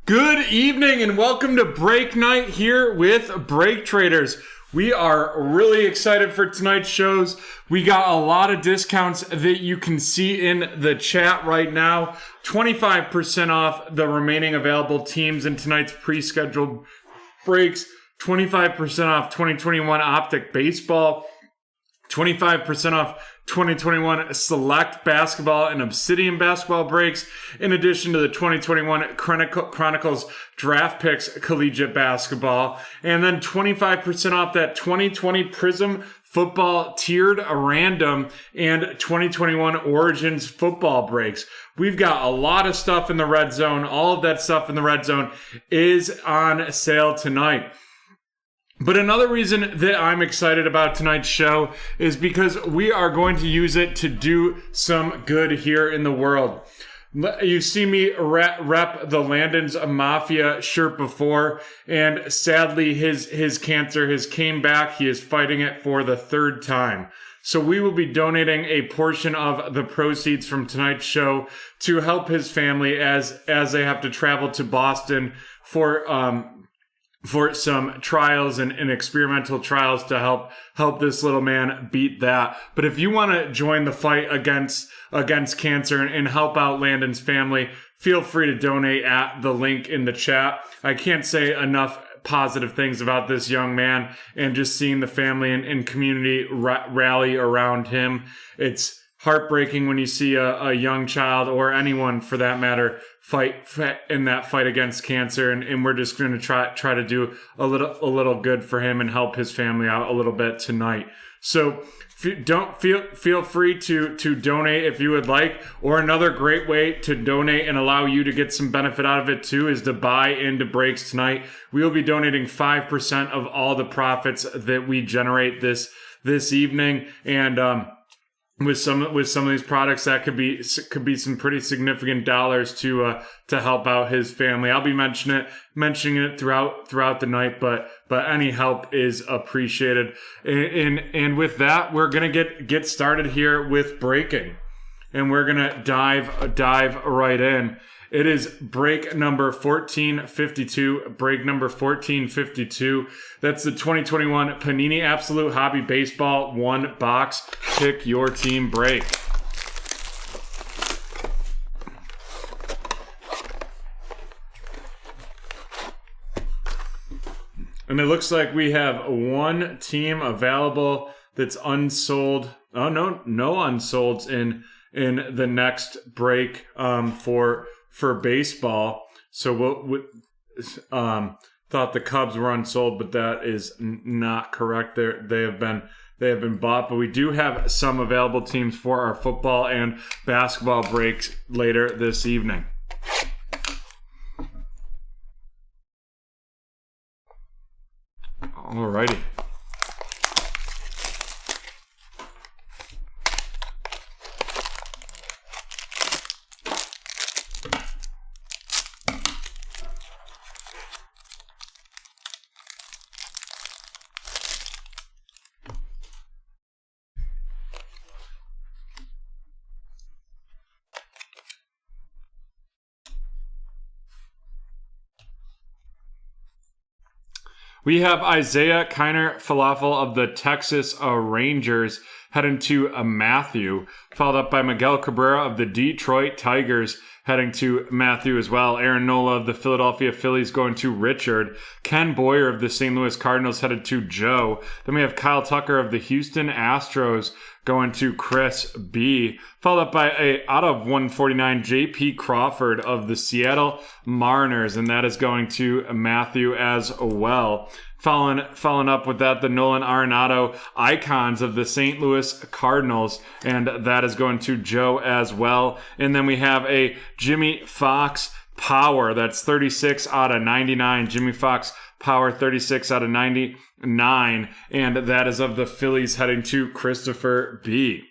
Good evening and welcome to Break Night here with BreakTraders. We are really excited for tonight's shows. We got a lot of discounts that you can see in the chat right now. 25% off the remaining available teams in tonight's pre-scheduled breaks. 25% off 2021 Optic Baseball. 25% off 2021 Select Basketball and Obsidian Basketball breaks, in addition to the 2021 Chronicles Draft Picks Collegiate Basketball, and then 25% off that 2020 Prism Football Tiered Random and 2021 Origins Football breaks. We've got a lot of stuff in the red zone. All of that stuff in the red zone is on sale tonight. But another reason that I'm excited about tonight's show is because we are going to use it to do some good here in the world. You've seen me rep the Landon's Mafia shirt before, and sadly his cancer has came back. He is fighting it for the third time. So we will be donating a portion of the proceeds from tonight's show to help his family as they have to travel to Boston for some trials and experimental trials to help this little man beat that. But if you want to join the fight against cancer and help out Landon's family, feel free to donate at the link in the chat. I can't say enough positive things about this young man, and just seeing the family and community rally around him. It's heartbreaking when you see a young child, or anyone for that matter, fight in that fight against cancer, and we're just going to try to do a little good for him and help his family out a little bit tonight. So don't feel free to donate if you would like, or another great way to donate and allow you to get some benefit out of it too is to buy into breaks tonight. We will be donating 5% of all the profits that we generate this evening, and with some of these products, that could be some pretty significant dollars to help out his family. I'll be mentioning it throughout the night, but any help is appreciated. And with that, we're gonna get started here with breaking, and we're gonna dive right in. It is break number 1452. Break number 1452. That's the 2021 Panini Absolute Hobby Baseball 1 box. Pick your team break. And it looks like we have one team available that's unsold. Oh, no unsolds in the next break for baseball. So we thought the Cubs were unsold, but that is not correct. They have been bought, but we do have some available teams for our football and basketball breaks later this evening. Alrighty. We have Isaiah Kiner Falafel of the Texas Rangers heading to Matthew, followed up by Miguel Cabrera of the Detroit Tigers heading to Matthew as well. Aaron Nola of the Philadelphia Phillies going to Richard. Ken Boyer of the St. Louis Cardinals headed to Joe. Then we have Kyle Tucker of the Houston Astros going to Chris B. Followed up by out of 149, J.P. Crawford of the Seattle Mariners, and that is going to Matthew as well. Following up with that, the Nolan Arenado Icons of the St. Louis Cardinals, and that is going to Joe as well. And then we have a Jimmy Fox Power, that's 36 out of 99. Jimmy Fox Power, 36 out of 99, and that is of the Phillies heading to Christopher B.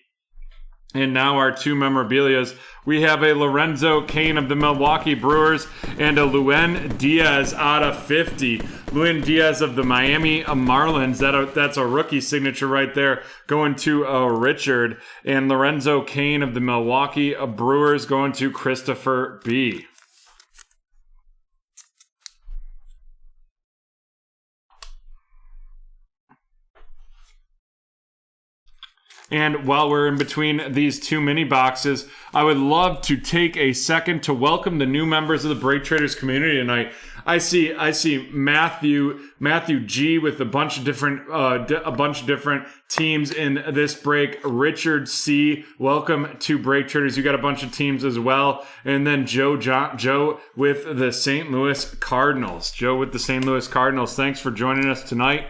And now our two memorabilias. We have a Lorenzo Cain of the Milwaukee Brewers and a Luen Diaz out of 50. Luen Diaz of the Miami Marlins. That's a rookie signature right there going to Richard. And Lorenzo Cain of the Milwaukee Brewers going to Christopher B. And while we're in between these two mini boxes, I would love to take a second to welcome the new members of the Break Traders community tonight. I see Matthew G with a bunch of different teams in this break. Richard C, welcome to Break Traders. You got a bunch of teams as well. And then Joe with the St. Louis Cardinals. Joe with the St. Louis Cardinals. Thanks for joining us tonight.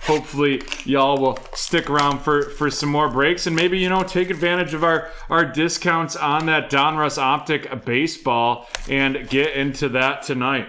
Hopefully y'all will stick around for some more breaks and maybe, take advantage of our discounts on that Donruss optic baseball and get into that tonight.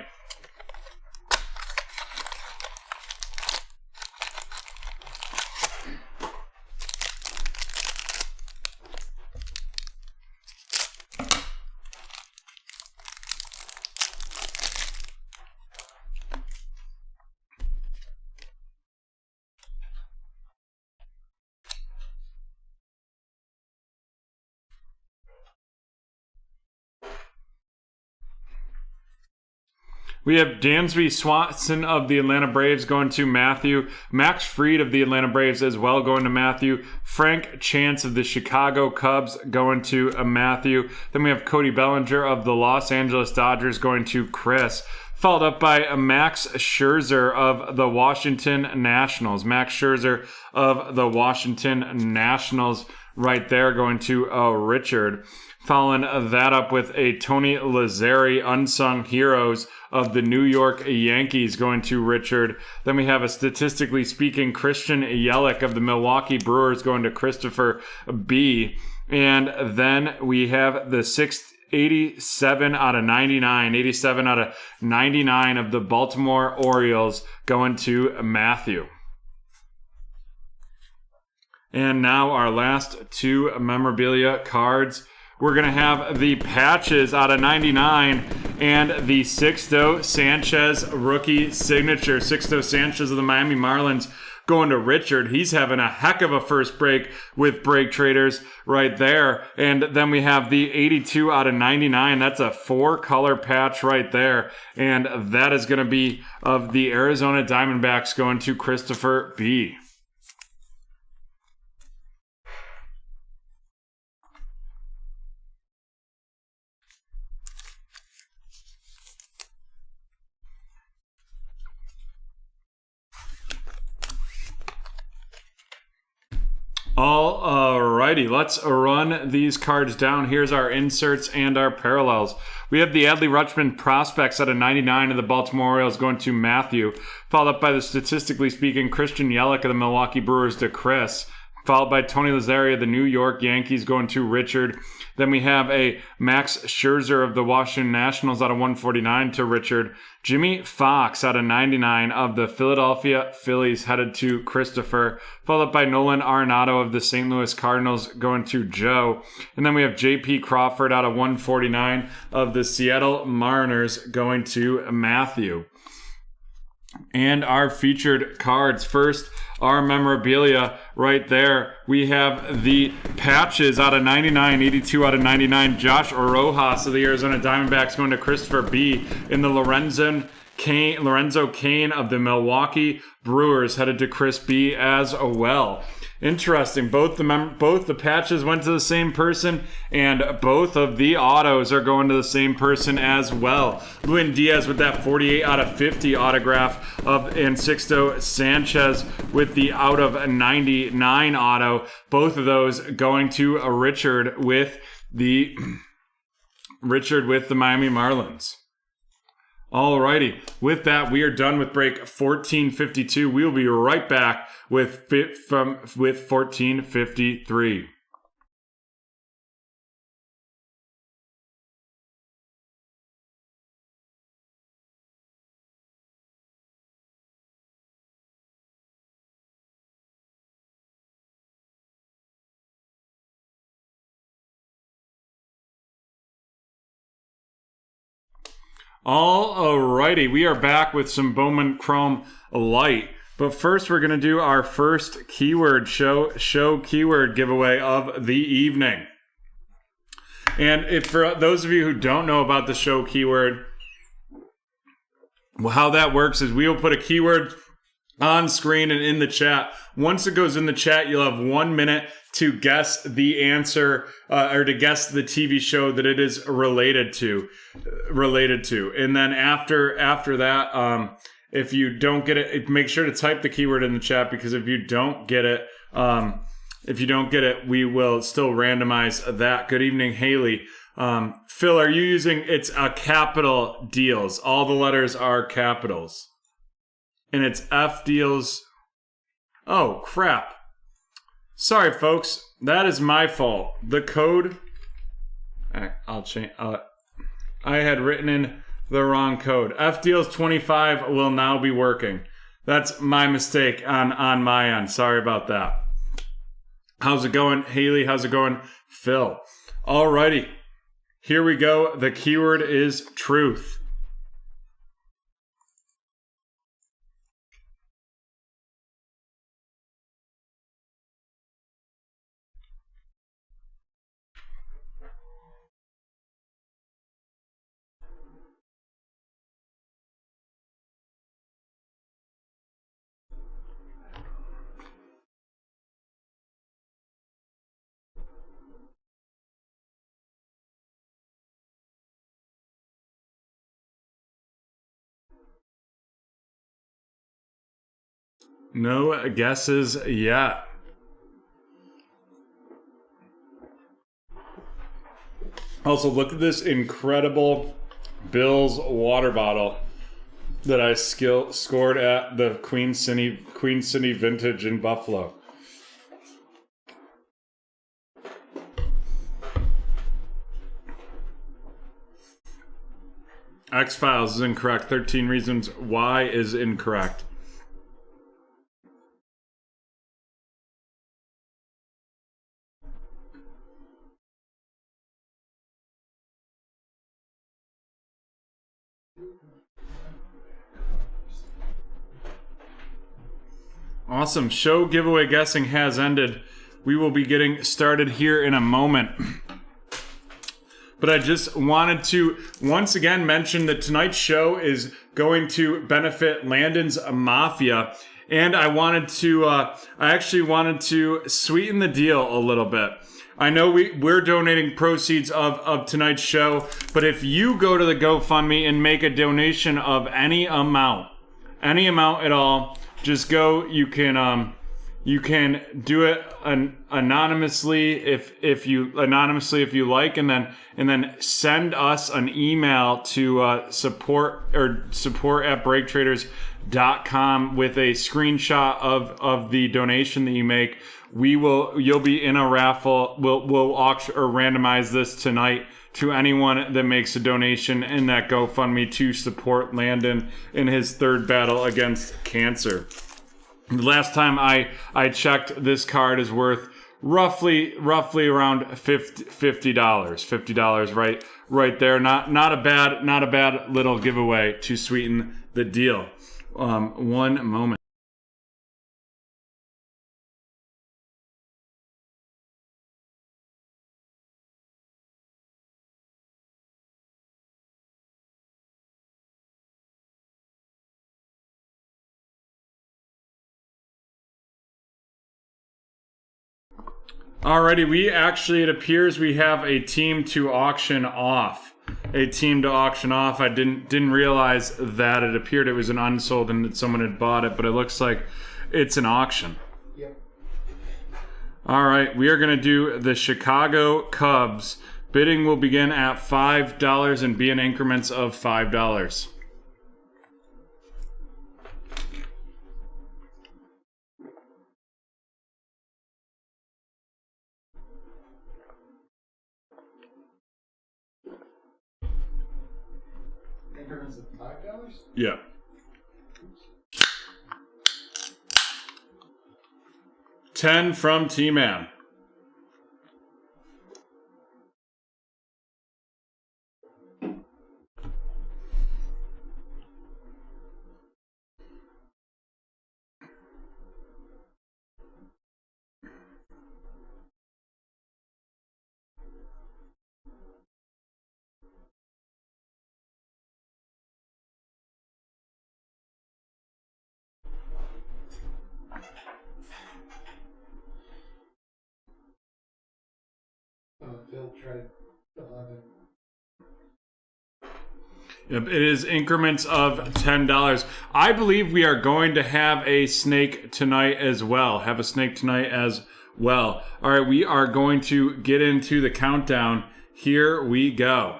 We have Dansby Swanson of the Atlanta Braves going to Matthew. Max Fried of the Atlanta Braves as well going to Matthew. Frank Chance of the Chicago Cubs going to Matthew. Then we have Cody Bellinger of the Los Angeles Dodgers going to Chris. Followed up by Max Scherzer of the Washington Nationals. Max Scherzer of the Washington Nationals right there going to Richard. Following that up with a Tony Lazzeri, Unsung Heroes of the New York Yankees going to Richard. Then we have a statistically speaking Christian Yelich of the Milwaukee Brewers going to Christopher B. And then we have the 87 out of 99 of the Baltimore Orioles going to Matthew. And now our last two memorabilia cards. We're going to have the patches out of 99 and the Sixto Sanchez rookie signature. Sixto Sanchez of the Miami Marlins going to Richard. He's having a heck of a first break with Break Traders right there. And then we have the 82 out of 99. That's a 4-color patch right there. And that is going to be of the Arizona Diamondbacks going to Christopher B. Alrighty, let's run these cards down. Here's our inserts and our parallels. We have the Adley Rutschman prospects out of 99 of the Baltimore Orioles going to Matthew, followed up by the statistically speaking Christian Yelich of the Milwaukee Brewers to Chris, followed by Tony Lazzeri of the New York Yankees going to Richard. Then we have a Max Scherzer of the Washington Nationals out of 149 to Richard. Jimmy Fox out of 99 of the Philadelphia Phillies headed to Christopher, followed up by Nolan Arenado of the St. Louis Cardinals going to Joe. And then we have J.P. Crawford out of 149 of the Seattle Mariners going to Matthew. And our featured cards. First, our memorabilia right there. We have the patches out of 99, 82 out of 99. Josh Rojas of the Arizona Diamondbacks going to Christopher B. In the Lorenzo Cain of the Milwaukee Brewers headed to Chris B. as well. Interesting. Both the patches went to the same person, and both of the autos are going to the same person as well. Luis Diaz with that 48 out of 50 autograph and Sixto Sanchez with the out of 99 auto. Both of those going to Richard with the Miami Marlins. Alrighty, with that, we are done with break 1452. We will be right back with 1453. Alrighty, we are back with some Bowman Chrome Light. But first, we're going to do our first keyword show keyword giveaway of the evening. And if for those of you who don't know about the show keyword, how that works is we will put a keyword on screen and in the chat. Once it goes in the chat, you'll have 1 minute to guess the answer or to guess the TV show that it is related to. And then after that, if you don't get it, make sure to type the keyword in the chat, because if you don't get it, we will still randomize that. Good evening, Haley. Phil, are you using, it's a capital deals. All the letters are capitals. And it's F deals. Oh, crap. Sorry, folks. That is my fault. The code, I'll change. I had written in the wrong code. F deals 25 will now be working. That's my mistake on my end. Sorry about that. How's it going, Haley? How's it going, Phil? Alrighty. Here we go. The keyword is truth. No guesses yet. Also, look at this incredible Bill's water bottle that I scored at the Queen City Vintage in Buffalo. X-Files is incorrect. 13 Reasons Why is incorrect. Awesome. Show giveaway guessing has ended. We will be getting started here in a moment. But I just wanted to once again mention that tonight's show is going to benefit Landon's Mafia. And I actually wanted to sweeten the deal a little bit. I know we're donating proceeds of tonight's show, but if you go to the GoFundMe and make a donation of any amount at all, just go. You can do it anonymously if you like, and then send us an email to support at BreakTraders.com with a screenshot of the donation that you make. You'll be in a raffle. We'll auction or randomize this tonight to anyone that makes a donation in that GoFundMe to support Landon in his third battle against cancer. The last time I checked, this card is worth roughly around $50. $50 right there. Not a bad little giveaway to sweeten the deal. One moment. Alrighty, it appears we have a team to auction off. I didn't realize that it appeared it was an unsold and that someone had bought it, but it looks like it's an auction. Yep. Alright, we are going to do the Chicago Cubs. Bidding will begin at $5 and be in increments of $5. Increments of $5? Yeah. $10 from T-Man. Phil tried 11. Yep, it is increments of $10. I believe we are going to have a snake tonight as well. All right, we are going to get into the countdown. Here we go.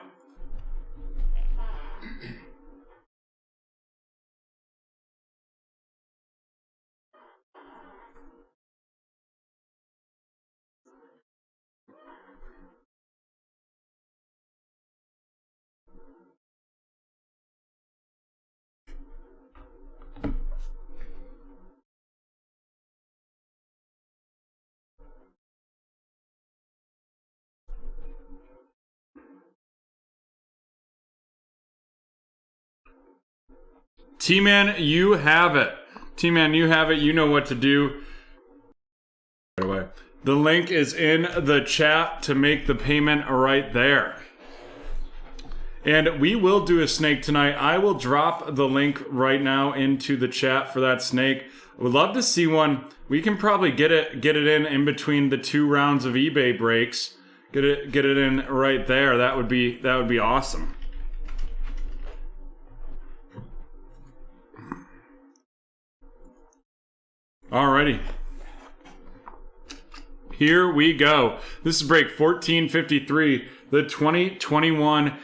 T-Man, you have it. T-Man, you have it. You know what to do. By the way, the link is in the chat to make the payment right there. And we will do a snake tonight. I will drop the link right now into the chat for that snake. I would love to see one. We can probably get it in between the 2 rounds of eBay breaks. Get it in right there. That would be awesome. Alrighty. Here we go. This is break 1453, the 2021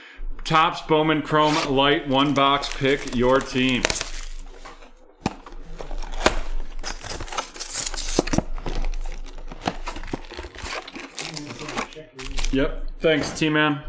Topps Bowman Chrome Light 1-box. Pick your team. Yep. Thanks, T-Man.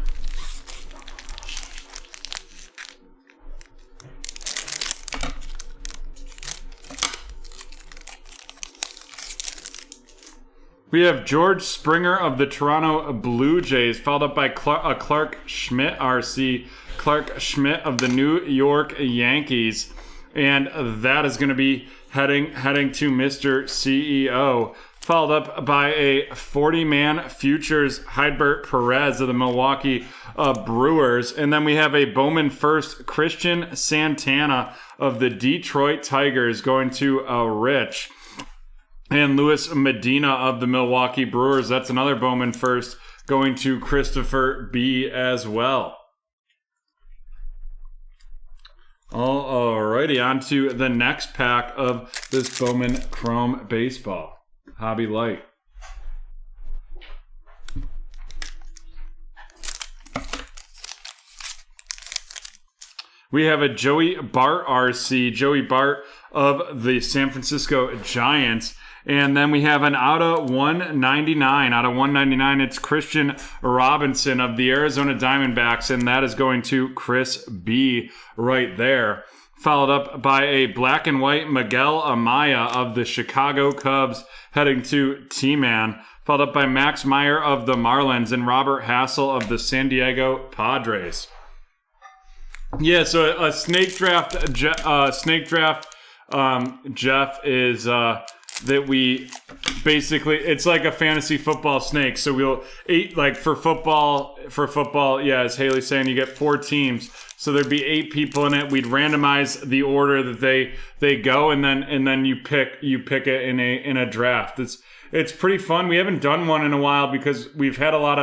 We have George Springer of the Toronto Blue Jays, followed up by Clark Schmidt, RC. Clark Schmidt of the New York Yankees. And that is going to be heading to Mr. CEO. Followed up by a 40-man futures, Heidbert Perez of the Milwaukee Brewers. And then we have a Bowman first, Christian Santana of the Detroit Tigers, going to Rich. And Luis Medina of the Milwaukee Brewers. That's another Bowman first, going to Christopher B as well. Alrighty, on to the next pack of this Bowman Chrome Baseball. Hobby Light. We have a Joey Bart RC. Joey Bart of the San Francisco Giants. And then we have an out of 199. Out of 199, it's Christian Robinson of the Arizona Diamondbacks, and that is going to Chris B right there. Followed up by a black and white Miguel Amaya of the Chicago Cubs, heading to T-Man. Followed up by Max Meyer of the Marlins and Robert Hassel of the San Diego Padres. Yeah, so a snake draft. Jeff is. That we basically, it's like a fantasy football snake. So we'll for football, yeah, as Haley's saying, you get 4 teams. So there'd be 8 people in it. We'd randomize the order that they go, and then you pick it in a draft. It's pretty fun. We haven't done one in a while because we've had a lot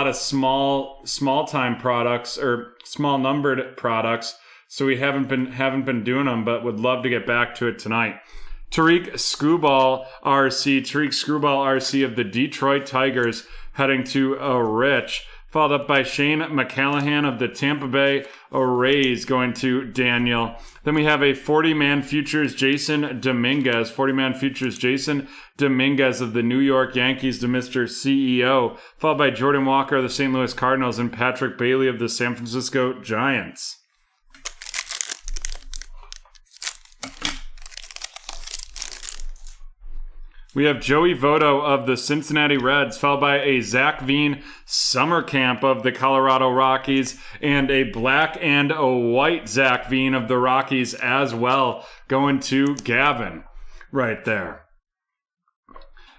of small time products or small numbered products. So we haven't been doing them, but would love to get back to it tonight. Tariq Screwball RC of the Detroit Tigers, heading to Rich. Followed up by Shane McCallahan of the Tampa Bay Rays, going to Daniel. Then we have a 40-man futures Jason Dominguez. 40-man futures Jason Dominguez of the New York Yankees to Mr. CEO. Followed by Jordan Walker of the St. Louis Cardinals and Patrick Bailey of the San Francisco Giants. We have Joey Votto of the Cincinnati Reds, followed by a Zach Veen summer camp of the Colorado Rockies, and a black and a white Zach Veen of the Rockies as well, going to Gavin right there.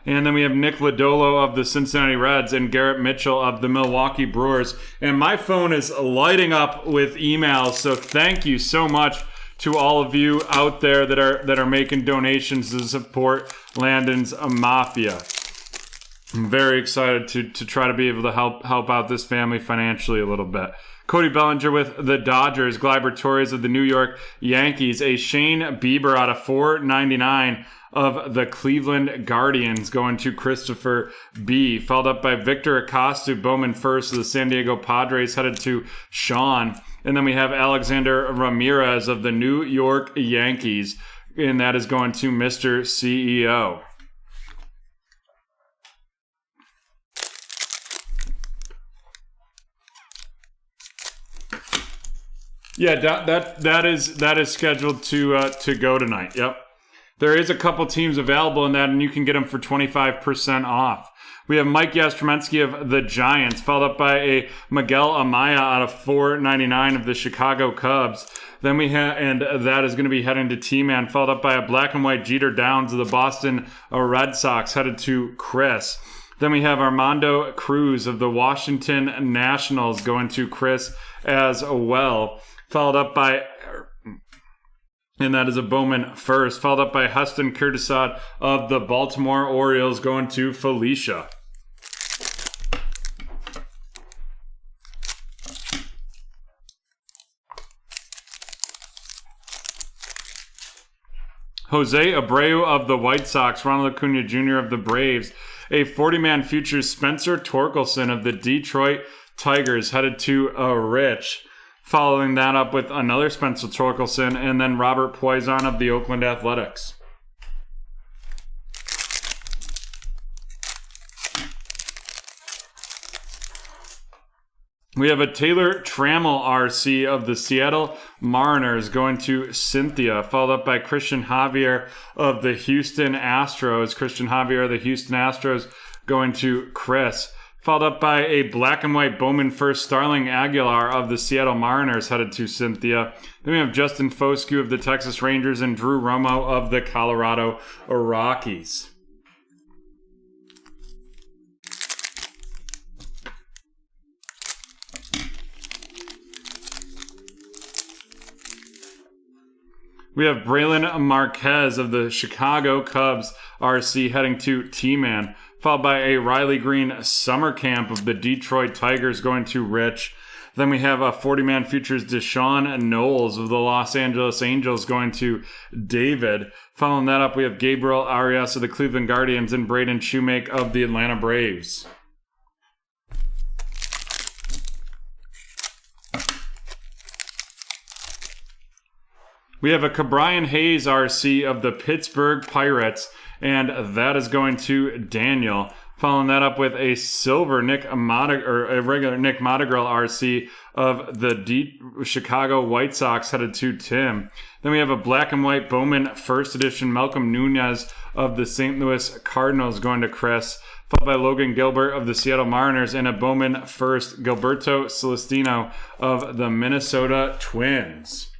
And then we have Nick Lodolo of the Cincinnati Reds and Garrett Mitchell of the Milwaukee Brewers. And my phone is lighting up with emails, so thank you so much to all of you out there that are making donations to support Landon's Mafia. I'm very excited to try to be able to help out this family financially a little bit. Cody Bellinger with the Dodgers. Gleyber Torres of the New York Yankees. A Shane Bieber out of $4.99 of the Cleveland Guardians going to Christopher B. Followed up by Victor Acosta, Bowman first of the San Diego Padres, headed to Sean. And then we have Alexander Ramirez of the New York Yankees, and that is going to Mr. CEO. Yeah, that is scheduled to go tonight. Yep. There is a couple teams available in that, and you can get them for 25% off. We have Mike Yastrzemski of the Giants, followed up by a Miguel Amaya out of $4.99 of the Chicago Cubs. Then we have, and that is going to be heading to T-Man, followed up by a black and white Jeter Downs of the Boston Red Sox, headed to Chris. Then we have Armando Cruz of the Washington Nationals going to Chris as well. Followed up by, and that is a Bowman first, followed up by Heston Kjerstad of the Baltimore Orioles going to Felicia. Jose Abreu of the White Sox, Ronald Acuna Jr. of the Braves, a 40-man futures Spencer Torkelson of the Detroit Tigers headed to Rich. Following that up with another Spencer Torkelson, and then Robert Poison of the Oakland Athletics. We have a Taylor Trammell RC of the Seattle Mariners going to Cynthia, followed up by Christian Javier of the Houston Astros. Christian Javier of the Houston Astros going to Chris. Followed up by a black and white Bowman first Starling Aguilar of the Seattle Mariners headed to Cynthia. Then we have Justin Foscue of the Texas Rangers and Drew Romo of the Colorado Rockies. We have Braylon Marquez of the Chicago Cubs RC heading to T-Man, followed by a Riley Green summer camp of the Detroit Tigers going to Rich. Then we have a 40-man futures Deshaun Knowles of the Los Angeles Angels going to David. Following that up, we have Gabriel Arias of the Cleveland Guardians and Braden Shoemake of the Atlanta Braves. We have a Cabrian Hayes RC of the Pittsburgh Pirates, and that is going to Daniel. Following that up with a silver a regular Nick Mottigrill RC of the Chicago White Sox headed to Tim. Then we have a black and white Bowman first edition Malcolm Nunez of the St. Louis Cardinals going to Chris, followed by Logan Gilbert of the Seattle Mariners and a Bowman first Gilberto Celestino of the Minnesota Twins.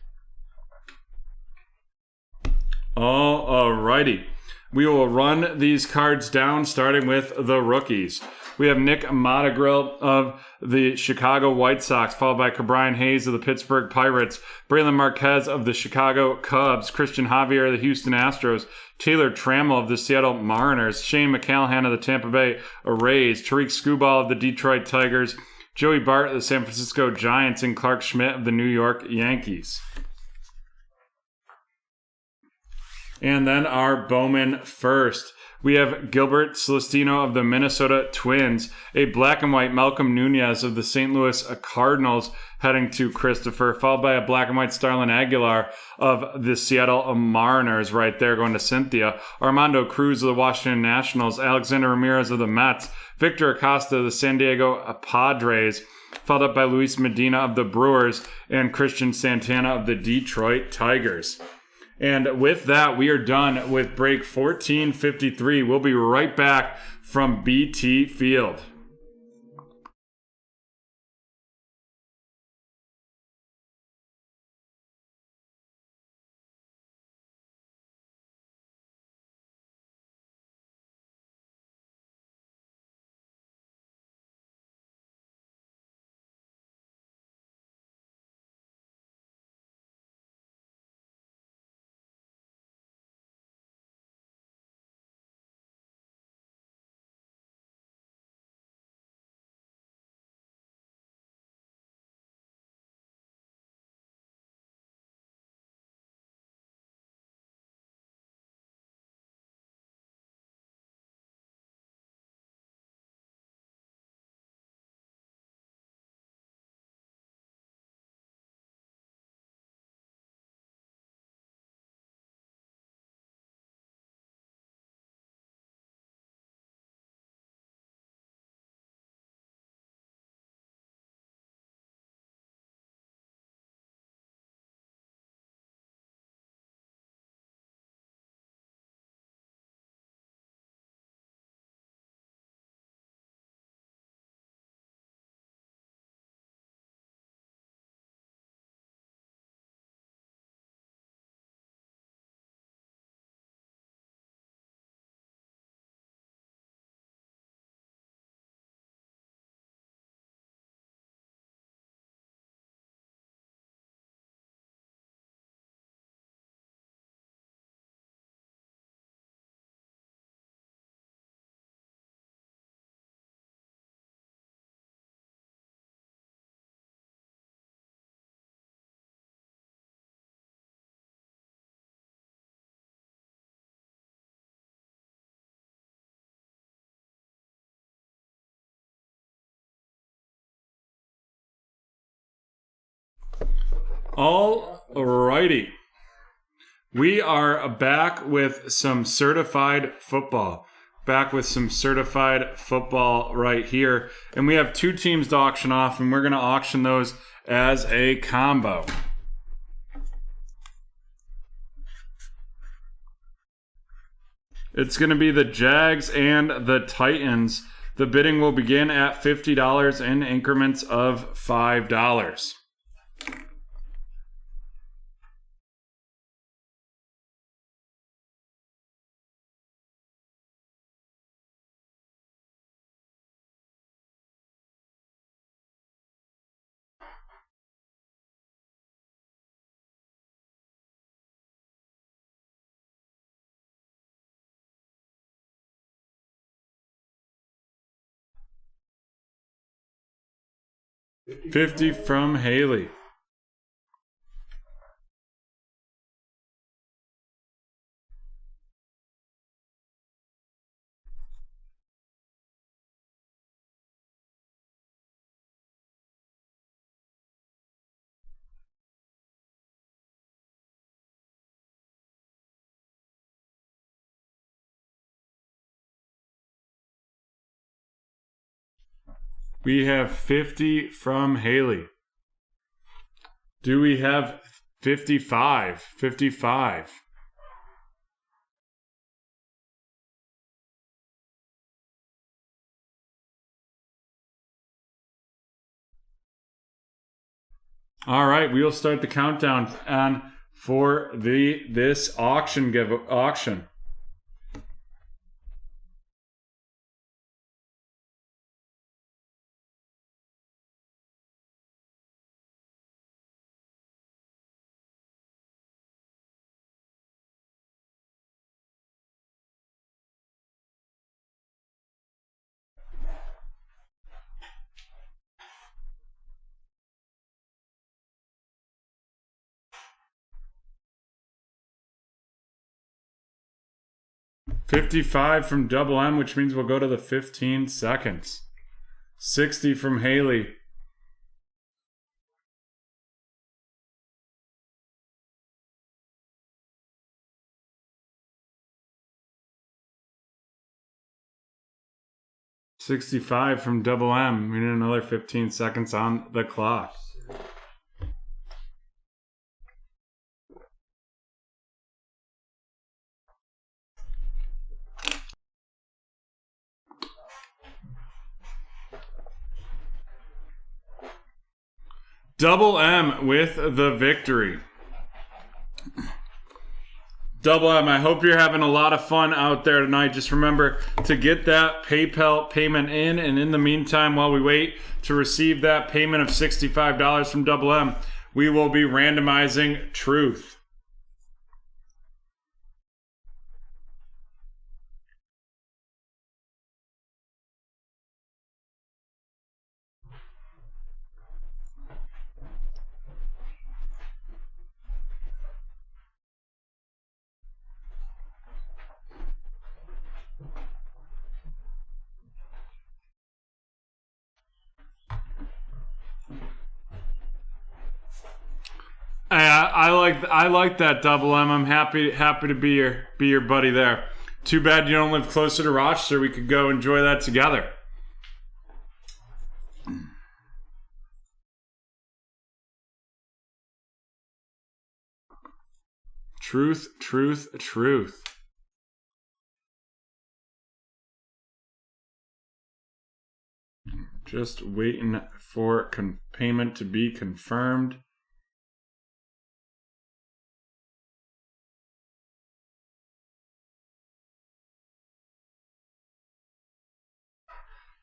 Alrighty. We will run these cards down, starting with the rookies. We have Nick Mottigrill of the Chicago White Sox, followed by Cabrian Hayes of the Pittsburgh Pirates, Braylon Marquez of the Chicago Cubs, Christian Javier of the Houston Astros, Taylor Trammell of the Seattle Mariners, Shane McCallahan of the Tampa Bay Rays, Tariq Skubal of the Detroit Tigers, Joey Bart of the San Francisco Giants, and Clark Schmidt of the New York Yankees. And then our Bowman first. We have Gilbert Celestino of the Minnesota Twins, a black and white Malcolm Nunez of the St. Louis Cardinals heading to Christopher, followed by a black and white Starlin Aguilar of the Seattle Mariners right there going to Cynthia, Armando Cruz of the Washington Nationals, Alexander Ramirez of the Mets, Victor Acosta of the San Diego Padres, followed up by Luis Medina of the Brewers, and Christian Santana of the Detroit Tigers. And with that, we are done with break 1453. We'll be right back from BT Field. All righty. We are back with some certified football. Back with some certified football right here. And we have 2 teams to auction off, and we're going to auction those as a combo. It's going to be the Jags and the Titans. The bidding will begin at $50 in increments of $5. $50 from Haley. We have 50 from Haley. Do we have 55? 55. All right, we'll start the countdown on for this auction. 55 from Double M, which means we'll go to the 15 seconds. 60 from Haley. $65 from Double M. We need another 15 seconds on the clock. Double M with the victory. Double M, I hope you're having a lot of fun out there tonight. Just remember to get that PayPal payment in. And in the meantime, while we wait to receive that payment of $65 from Double M, we will be randomizing Truth. I like that Double M. I'm happy to be your buddy there. Too bad you don't live closer to Rochester. We could go enjoy that together. Truth, truth, truth. Just waiting for payment to be confirmed.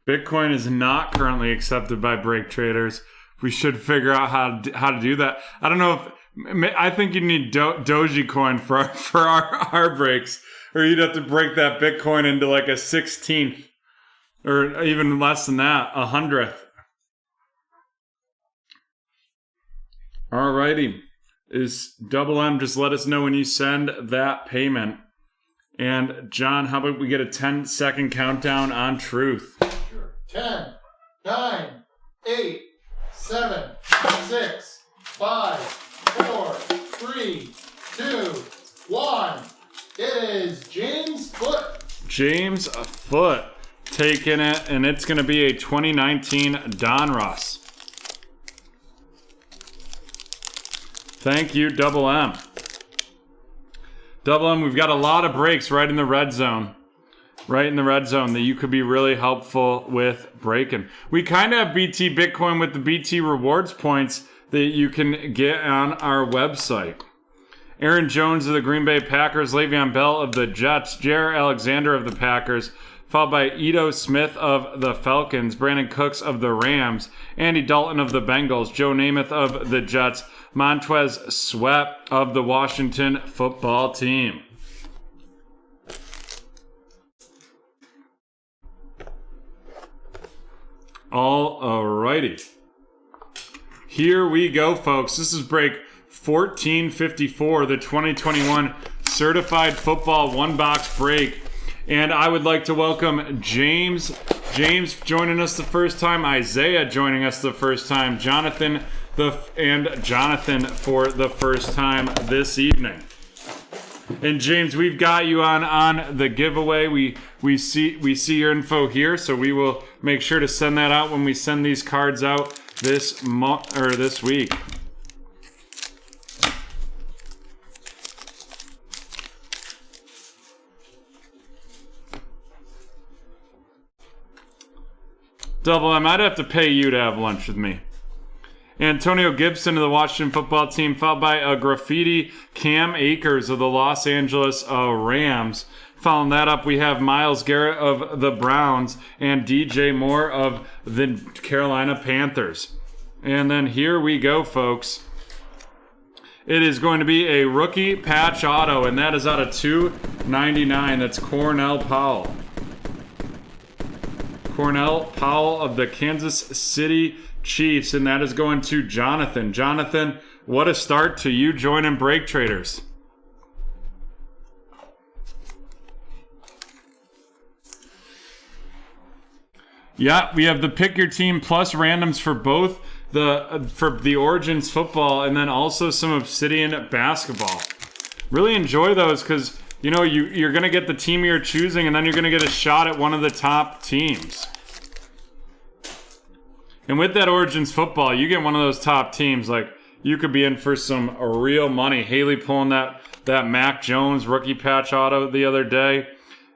Bitcoin is not currently accepted by BreakTraders. We should figure out how to do that. I don't know if I think you need Dogecoin for our breaks, or you'd have to break that Bitcoin into like a 16th, or even less than that, 100th. Alrighty, is Double M? Just let us know when you send that payment. And John, how about we get a 10-second countdown on Truth? 10, 9, 8, 7, 6, 5, 4, 3, 2, 1. It is James Foot. James Foot taking it, and it's going to be a 2019 Donruss. Thank you, Double M. Double M, we've got a lot of breaks right in the red zone. Right in the red zone that you could be really helpful with breaking. We kind of have BT Bitcoin with the BT rewards points that you can get on our website. Aaron Jones of the Green Bay Packers, Le'Veon Bell of the Jets, Jaire Alexander of the Packers, followed by Ito Smith of the Falcons, Brandon Cooks of the Rams, Andy Dalton of the Bengals, Joe Namath of the Jets, Montez Sweat of the Washington football team. Alrighty. Here we go, folks. This is break 1454, the 2021 Certified Football One Box Break. And I would like to welcome James joining us the first time, Isaiah joining us the first time, Jonathan for the first time this evening. And James, we've got you on the giveaway. We see your info here, so we will make sure to send that out when we send these cards out this month or this week. Double, I might have to pay you to have lunch with me. Antonio Gibson of the Washington football team, followed by a graffiti Cam Akers of the Los Angeles Rams. Following that up, we have Myles Garrett of the Browns and DJ Moore of the Carolina Panthers. And then here we go, folks. It is going to be a rookie patch auto, and that is out of 299. That's Cornell Powell. Cornell Powell of the Kansas City Chiefs, and that is going to Jonathan. Jonathan, what a start to you joining BreakTraders. Yeah, we have the pick your team plus randoms for both the Origins football and then also some Obsidian basketball. Really enjoy those because you know you're going to get the team you're choosing and then you're going to get a shot at one of the top teams. And with that Origins football, you get one of those top teams, like you could be in for some real money. Haley pulling that Mac Jones rookie patch auto the other day,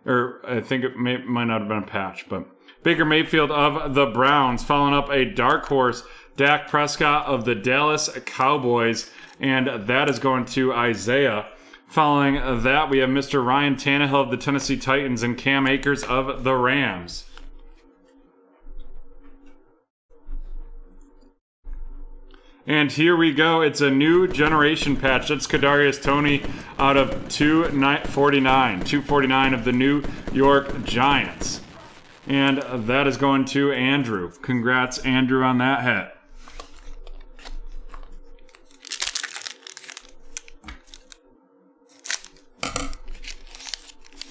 or I think it might not have been a patch, but Baker Mayfield of the Browns, following up a dark horse, Dak Prescott of the Dallas Cowboys, and that is going to Isaiah. Following that, we have Mr. Ryan Tannehill of the Tennessee Titans and Cam Akers of the Rams. And here we go. It's a new generation patch. That's Kadarius Toney out of 249 of the New York Giants. And that is going to Andrew. Congrats, Andrew, on that hit.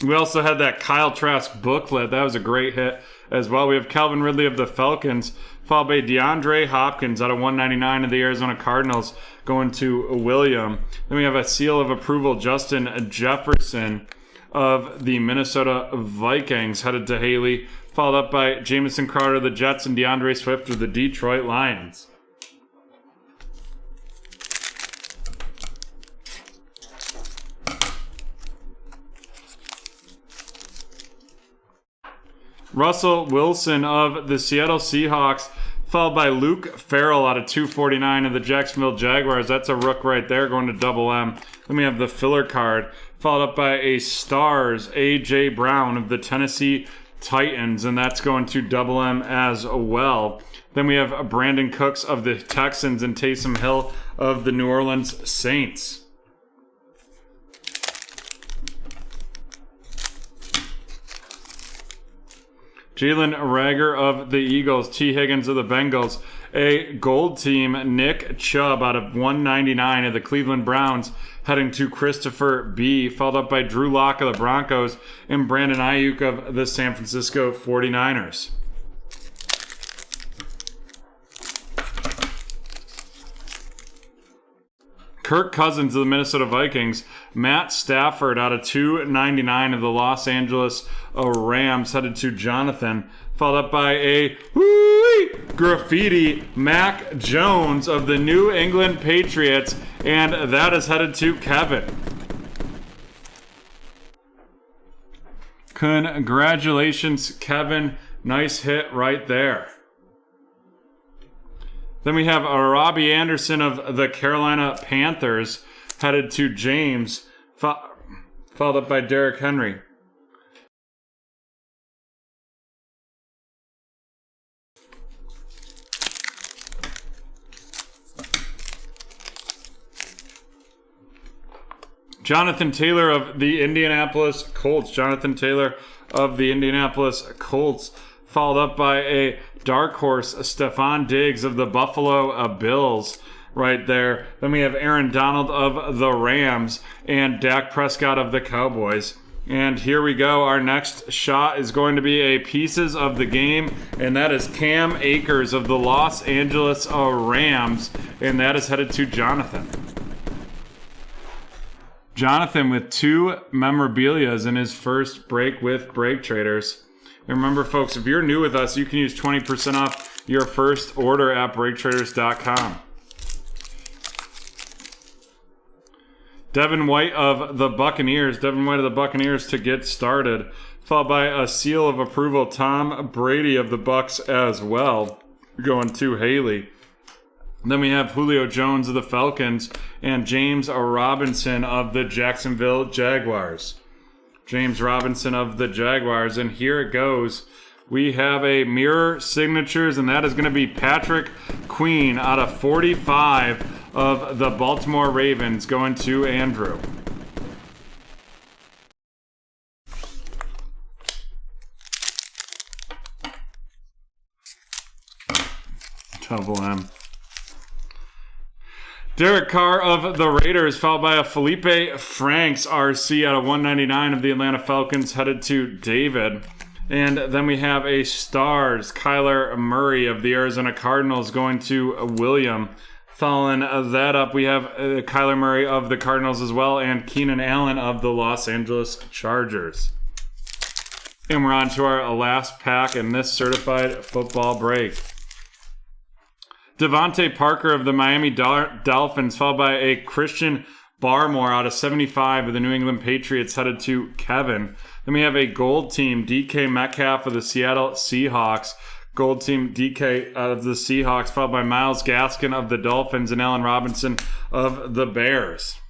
We also had that Kyle Trask booklet. That was a great hit as well. We have Calvin Ridley of the Falcons, followed by DeAndre Hopkins out of 199 of the Arizona Cardinals, going to William. Then we have a seal of approval, Justin Jefferson of the Minnesota Vikings, headed to Haley, followed up by Jamison Crowder of the Jets and DeAndre Swift of the Detroit Lions. Russell Wilson of the Seattle Seahawks, followed by Luke Farrell out of 249 of the Jacksonville Jaguars. That's a rook right there, going to Double M. Then we have the filler card, followed up by a Stars, A.J. Brown of the Tennessee Titans, and that's going to Double M as well. Then we have Brandon Cooks of the Texans and Taysom Hill of the New Orleans Saints. Jalen Rager of the Eagles, T. Higgins of the Bengals, a gold team, Nick Chubb out of 199 of the Cleveland Browns, heading to Christopher B., followed up by Drew Lock of the Broncos and Brandon Ayuk of the San Francisco 49ers. Kirk Cousins of the Minnesota Vikings. Matt Stafford out of 299 of the Los Angeles Rams, headed to Jonathan. Followed up by a graffiti Mac Jones of the New England Patriots, and that is headed to Kevin. Congratulations, Kevin. Nice hit right there. Then we have Robbie Anderson of the Carolina Panthers, headed to James, followed up by Derrick Henry. Jonathan Taylor of the Indianapolis Colts. Jonathan Taylor of the Indianapolis Colts. Followed up by a dark horse, Stephon Diggs of the Buffalo Bills right there. Then we have Aaron Donald of the Rams and Dak Prescott of the Cowboys. And here we go. Our next shot is going to be a pieces of the game, and that is Cam Akers of the Los Angeles Rams, and that is headed to Jonathan. Jonathan with 2 memorabilias in his first break with BreakTraders. And remember, folks, if you're new with us, you can use 20% off your first order at BreakTraders.com. Devin White of the Buccaneers. Devin White of the Buccaneers to get started. Followed by a seal of approval, Tom Brady of the Bucs as well. Going to Haley. Then we have Julio Jones of the Falcons and James Robinson of the Jacksonville Jaguars. James Robinson of the Jaguars. And here it goes. We have a mirror signatures, and that is going to be Patrick Queen out of 45 of the Baltimore Ravens, going to Andrew. Double M. Derek Carr of the Raiders, followed by a Felipe Franks RC out of 199 of the Atlanta Falcons, headed to David. And then we have a Stars, Kyler Murray of the Arizona Cardinals, going to William. Following that up, we have Kyler Murray of the Cardinals as well, and Keenan Allen of the Los Angeles Chargers. And we're on to our last pack in this certified football break. Devontae Parker of the Miami Dolphins, followed by a Christian Barmore out of 75 of the New England Patriots, headed to Kevin. Then we have a gold team, DK Metcalf of the Seattle Seahawks. Gold team, DK of the Seahawks, followed by Myles Gaskin of the Dolphins and Allen Robinson of the Bears.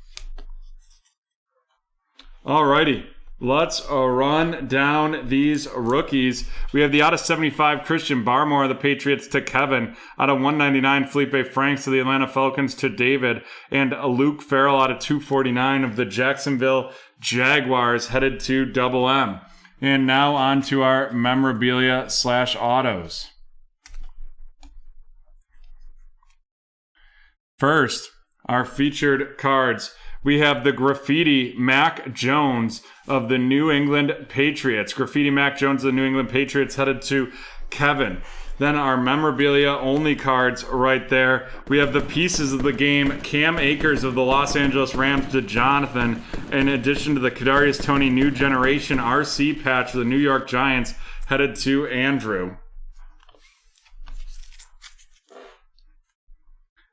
Alrighty. Let's run down these rookies. We have the out of 75 Christian Barmore of the Patriots to Kevin. Out of 199 Felipe Franks of the Atlanta Falcons to David. And Luke Farrell out of 249 of the Jacksonville Jaguars, headed to Double M. And now on to our memorabilia / autos. First, our featured cards. We have the Graffiti Mac Jones of the New England Patriots. Graffiti Mac Jones of the New England Patriots, headed to Kevin. Then our memorabilia only cards right there. We have the pieces of the game, Cam Akers of the Los Angeles Rams to Jonathan, in addition to the Kadarius Toney New Generation RC patch of the New York Giants, headed to Andrew.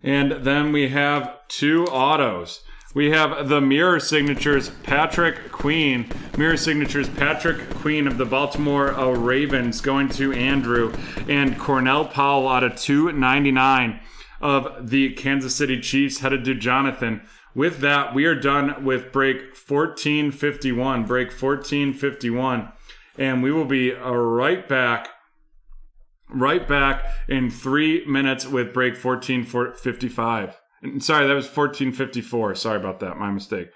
And then we have 2 autos. We have the mirror signatures, Patrick Queen. Mirror signatures, Patrick Queen of the Baltimore Ravens, going to Andrew. And Cornell Powell out of 299 of the Kansas City Chiefs, headed to Jonathan. With that, we are done with break 1451. Break 1451. And we will be right back in 3 minutes with break 1455. Sorry, that was 1454. Sorry about that. My mistake.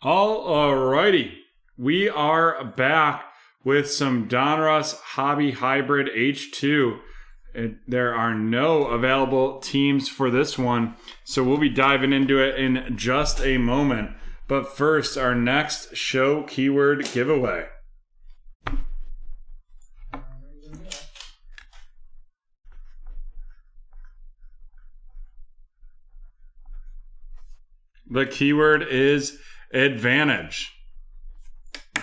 Alrighty, we are back with some Donruss Hobby Hybrid H2. There are no available teams for this one, so we'll be diving into it in just a moment. But first, our next show keyword giveaway. The keyword is advantage. I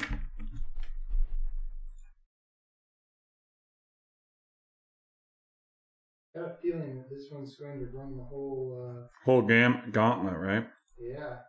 got a feeling that this one's going to run the whole Gauntlet, right? Yeah.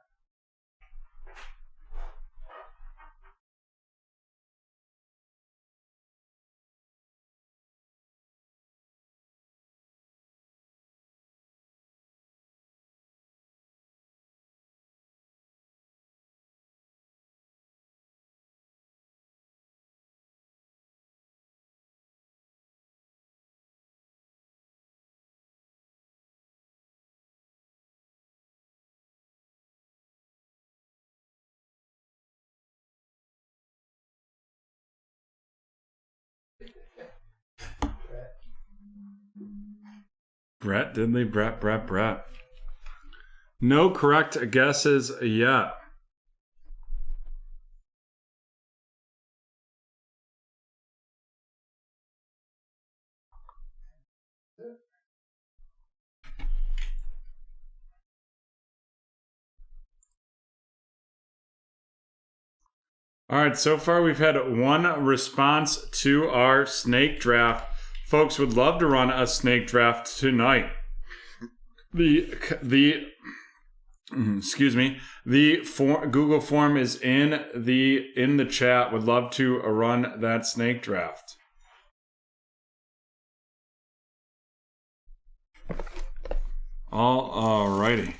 Brett Diddley, Brett. No correct guesses yet. All right, so far we've had one response to our snake draft. Folks would love to run a snake draft tonight. The Google form is in the chat. Would love to run that snake draft. Alrighty.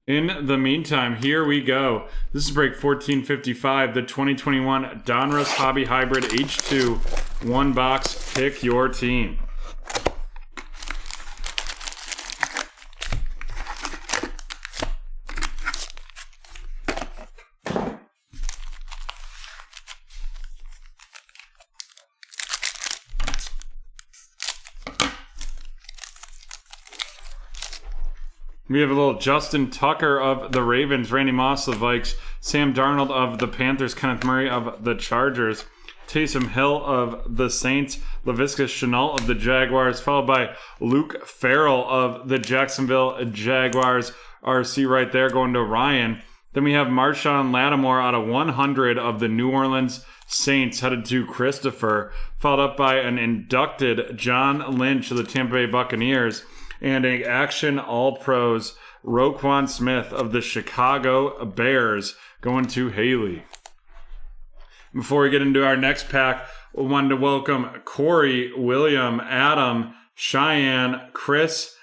In the meantime, here we go. This is break 1455, the 2021 Donruss Hobby Hybrid H2 one box. Pick your team. We have a little Justin Tucker of the Ravens, Randy Moss of the Vikes, Sam Darnold of the Panthers, Kenneth Murray of the Chargers, Taysom Hill of the Saints, Laviska Shenault of the Jaguars, followed by Luke Farrell of the Jacksonville Jaguars. RC right there going to Ryan. Then we have Marshawn Lattimore out of 100 of the New Orleans Saints headed to Christopher, followed up by an inducted John Lynch of the Tampa Bay Buccaneers, and an Action All-Pros Roquan Smith of the Chicago Bears going to Haley. Before we get into our next pack, we wanted to welcome Corey, William, Adam, Cheyenne, Chris,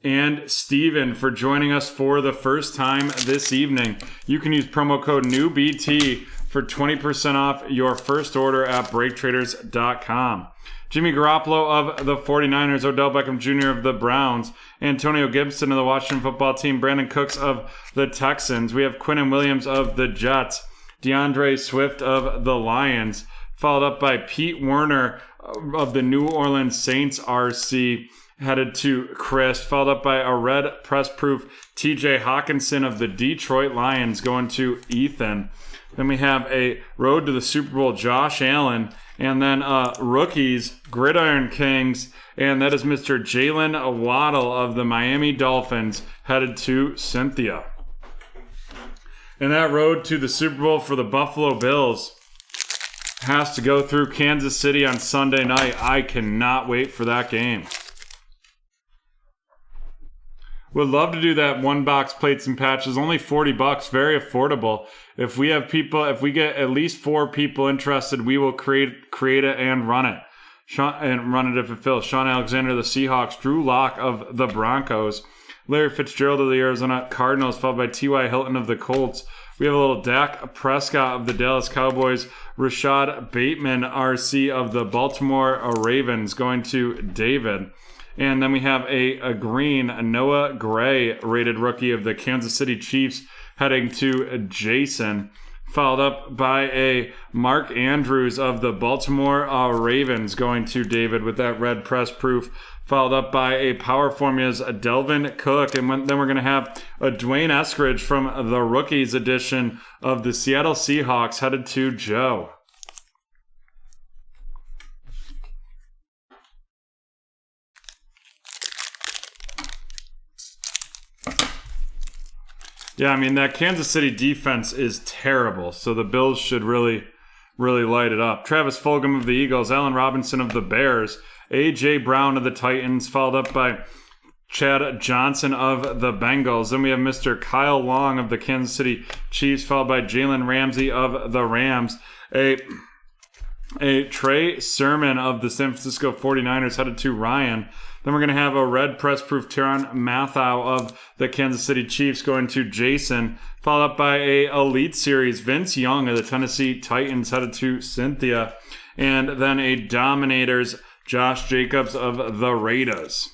and Steven for joining us for the first time this evening. You can use promo code NEWBT for 20% off your first order at BreakTraders.com. Jimmy Garoppolo of the 49ers, Odell Beckham Jr. of the Browns, Antonio Gibson of the Washington football team, Brandon Cooks of the Texans. We have Quinnen Williams of the Jets, DeAndre Swift of the Lions, followed up by Pete Werner of the New Orleans Saints RC, headed to Chris, followed up by a red press proof TJ Hawkinson of the Detroit Lions going to Ethan. Then we have a road to the Super Bowl, Josh Allen, and then rookies, Gridiron Kings, and that is Mr. Jalen Waddle of the Miami Dolphins headed to Cynthia. And that road to the Super Bowl for the Buffalo Bills has to go through Kansas City on Sunday night. I cannot wait for that game. Would love to do that one box plates and patches. Only $40, very affordable. If we get at least 4 people interested, we will create it and run it. Run it if it fills. Sean Alexander of the Seahawks, Drew Lock of the Broncos, Larry Fitzgerald of the Arizona Cardinals, followed by T.Y. Hilton of the Colts. We have a little Dak Prescott of the Dallas Cowboys, Rashad Bateman, RC of the Baltimore Ravens, going to David. And then we have a green Noah Gray rated rookie of the Kansas City Chiefs heading to Jason. Followed up by a Mark Andrews of the Baltimore Ravens going to David with that red press proof. Followed up by a Power Formulas Delvin Cook. And then we're going to have a Dwayne Eskridge from the Rookies edition of the Seattle Seahawks headed to Joe. Yeah, I mean, that Kansas City defense is terrible, so the Bills should really light it up. Travis Fulgham of the Eagles, Allen Robinson of the Bears, A.J. Brown of the Titans, followed up by Chad Johnson of the Bengals. Then we have Mr. Kyle Long of the Kansas City Chiefs, followed by Jalen Ramsey of the Rams. A Trey Sermon of the San Francisco 49ers headed to Ryan. Then we're going to have a red press proof Tyrann Mathieu of the Kansas City Chiefs going to Jason, followed up by a Elite Series Vince Young of the Tennessee Titans headed to Cynthia, and then a Dominators Josh Jacobs of the Raiders.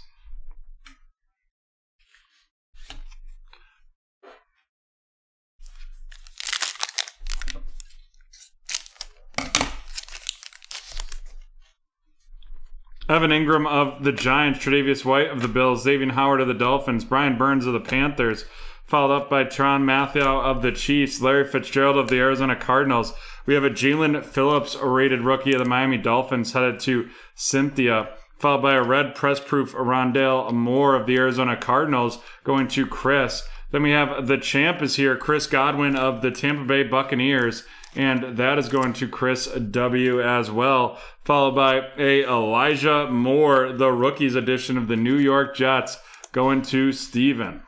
Evan Ingram of the Giants, Tre'Davious White of the Bills, Xavier Howard of the Dolphins, Brian Burns of the Panthers, followed up by Tyrann Mathieu of the Chiefs, Larry Fitzgerald of the Arizona Cardinals. We have a Jalen Phillips, a rated rookie of the Miami Dolphins, headed to Cynthia, followed by a red press proof Rondale Moore of the Arizona Cardinals going to Chris. Then we have the champ is here, Chris Godwin of the Tampa Bay Buccaneers, and that is going to Chris W. as well, followed by a Elijah Moore, the Rookies edition of the New York Jets, going to Steven.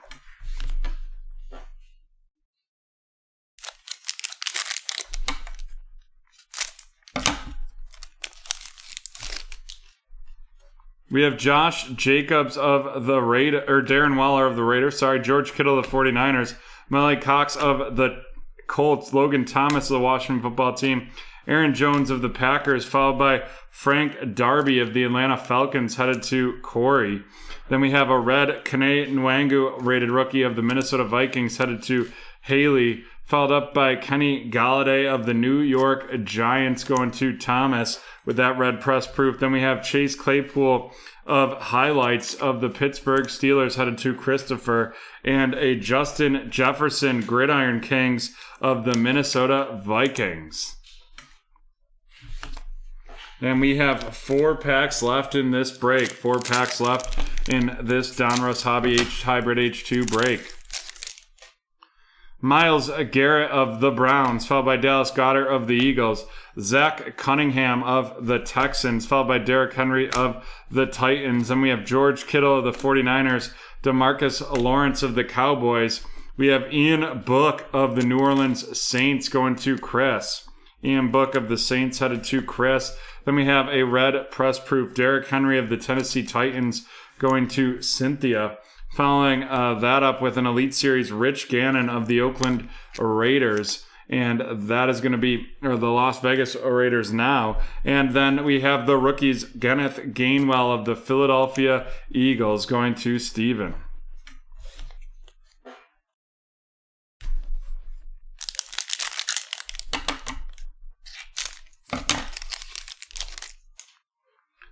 We have Josh Jacobs of the Raiders, or Darren Waller of the Raiders, George Kittle of the 49ers, Malik Cox of the Colts, Logan Thomas of the Washington Football Team, Aaron Jones of the Packers, followed by Frank Darby of the Atlanta Falcons headed to Corey. Then we have a red Kene Nwangu rated rookie of the Minnesota Vikings headed to Haley, followed up by Kenny Galladay of the New York Giants going to Thomas with that red press proof. Then we have Chase Claypool of highlights of the Pittsburgh Steelers headed to Christopher, and a Justin Jefferson Gridiron Kings of the Minnesota Vikings. And we have 4 packs left in this break. 4 packs left in this Donruss Hobby Hybrid H2 break. Myles Garrett of the Browns, followed by Dallas Goedert of the Eagles. Zach Cunningham of the Texans, followed by Derrick Henry of the Titans. And we have George Kittle of the 49ers, DeMarcus Lawrence of the Cowboys. We have Ian Book of the New Orleans Saints going to Chris. Ian Book of the Saints headed to Chris. Then we have a red press proof Derrick Henry of the Tennessee Titans going to Cynthia. Following that up with an Elite Series Rich Gannon of the Oakland Raiders. And that is going to be the Las Vegas Raiders now. And then we have the rookies Kenneth Gainwell of the Philadelphia Eagles going to Steven.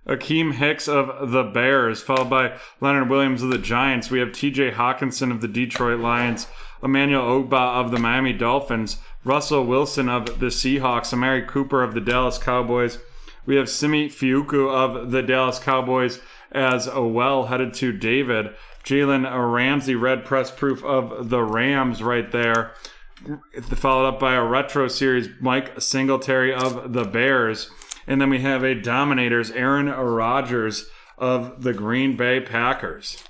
Akeem Hicks of the Bears, followed by Leonard Williams of the Giants. We have TJ Hawkinson of the Detroit Lions, Emmanuel Ogba of the Miami Dolphins, Russell Wilson of the Seahawks, Amari Cooper of the Dallas Cowboys. We have Simi Fiuku of the Dallas Cowboys as well, headed to David. Jalen Ramsey, red press proof of the Rams right there. Followed up by a retro series, Mike Singletary of the Bears. And then we have a Dominators, Aaron Rodgers of the Green Bay Packers.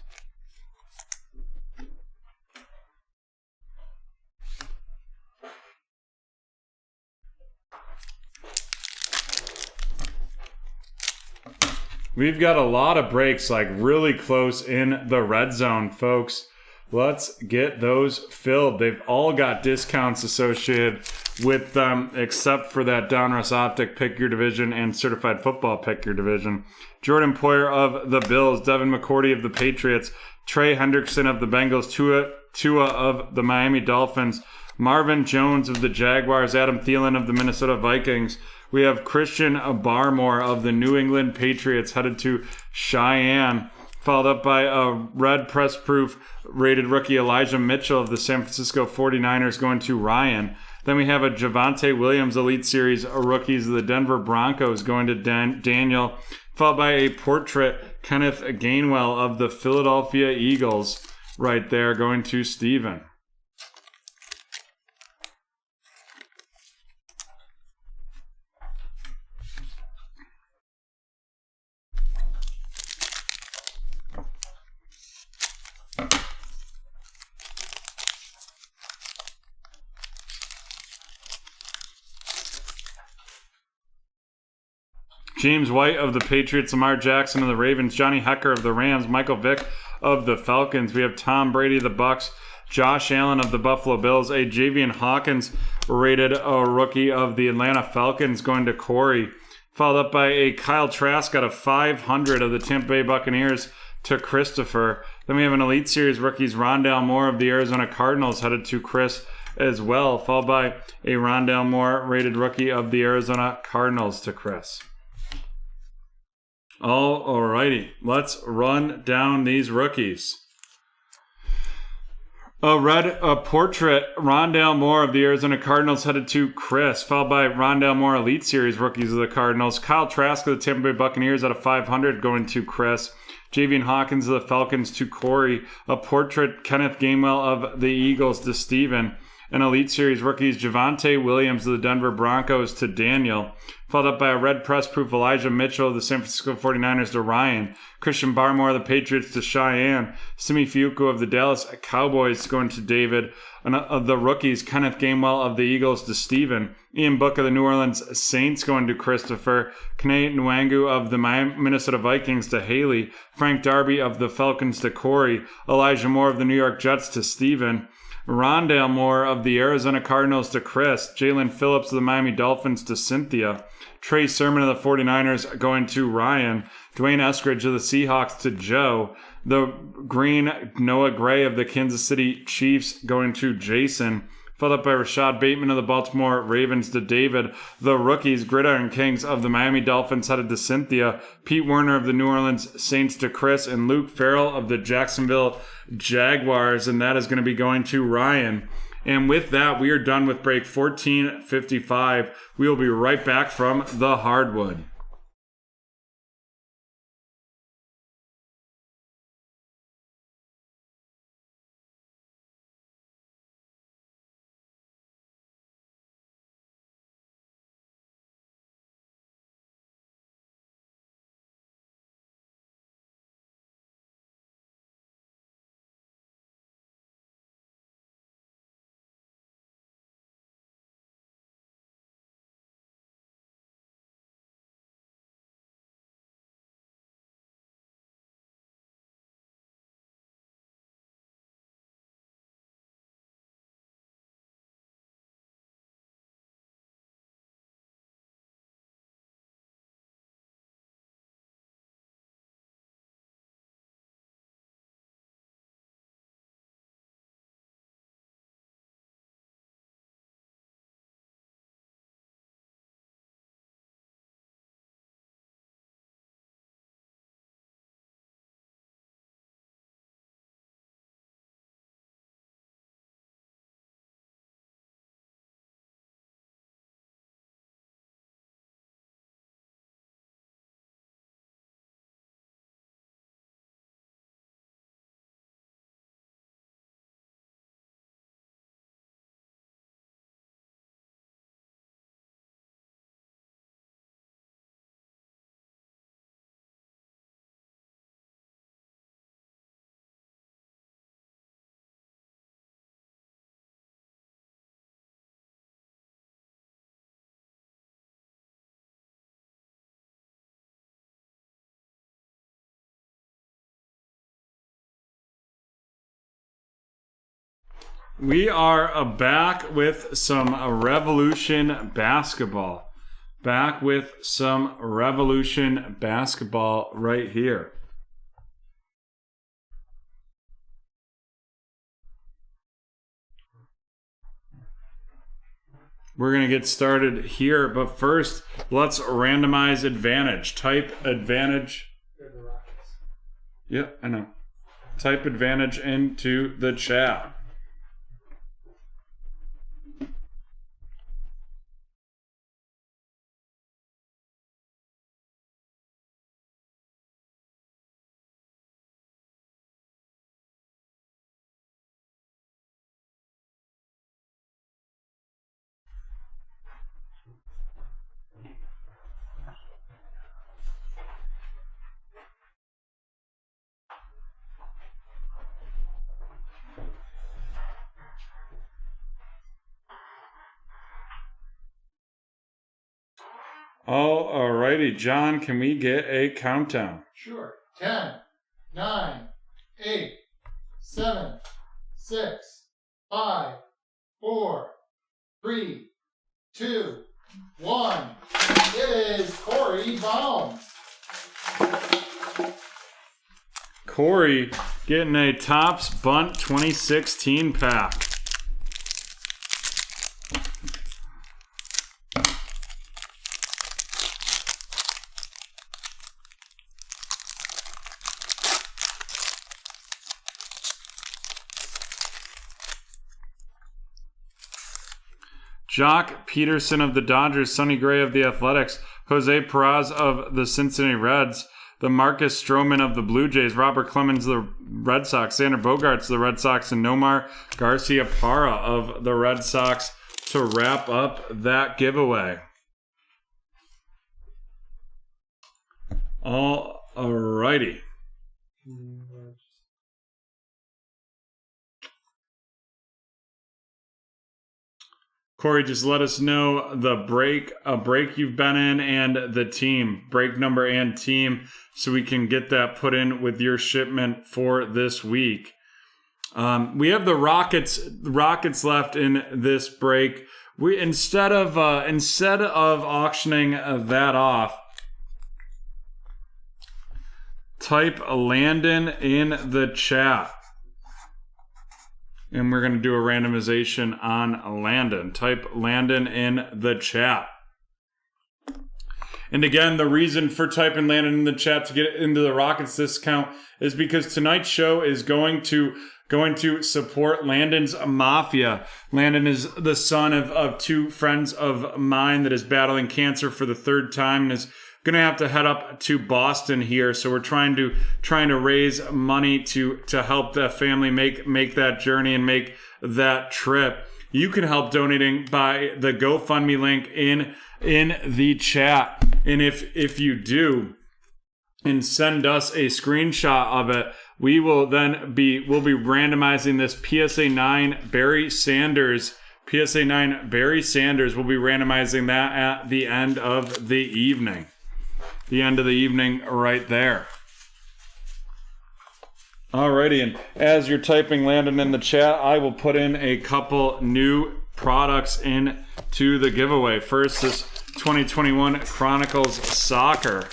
We've got a lot of breaks, like really close in the red zone, folks. Let's get those filled. They've all got discounts associated with them, except for that Donruss Optic Pick Your Division and Certified Football Pick Your Division. Jordan Poyer of the Bills, Devin McCourty of the Patriots, Trey Hendrickson of the Bengals, Tua of the Miami Dolphins, Marvin Jones of the Jaguars, Adam Thielen of the Minnesota Vikings. We have Christian Barmore of the New England Patriots headed to Cheyenne, followed up by a red press proof rated rookie Elijah Mitchell of the San Francisco 49ers going to Ryan. Then we have a Javonte Williams Elite Series rookies of the Denver Broncos going to Daniel, followed by a portrait Kenneth Gainwell of the Philadelphia Eagles right there going to Steven. James White of the Patriots, Lamar Jackson of the Ravens, Johnny Hecker of the Rams, Michael Vick of the Falcons. We have Tom Brady of the Bucks, Josh Allen of the Buffalo Bills, a Javian Hawkins rated a rookie of the Atlanta Falcons going to Corey, followed up by a Kyle Trask out of 500 of the Tampa Bay Buccaneers to Christopher. Then we have an Elite Series rookies, Rondale Moore of the Arizona Cardinals headed to Chris as well, followed by a Rondale Moore rated rookie of the Arizona Cardinals to Chris. Alrighty, let's run down these rookies. A portrait, Rondale Moore of the Arizona Cardinals headed to Chris, followed by Rondale Moore Elite Series rookies of the Cardinals. Kyle Trask of the Tampa Bay Buccaneers out of 500 going to Chris. Javian Hawkins of the Falcons to Corey. A portrait, Kenneth Gainwell of the Eagles to Steven. And Elite Series rookies, Javonte Williams of the Denver Broncos to Daniel, followed up by a red press proof Elijah Mitchell of the San Francisco 49ers to Ryan, Christian Barmore of the Patriots to Cheyenne, Simi Fiuco of the Dallas Cowboys going to David, and of the rookies, Kenneth Gainwell of the Eagles to Steven, Ian Book of the New Orleans Saints going to Christopher, Kene Nwangu of the Minnesota Vikings to Haley, Frank Darby of the Falcons to Corey, Elijah Moore of the New York Jets to Steven, Rondale Moore of the Arizona Cardinals to Chris, Jalen Phillips of the Miami Dolphins to Cynthia, Trey Sermon of the 49ers going to Ryan, Dwayne Eskridge of the Seahawks to Joe, the green Noah Gray of the Kansas City Chiefs going to Jason, followed up by Rashad Bateman of the Baltimore Ravens to David, the rookies Gridiron Kings of the Miami Dolphins headed to Cynthia, Pete Werner of the New Orleans Saints to Chris, and Luke Farrell of the Jacksonville Jaguars, and that is going to be going to Ryan. And with that, we are done with break 1455. We will be right back from the hardwood. We are back with some Revolution basketball. Back with some Revolution basketball right here. We're going to get started here, but first, let's randomize advantage. Type advantage. Yep, I know. Type advantage into the chat. Alrighty, John, can we get a countdown? Sure. 10, 9, 8, 7, 6, 5, 4, 3, 2, 1. It is Corey Baum. Corey getting a Topps Bunt 2016 pack. Jock Peterson of the Dodgers, Sonny Gray of the Athletics, Jose Perez of the Cincinnati Reds, the Marcus Stroman of the Blue Jays, Robert Clemens of the Red Sox, Xander Bogaerts of the Red Sox, and Nomar Garciaparra of the Red Sox to wrap up that giveaway. Alrighty. Corey, just let us know the break you've been in and the team, break number and team, so we can get that put in with your shipment for this week. We have the Rockets left in this break. We instead of auctioning that off, type Landon in the chat. And we're going to do a randomization on Landon. Type Landon in the chat. And again, the reason for typing Landon in the chat to get into the Rockets discount is because tonight's show is going to support Landon's Mafia. Landon is the son of two friends of mine that is battling cancer for the third time and is going to have to head up to Boston here, so we're trying to raise money to help the family make that journey and make that trip. You can help donating by the GoFundMe link in the chat, and if you do, and send us a screenshot of it, we'll be randomizing this PSA 9 Barry Sanders. PSA 9 Barry Sanders. We'll be randomizing that at the end of the evening. The end of the evening right there. Alrighty, and as you're typing Landon in the chat, I will put in a couple new products into the giveaway. First, this 2021 Chronicles Soccer.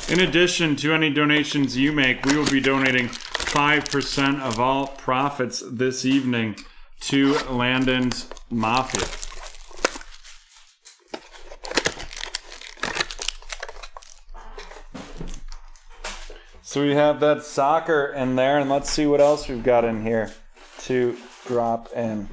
In addition to any donations you make, we will be donating 5% of all profits this evening to Landon's Mafia. So we have that soccer in there, and let's see what else we've got in here to drop in.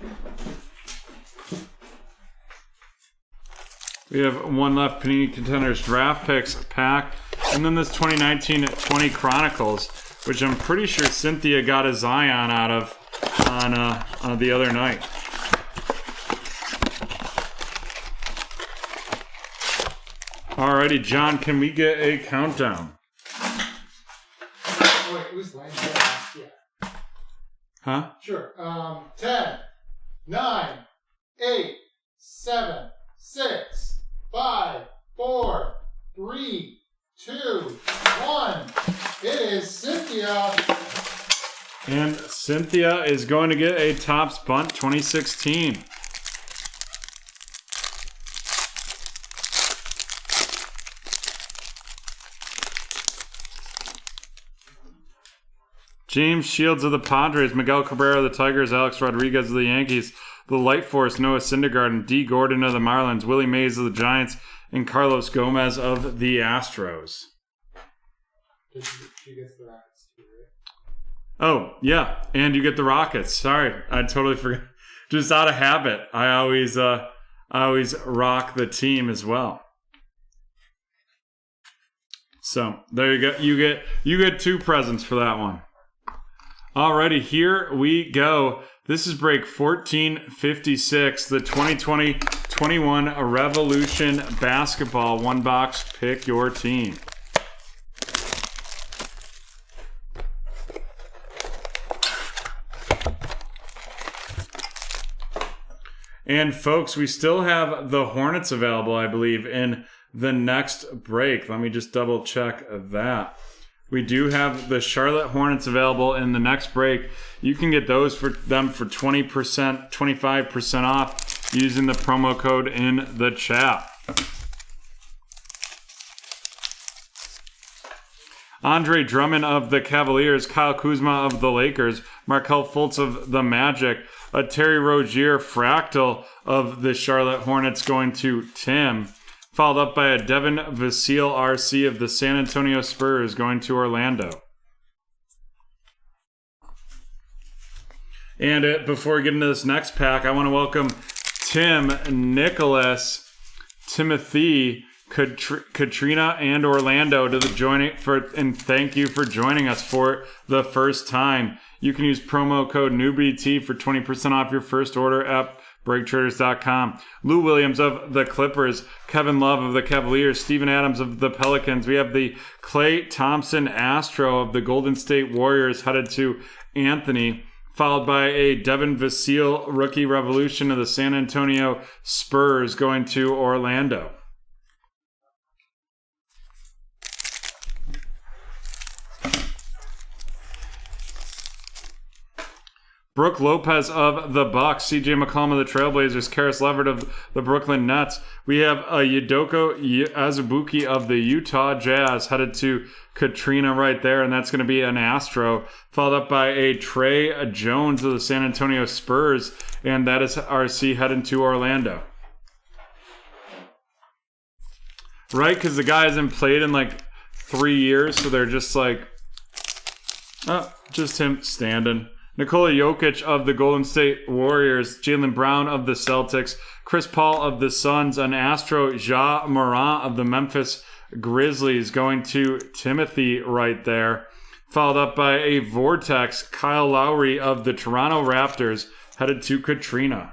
We have one left Panini Contenders Draft Picks pack. And then this 2019-20 Chronicles, which I'm pretty sure Cynthia got a Zion out of on the other night. Alrighty, John, can we get a countdown? Wait, who's laying down? Yeah. Huh? Sure. 10, 9, 8, 7, 6, 5, 4, 3, 2, 1. It is Cynthia. And Cynthia is going to get a Topps Bunt 2016. James Shields of the Padres, Miguel Cabrera of the Tigers, Alex Rodriguez of the Yankees, the Light Force, Noah Syndergaard, D. Gordon of the Marlins, Willie Mays of the Giants, and Carlos Gomez of the Astros. She gets the Rockets too, right? Oh, yeah, and you get the Rockets. Sorry, I totally forgot. Just out of habit, I always rock the team as well. So there you go. You get 2 presents for that one. Alrighty, here we go. This is break 1456, the 2020-21 Revolution Basketball 1-box. Pick your team. And folks, we still have the Hornets available, I believe, in the next break. Let me just double check that. We do have the Charlotte Hornets available in the next break. You can get those for 20%, 25% off using the promo code in the chat. Andre Drummond of the Cavaliers, Kyle Kuzma of the Lakers, Markelle Fultz of the Magic, a Terry Rozier fractal of the Charlotte Hornets going to Tim, followed up by a Devin Vassell RC of the San Antonio Spurs going to Orlando. And before we get into this next pack, I want to welcome Tim, Nicholas, Timothy, Katrina, and Orlando to the joining and thank you for joining us for the first time. You can use promo code NEWBT for 20% off your first order at BreakTraders.com. Lou Williams of the Clippers, Kevin Love of the Cavaliers, Steven Adams of the Pelicans. We have the Klay Thompson Astro of the Golden State Warriors headed to Anthony, followed by a Devin Vassell Rookie Revolution of the San Antonio Spurs going to Orlando. Brooke Lopez of the Bucks, CJ McCollum of the Trailblazers, Karis LeVert of the Brooklyn Nets. We have a Yudoko Azubuike of the Utah Jazz headed to Katrina right there, and that's going to be an Astro, followed up by a Trey Jones of the San Antonio Spurs, and that is RC heading to Orlando. Right, because the guy hasn't played in like 3 years, so they're just like, oh, just him standing. Nikola Jokic of the Golden State Warriors, Jaylen Brown of the Celtics, Chris Paul of the Suns, an Astro, Ja Morant of the Memphis Grizzlies going to Timothy right there, followed up by a Vortex, Kyle Lowry of the Toronto Raptors headed to Katrina.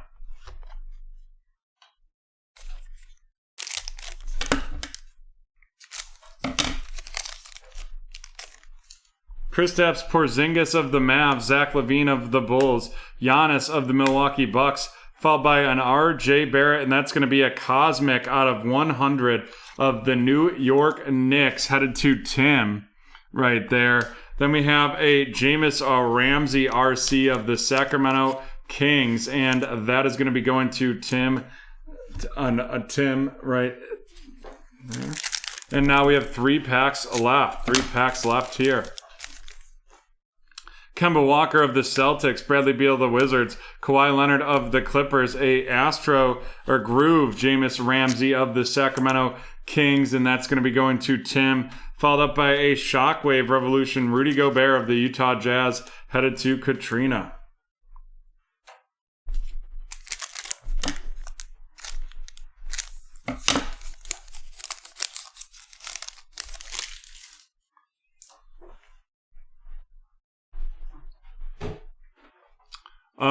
Kristaps Porzingis of the Mavs, Zach LaVine of the Bulls, Giannis of the Milwaukee Bucks, followed by an R.J. Barrett, and that's going to be a Cosmic out of 100 of the New York Knicks, headed to Tim right there. Then we have a Jameis Ramsey RC of the Sacramento Kings, and that is going to be going to Tim, Tim right there. And now we have 3 packs left. 3 packs left here. Kemba Walker of the Celtics, Bradley Beal of the Wizards, Kawhi Leonard of the Clippers, a Astro or Groove, Jameis Ramsey of the Sacramento Kings, and that's going to be going to Tim, followed up by a Shockwave Revolution, Rudy Gobert of the Utah Jazz, headed to Katrina.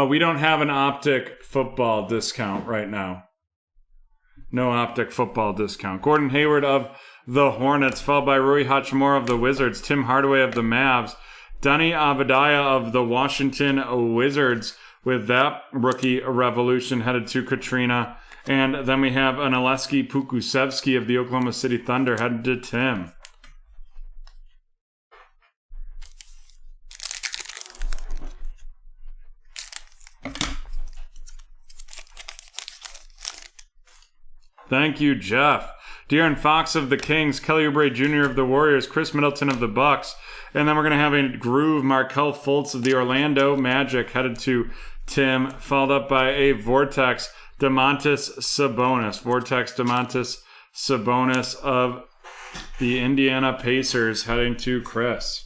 We don't have an optic football discount right now. No optic football discount. Gordon Hayward of the Hornets, followed by Rui Hachimura of the Wizards, Tim Hardaway of the Mavs, Denny Avadaya of the Washington Wizards with that rookie revolution headed to Katrina. And then we have an Aleksej Pokusevski of the Oklahoma City Thunder headed to Tim. Thank you, Jeff. De'Aaron Fox of the Kings, Kelly Oubre Jr. of the Warriors, Chris Middleton of the Bucks, and then we're going to have a groove, Markelle Fultz of the Orlando Magic headed to Tim, followed up by a Vortex, Domantas Sabonis. Vortex Domantas Sabonis of the Indiana Pacers heading to Chris.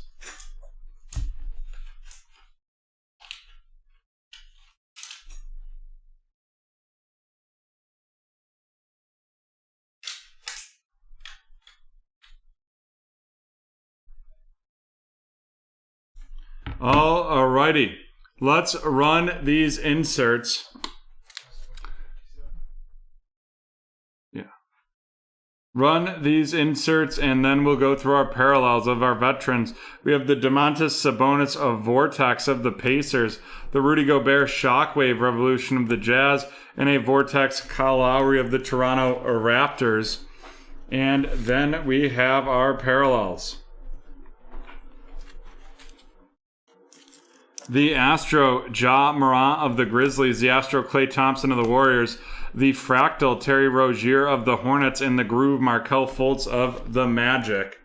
Alrighty, let's run these inserts. Run these inserts, and then we'll go through our parallels of our veterans. We have the Domantas Sabonis of Vortex of the Pacers, the Rudy Gobert Shockwave Revolution of the Jazz, and a Vortex Kyle Lowry of the Toronto Raptors. And then we have our parallels. The Astro Ja Morant of the Grizzlies, the Astro Klay Thompson of the Warriors, the Fractal Terry Rozier of the Hornets, and the Groove Markelle Fultz of the Magic.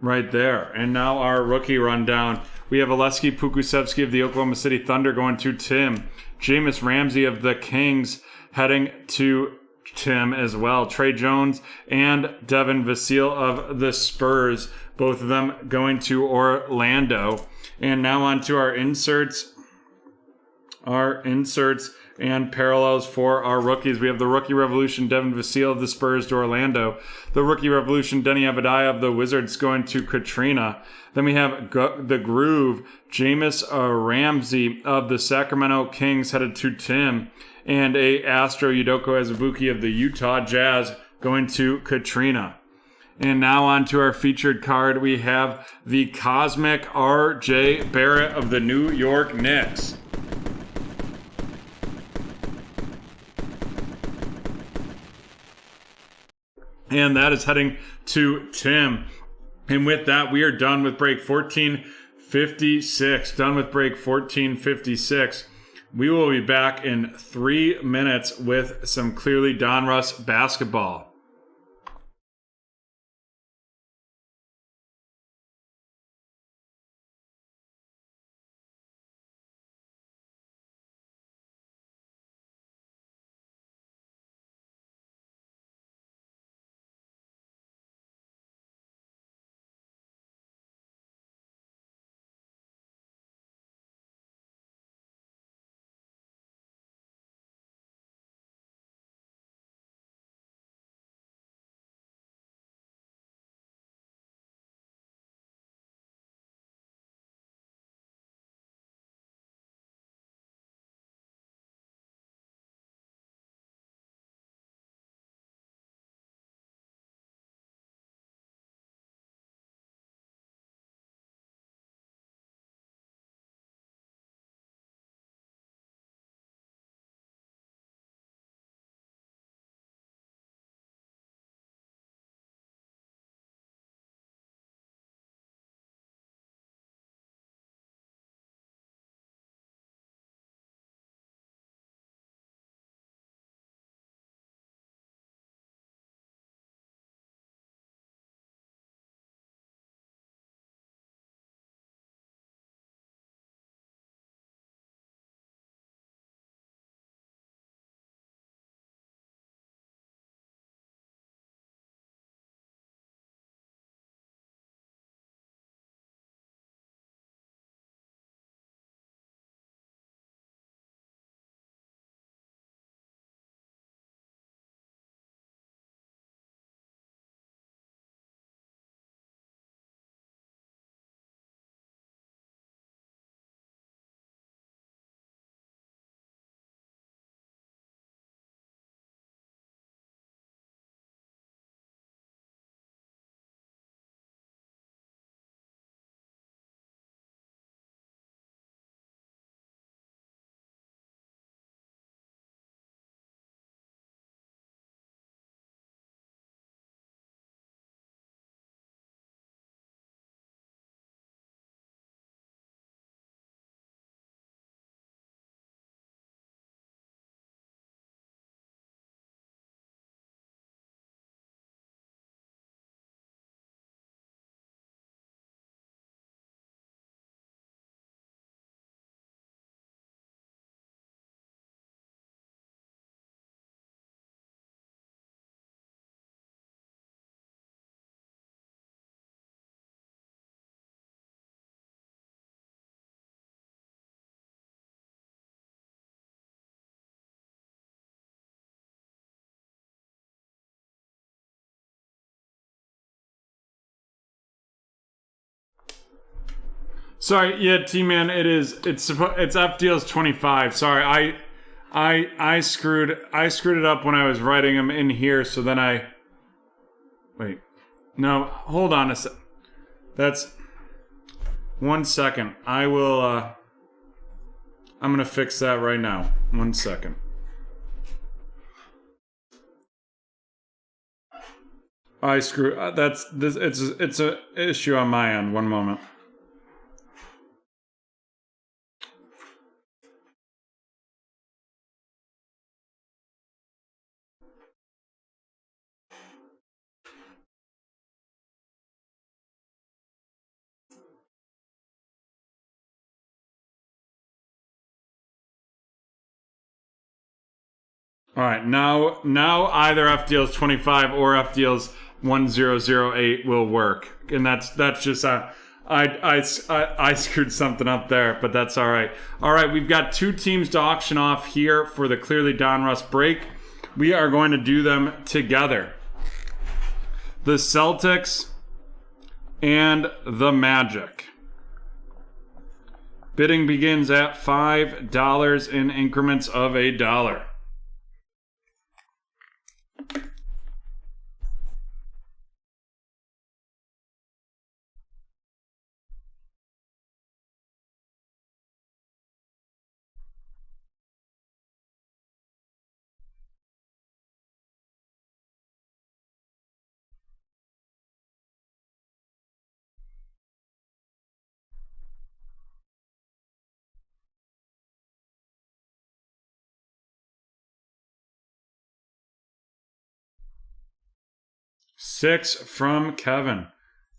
Right there. And now our rookie rundown. We have Aleksej Pokusevski of the Oklahoma City Thunder going to Tim. Jameis Ramsey of the Kings heading to Tim as well. Trey Jones and Devin Vassell of the Spurs, both of them going to Orlando. And now on to our inserts. And parallels for our rookies. We have the Rookie Revolution, Devin Vassell of the Spurs to Orlando. The Rookie Revolution, Denny Avadaya of the Wizards going to Katrina. Then we have the Groove, Jameis Ramsey of the Sacramento Kings headed to Tim. And a Astro Udoka Azubuike of the Utah Jazz going to Katrina. And now on to our featured card. We have the Cosmic R.J. Barrett of the New York Knicks. And that is heading to Tim. And with that, we are done with break 1456. Done with break 1456. We will be back in 3 minutes with some clearly Donruss basketball. Sorry, yeah, T-Man, it's F deals 25. Sorry, I screwed it up when I was writing them in here, so then wait. No, hold on a sec. That's 1 second. I'm gonna fix that right now. 1 second. I screw. It's a issue on my end. 1 moment. All right, now either F deals 25 or F deals 1008 will work, and that's just I screwed something up there, but that's all right. All right, we've got 2 teams to auction off here for the Clearly Donruss break. We are going to do them together. The Celtics and the Magic. Bidding begins at $5 in increments of $1. Six from Kevin.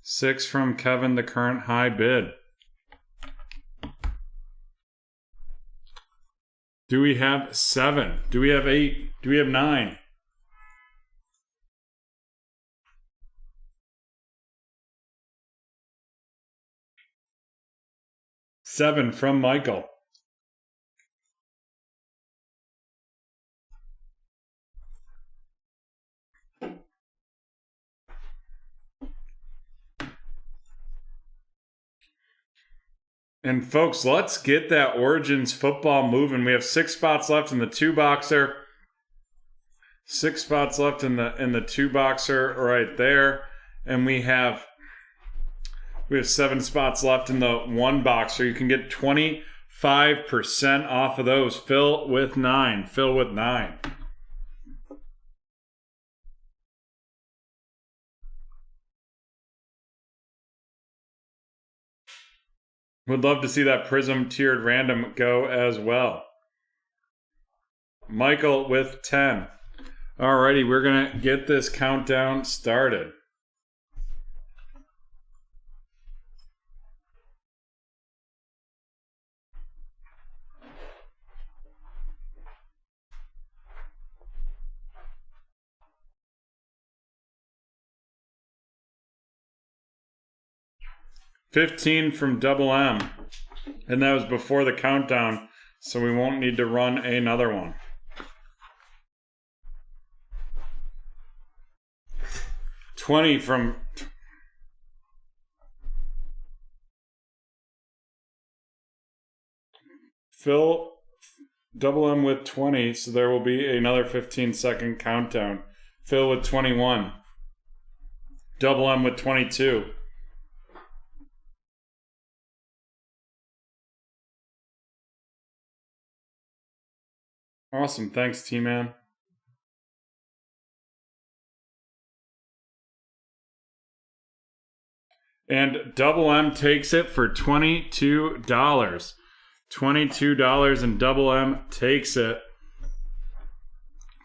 6 from Kevin, the current high bid. Do we have 7? Do we have 8? Do we have 9? Seven from Michael. And folks, let's get that Origins football moving. We have 6 spots left in the 2-boxer. 6 spots left in the 2-boxer right there. And we have 7 spots left in the 1-boxer. You can get 25% off of those. Fill with 9. Fill with 9. Would love to see that Prism tiered random go as well. Michael with 10. Alrighty, we're going to get this countdown started. $15 from Double M. And that was before the countdown, so we won't need to run another one. $20 from Phil, Double M with 20, so there will be another 15-second countdown. Phil with 21. Double M with 22. Awesome. Thanks, T-Man. And Double M takes it for $22. $22, and Double M takes it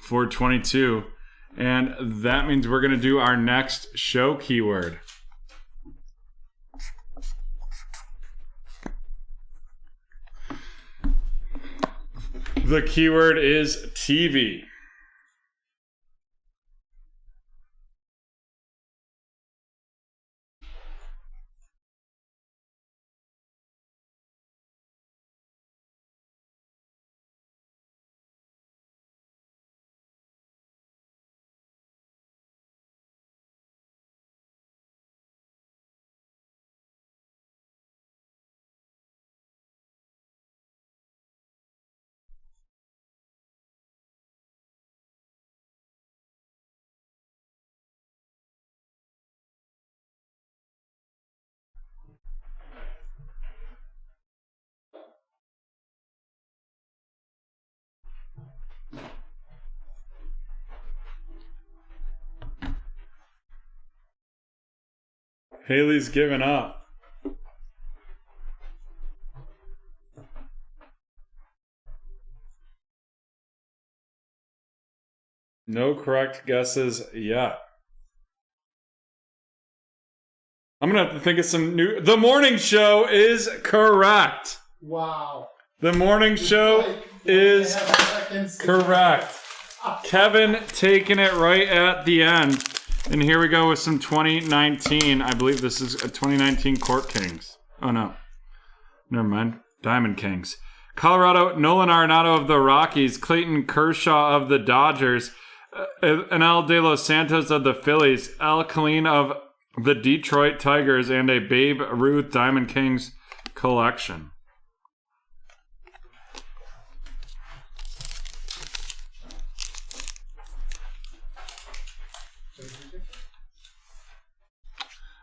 for 22. And that means we're going to do our next show keyword. The keyword is TV. Haley's giving up. No correct guesses yet. I'm going to have to think of some new... The morning show is correct. Wow. The morning show is correct. Kevin taking it right at the end. And here we go with some 2019. I believe this is a 2019 Court Kings. Oh, no. Never mind. Diamond Kings. Colorado, Nolan Arenado of the Rockies. Clayton Kershaw of the Dodgers. Anel De Los Santos of the Phillies. Al Kaline of the Detroit Tigers. And a Babe Ruth Diamond Kings collection.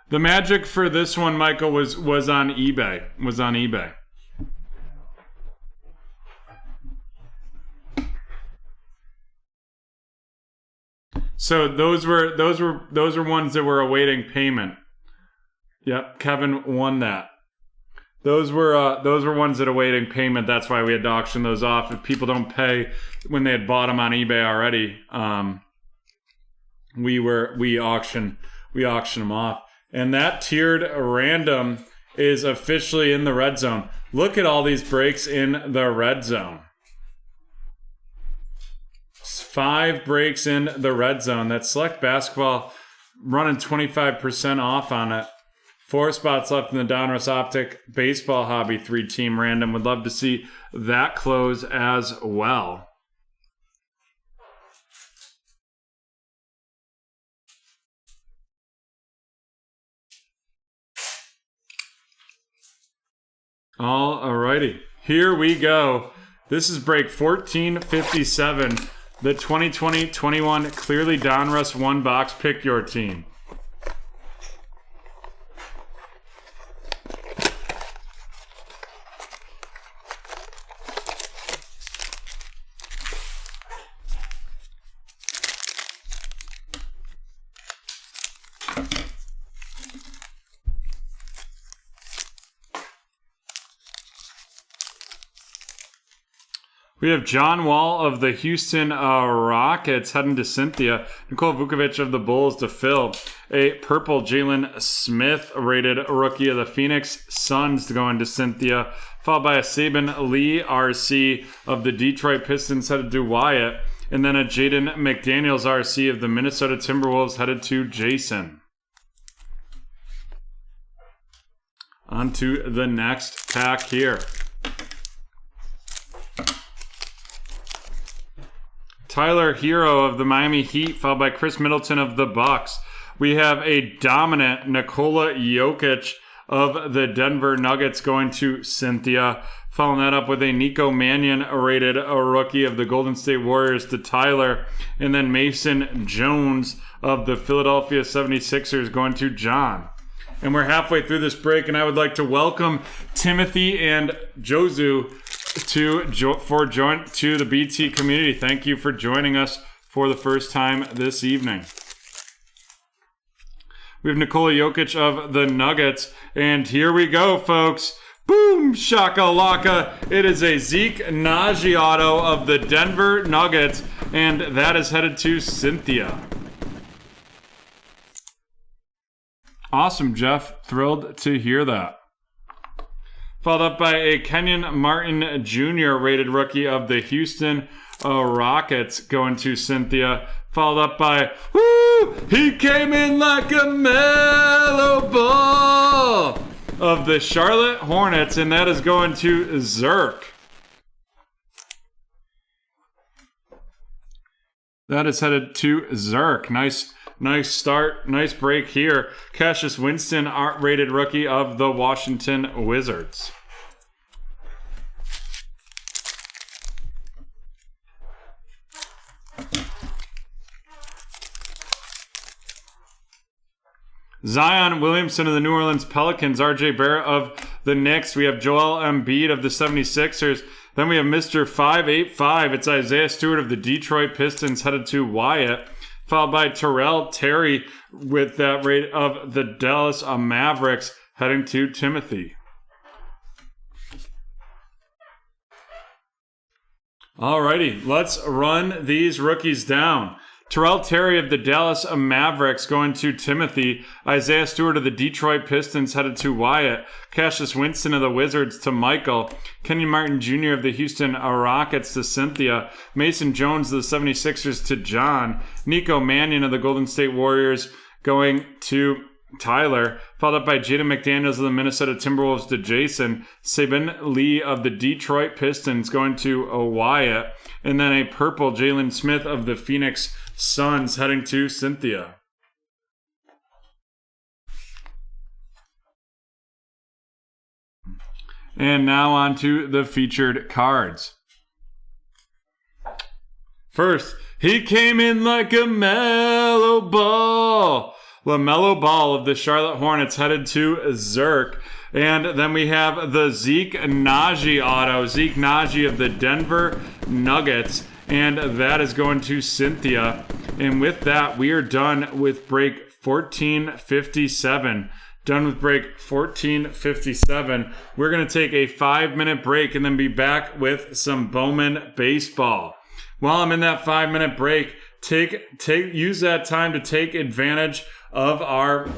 The magic for this one, Michael, was on eBay. Was on eBay. So those were ones that were awaiting payment. Yep, Kevin won that. Those were ones that awaiting payment. That's why we had to auction those off. If people don't pay when they had bought them on eBay already, we auction them off. And that tiered random is officially in the red zone. Look at all these breaks in the red zone. 5 breaks in the red zone. That Select Basketball running 25% off on it. 4 spots left in the Donruss Optic Baseball Hobby 3-team random. Would love to see that close as well. Alrighty, here we go. This is break 1457, the 2020-21 Clearly Donruss 1 box. Pick your team. We have John Wall of the Houston Rockets heading to Cynthia. Nikola Vukovic of the Bulls to Phil. A purple Jalen Smith rated rookie of the Phoenix Suns going to Cynthia. Followed by a Saban Lee RC of the Detroit Pistons headed to Wyatt. And then a Jaden McDaniels RC of the Minnesota Timberwolves headed to Jason. On to the next pack here. Tyler Hero of the Miami Heat, followed by Chris Middleton of the Bucks. We have a dominant Nikola Jokic of the Denver Nuggets going to Cynthia. Following that up with a Nico Mannion rated a rookie of the Golden State Warriors to Tyler. And then Mason Jones of the Philadelphia 76ers going to John. And we're halfway through this break, and I would like to welcome Timothy and Josu to the BT community. Thank you for joining us for the first time this evening. We have Nikola Jokic of the Nuggets, and here we go, folks. Boom, shakalaka. It is a Zeke Naji auto of the Denver Nuggets, and that is headed to Cynthia. Awesome, Jeff. Thrilled to hear that. Followed up by a Kenyon Martin Jr. rated rookie of the Houston Rockets going to Cynthia. Followed up by, woo, he came in like a mellow ball of the Charlotte Hornets, and that is going to Zerk. That is headed to Zerk. Nice start. Nice break here. Cassius Winston, art-rated rookie of the Washington Wizards. Zion Williamson of the New Orleans Pelicans. RJ Barrett of the Knicks. We have Joel Embiid of the 76ers. Then we have Mr. 585. It's Isaiah Stewart of the Detroit Pistons headed to Wyatt. followed by Terrell Terry with that rate of the Dallas Mavericks heading to Timothy. Alrighty, let's run these rookies down. Terrell Terry of the Dallas Mavericks going to Timothy. Isaiah Stewart of the Detroit Pistons headed to Wyatt. Cassius Winston of the Wizards to Michael. Kenyon Martin Jr. of the Houston Rockets to Cynthia. Mason Jones of the 76ers to John. Nico Mannion of the Golden State Warriors going to Tyler, followed up by Jaden McDaniels of the Minnesota Timberwolves to Jason. Sabin Lee of the Detroit Pistons going to Wyatt. And then a purple Jalen Smith of the Phoenix Suns heading to Cynthia. And now on to the featured cards. First, he came in like a mellow ball. LaMelo Ball of the Charlotte Hornets headed to Zerk. And then we have the Zeke Naji auto. Zeke Naji of the Denver Nuggets. And that is going to Cynthia. And with that, we are done with break 1457. Done with break 1457. We're going to take a 5-minute break and then be back with some Bowman baseball. While I'm in that 5-minute break, use that time to take advantage of all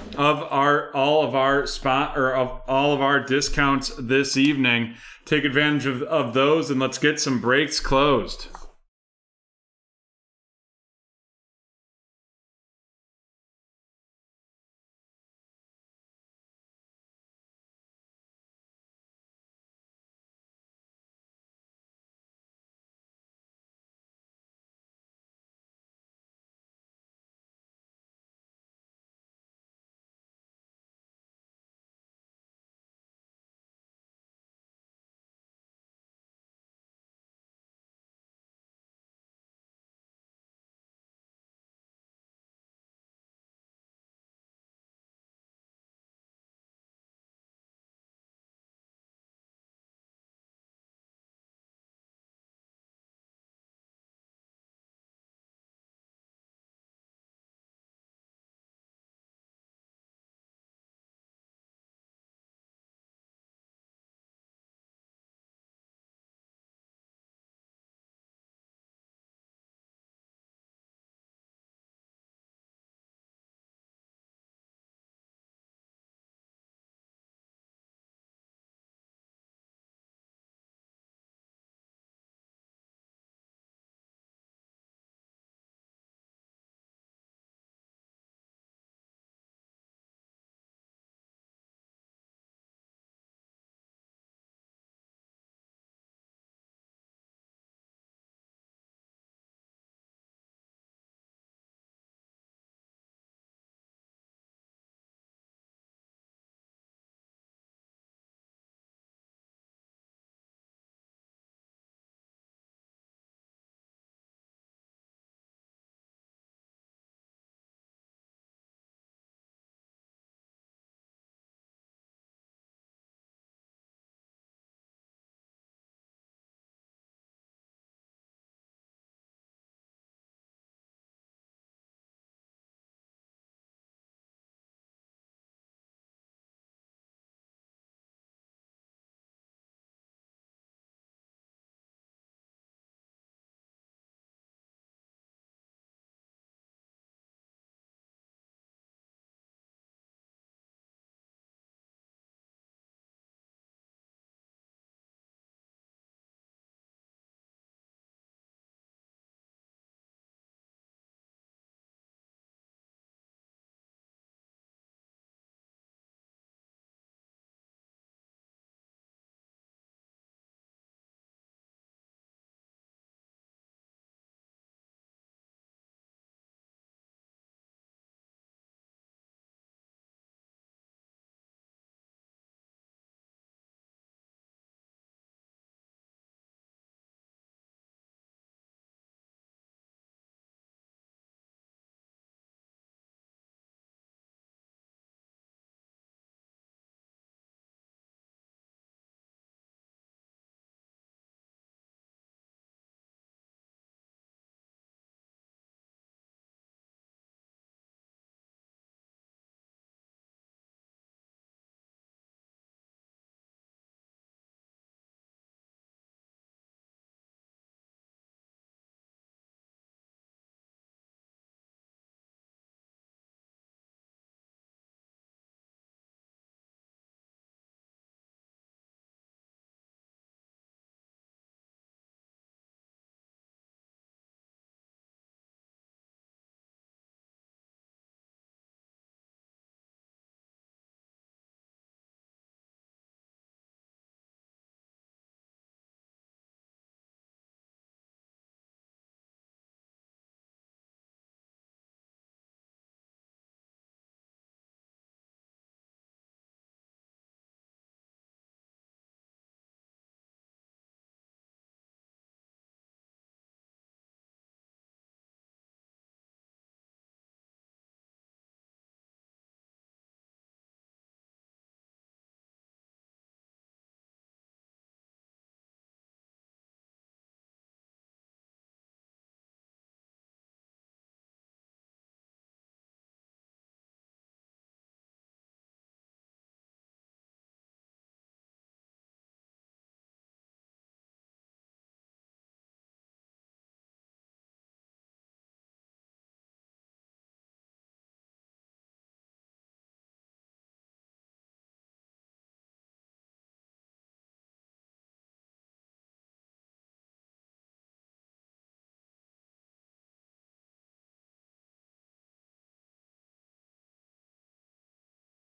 of our discounts this evening. Take advantage of those, and let's get some breaks closed.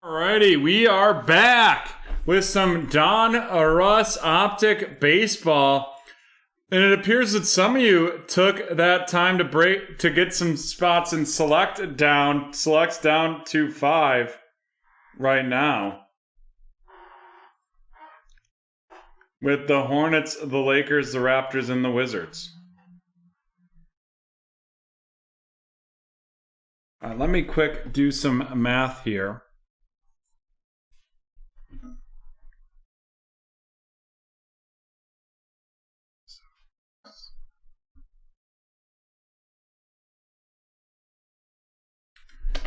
Alrighty, we are back with some Donruss Optic Baseball. And it appears that some of you took that time to get some spots and selects down to 5 right now. With the Hornets, the Lakers, the Raptors, and the Wizards. Let me quick do some math here.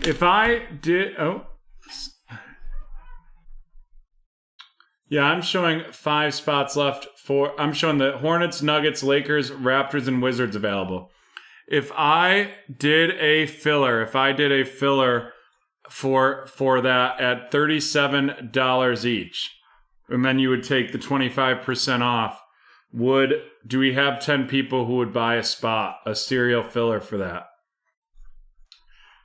If I did, yeah, I'm showing 5 spots left I'm showing the Hornets, Nuggets, Lakers, Raptors, and Wizards available. If I did a filler for that at $37 each, and then you would take the 25% off, do we have 10 people who would buy a serial filler for that?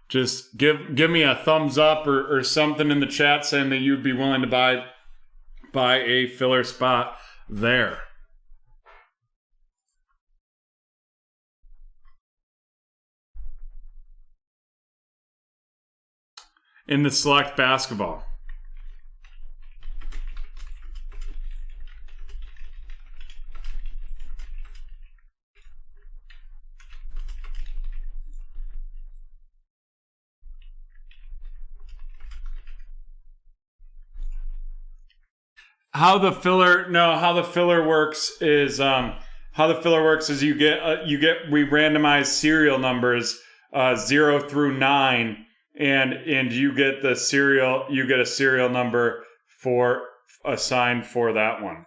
Just give me a thumbs up or something in the chat saying that you'd be willing to buy a filler spot there. In the select basketball. How the filler works is we randomize serial numbers 0 through 9, and you get a serial number assigned for that one,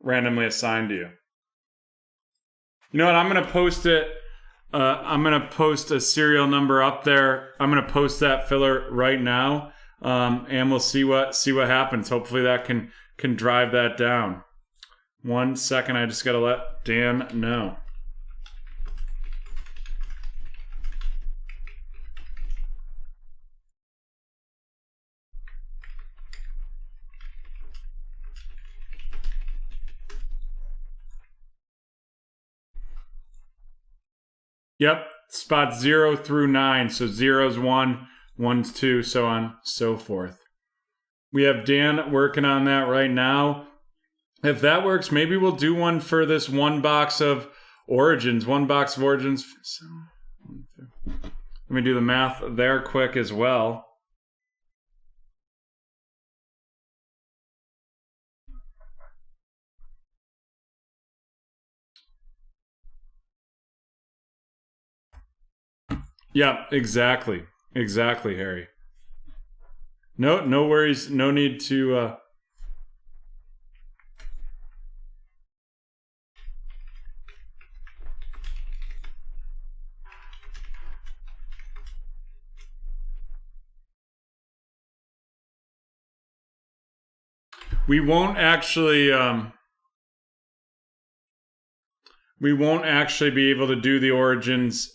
randomly assigned to you. You know what? I'm gonna post it. I'm gonna post a serial number up there. I'm gonna post that filler right now. And we'll see what happens. Hopefully that can drive that down. 1 second, I just gotta let Dan know. Yep, spots 0 through 9. So 0's 1, 1's 2, so on, so forth. We have Dan working on that right now. If that works, maybe we'll do one for this one box of Origins. One box of Origins. So, let me do the math there quick as well. Yeah, exactly. Exactly, Harry. No worries. No need to... We won't actually be able to do the Origins...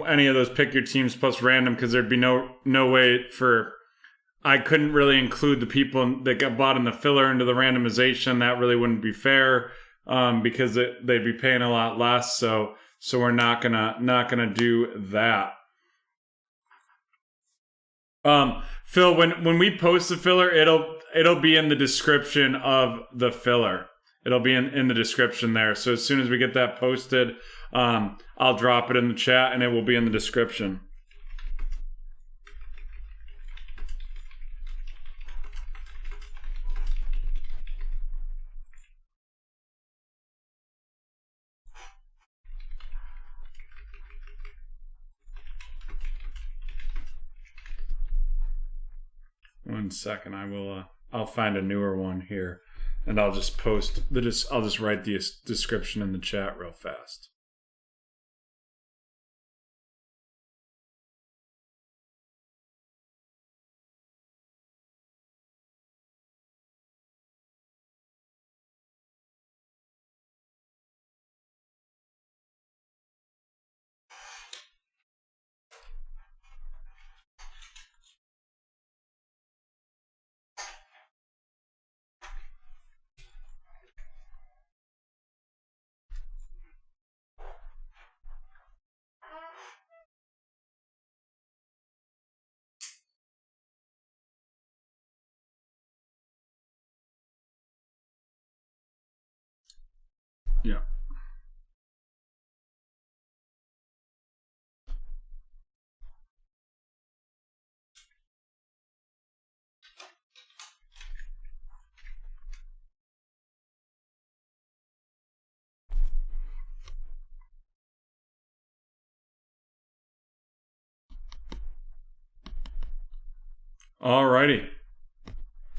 any of those pick your teams plus random, because there'd be no way I couldn't really include the people that got bought in the filler into the randomization. That really wouldn't be fair, because they'd be paying a lot less. So we're not gonna do that. Phil, when we post the filler, it'll be in the description of the filler. It'll be in the description there. So as soon as we get that posted, I'll drop it in the chat and it will be in the description. One second, I'll find a newer one here, and I'll just I'll just write the description in the chat real fast. Yeah. Alrighty.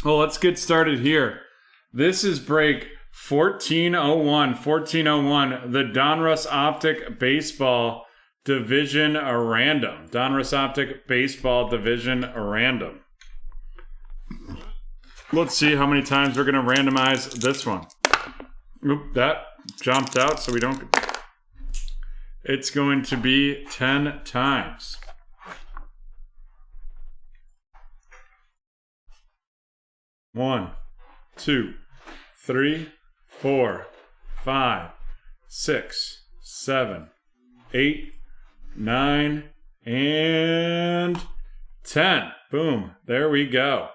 Well, let's get started here. This is break 1401. 1401, the Donruss Optic Baseball Division Random. Donruss Optic Baseball Division Random. Let's see how many times we're going to randomize this one. Oop, that jumped out, so we don't... It's going to be 10 times. 1, 2, 3, 4, 5, 6, 7, 8, 9, and 10. Boom. There we go.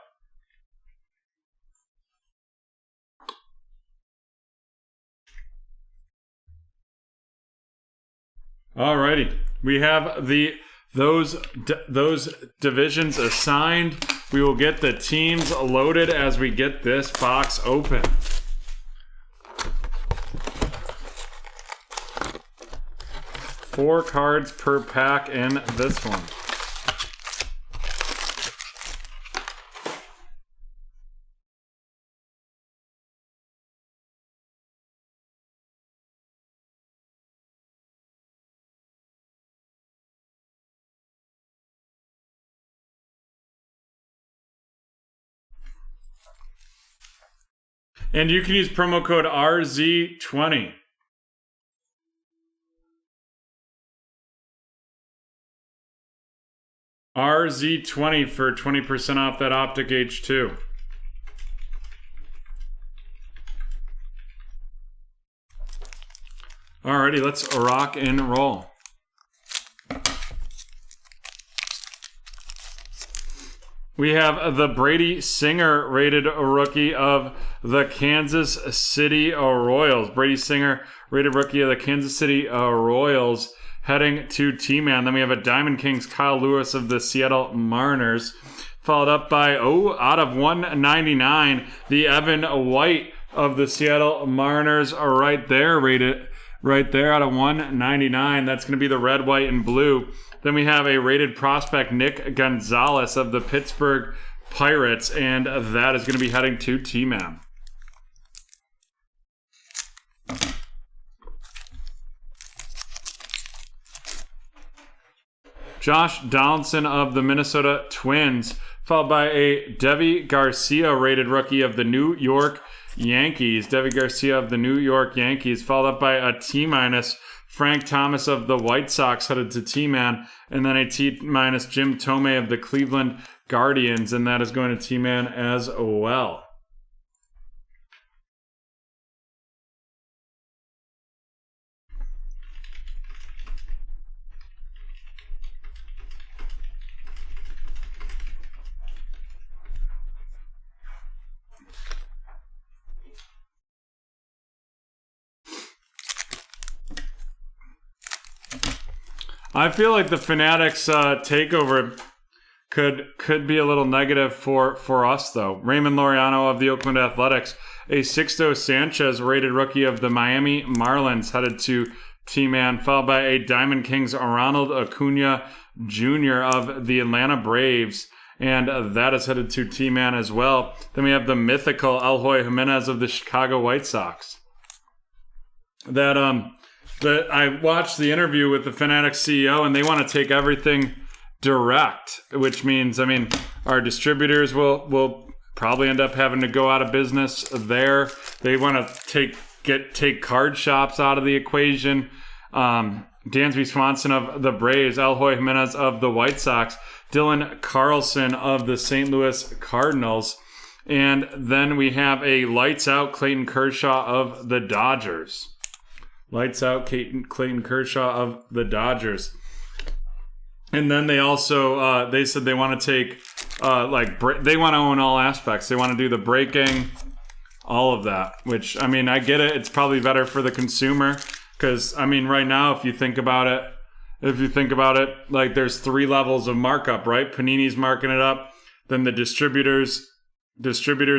Alrighty. We have those divisions assigned. We will get the teams loaded as we get this box open. Four cards per pack in this one. And you can use promo code RZ20. RZ20 for 20% off that Optic H2. Alrighty, let's rock and roll. We have the Brady Singer rated rookie of the Kansas City Royals. Brady Singer rated rookie of the Kansas City Royals heading to T-Man. Then we have a Diamond Kings Kyle Lewis of the Seattle Mariners. Followed up by, out of 199, the Evan White of the Seattle Mariners are right there, rated right there out of 199. That's going to be the red, white, and blue. Then we have a rated prospect, Nick Gonzalez of the Pittsburgh Pirates, and that is going to be heading to T-Man. Josh Donaldson of the Minnesota Twins, followed by a Devi Garcia rated rookie of the New York Yankees. Devi Garcia of the New York Yankees, followed up by a T-minus Frank Thomas of the White Sox headed to T-Man, and then a T-minus Jim Tomei of the Cleveland Guardians, and that is going to T-Man as well. I feel like the Fanatics takeover could be a little negative for us, though. Raymond Laureano of the Oakland Athletics, a Sixto Sanchez rated rookie of the Miami Marlins headed to T-Man, followed by a Diamond Kings Ronald Acuna Jr. of the Atlanta Braves, and that is headed to T-Man as well. Then we have the mythical Eloy Jimenez of the Chicago White Sox. That I watched the interview with the Fanatics CEO, and they want to take everything direct, which means, I mean, our distributors will probably end up having to go out of business there. They want to take card shops out of the equation. Dansby Swanson of the Braves, Eloy Jimenez of the White Sox, Dylan Carlson of the St. Louis Cardinals, and then we have a lights out Clayton Kershaw of the Dodgers. Lights out Clayton Kershaw of the Dodgers. And then they also, they said they want to take, they want to own all aspects. They want to do the breaking, all of that, which, I mean, I get it. It's probably better for the consumer because, I mean, right now, if you think about it, like there's 3 levels of markup, right? Panini's marking it up, then the distributors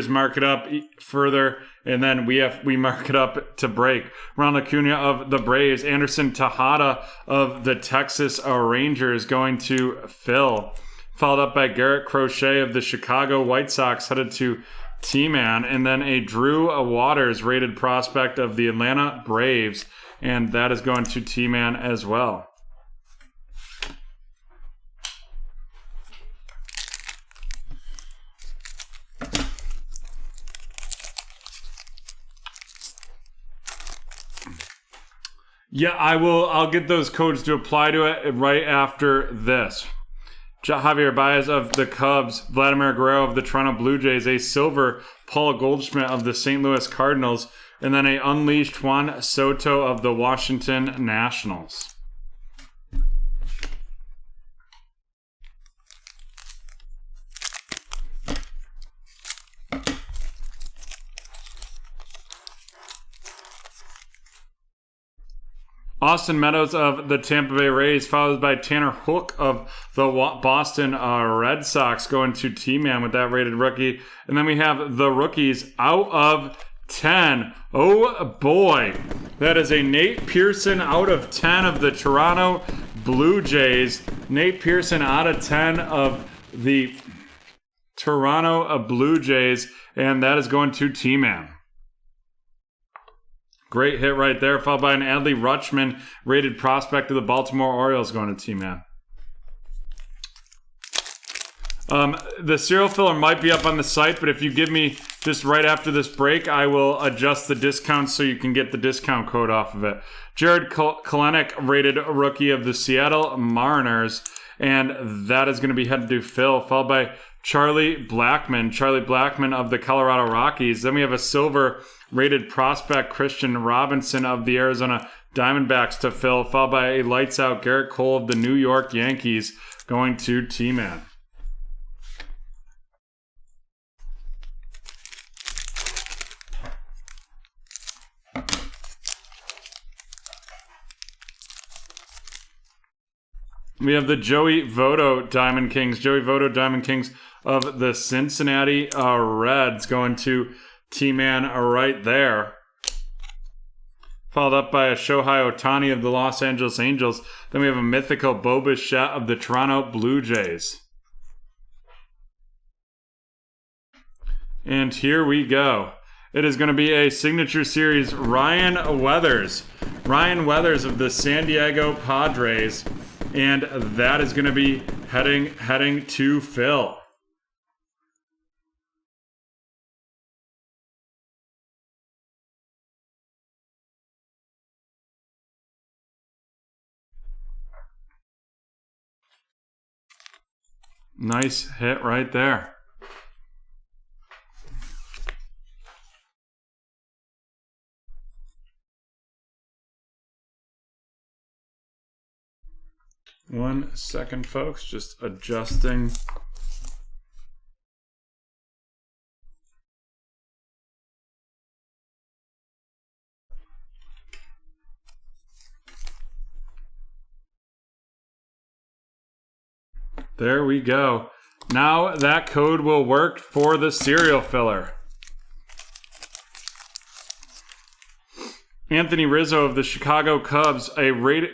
mark it up further, and then we mark it up to break. Ron Acuna of the Braves, Anderson Tejada of the Texas Rangers going to Phil, followed up by Garrett Crochet of the Chicago White Sox headed to T-Man, and then a Drew Waters rated prospect of the Atlanta Braves, and that is going to T-Man as well. Yeah, I'll get those codes to apply to it right after this. Javier Baez of the Cubs, Vladimir Guerrero of the Toronto Blue Jays, a silver Paul Goldschmidt of the St. Louis Cardinals, and then a unleashed Juan Soto of the Washington Nationals. Austin Meadows of the Tampa Bay Rays, followed by Tanner Hook of the Boston Red Sox, going to T-Man with that rated rookie. And then we have the rookies out of 10. Oh boy. That is a Nate Pearson out of 10 of the Toronto Blue Jays. Nate Pearson out of 10 of the Toronto Blue Jays. And that is going to T-Man. Great hit right there, followed by an Adley Rutschman rated prospect of the Baltimore Orioles going to T-Man. The serial filler might be up on the site, but if you give me just right after this break, I will adjust the discount so you can get the discount code off of it. Jared Kelenic rated rookie of the Seattle Mariners, and that is going to be headed to Phil, followed by Charlie Blackmon of the Colorado Rockies. Then we have a silver rated prospect Christian Robinson of the Arizona Diamondbacks to Phil, followed by a lights out Garrett Cole of the New York Yankees going to T-Man. We have the Joey Votto Diamond Kings of the Cincinnati Reds going to T-Man right there. Followed up by a Shohei Ohtani of the Los Angeles Angels. Then we have a mythical Bo Bichette of the Toronto Blue Jays. And here we go. It is going to be a signature series Ryan Weathers of the San Diego Padres. And that is going to be heading to Phil. Nice hit right there. One second, folks, just adjusting. There we go. Now that code will work for the serial filler. Anthony Rizzo of the Chicago Cubs,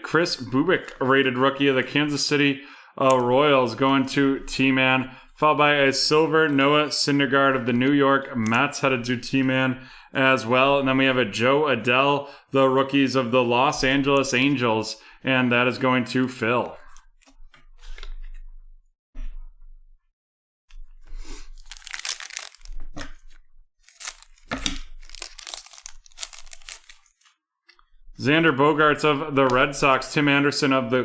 Chris Bubik, a rated rookie of the Kansas City Royals, going to T-Man, followed by a silver Noah Syndergaard of the New York Mets headed to T-Man as well. And then we have a Joe Adell, the rookies of the Los Angeles Angels, and that is going to Phil. Xander Bogaerts of the Red Sox, Tim Anderson of the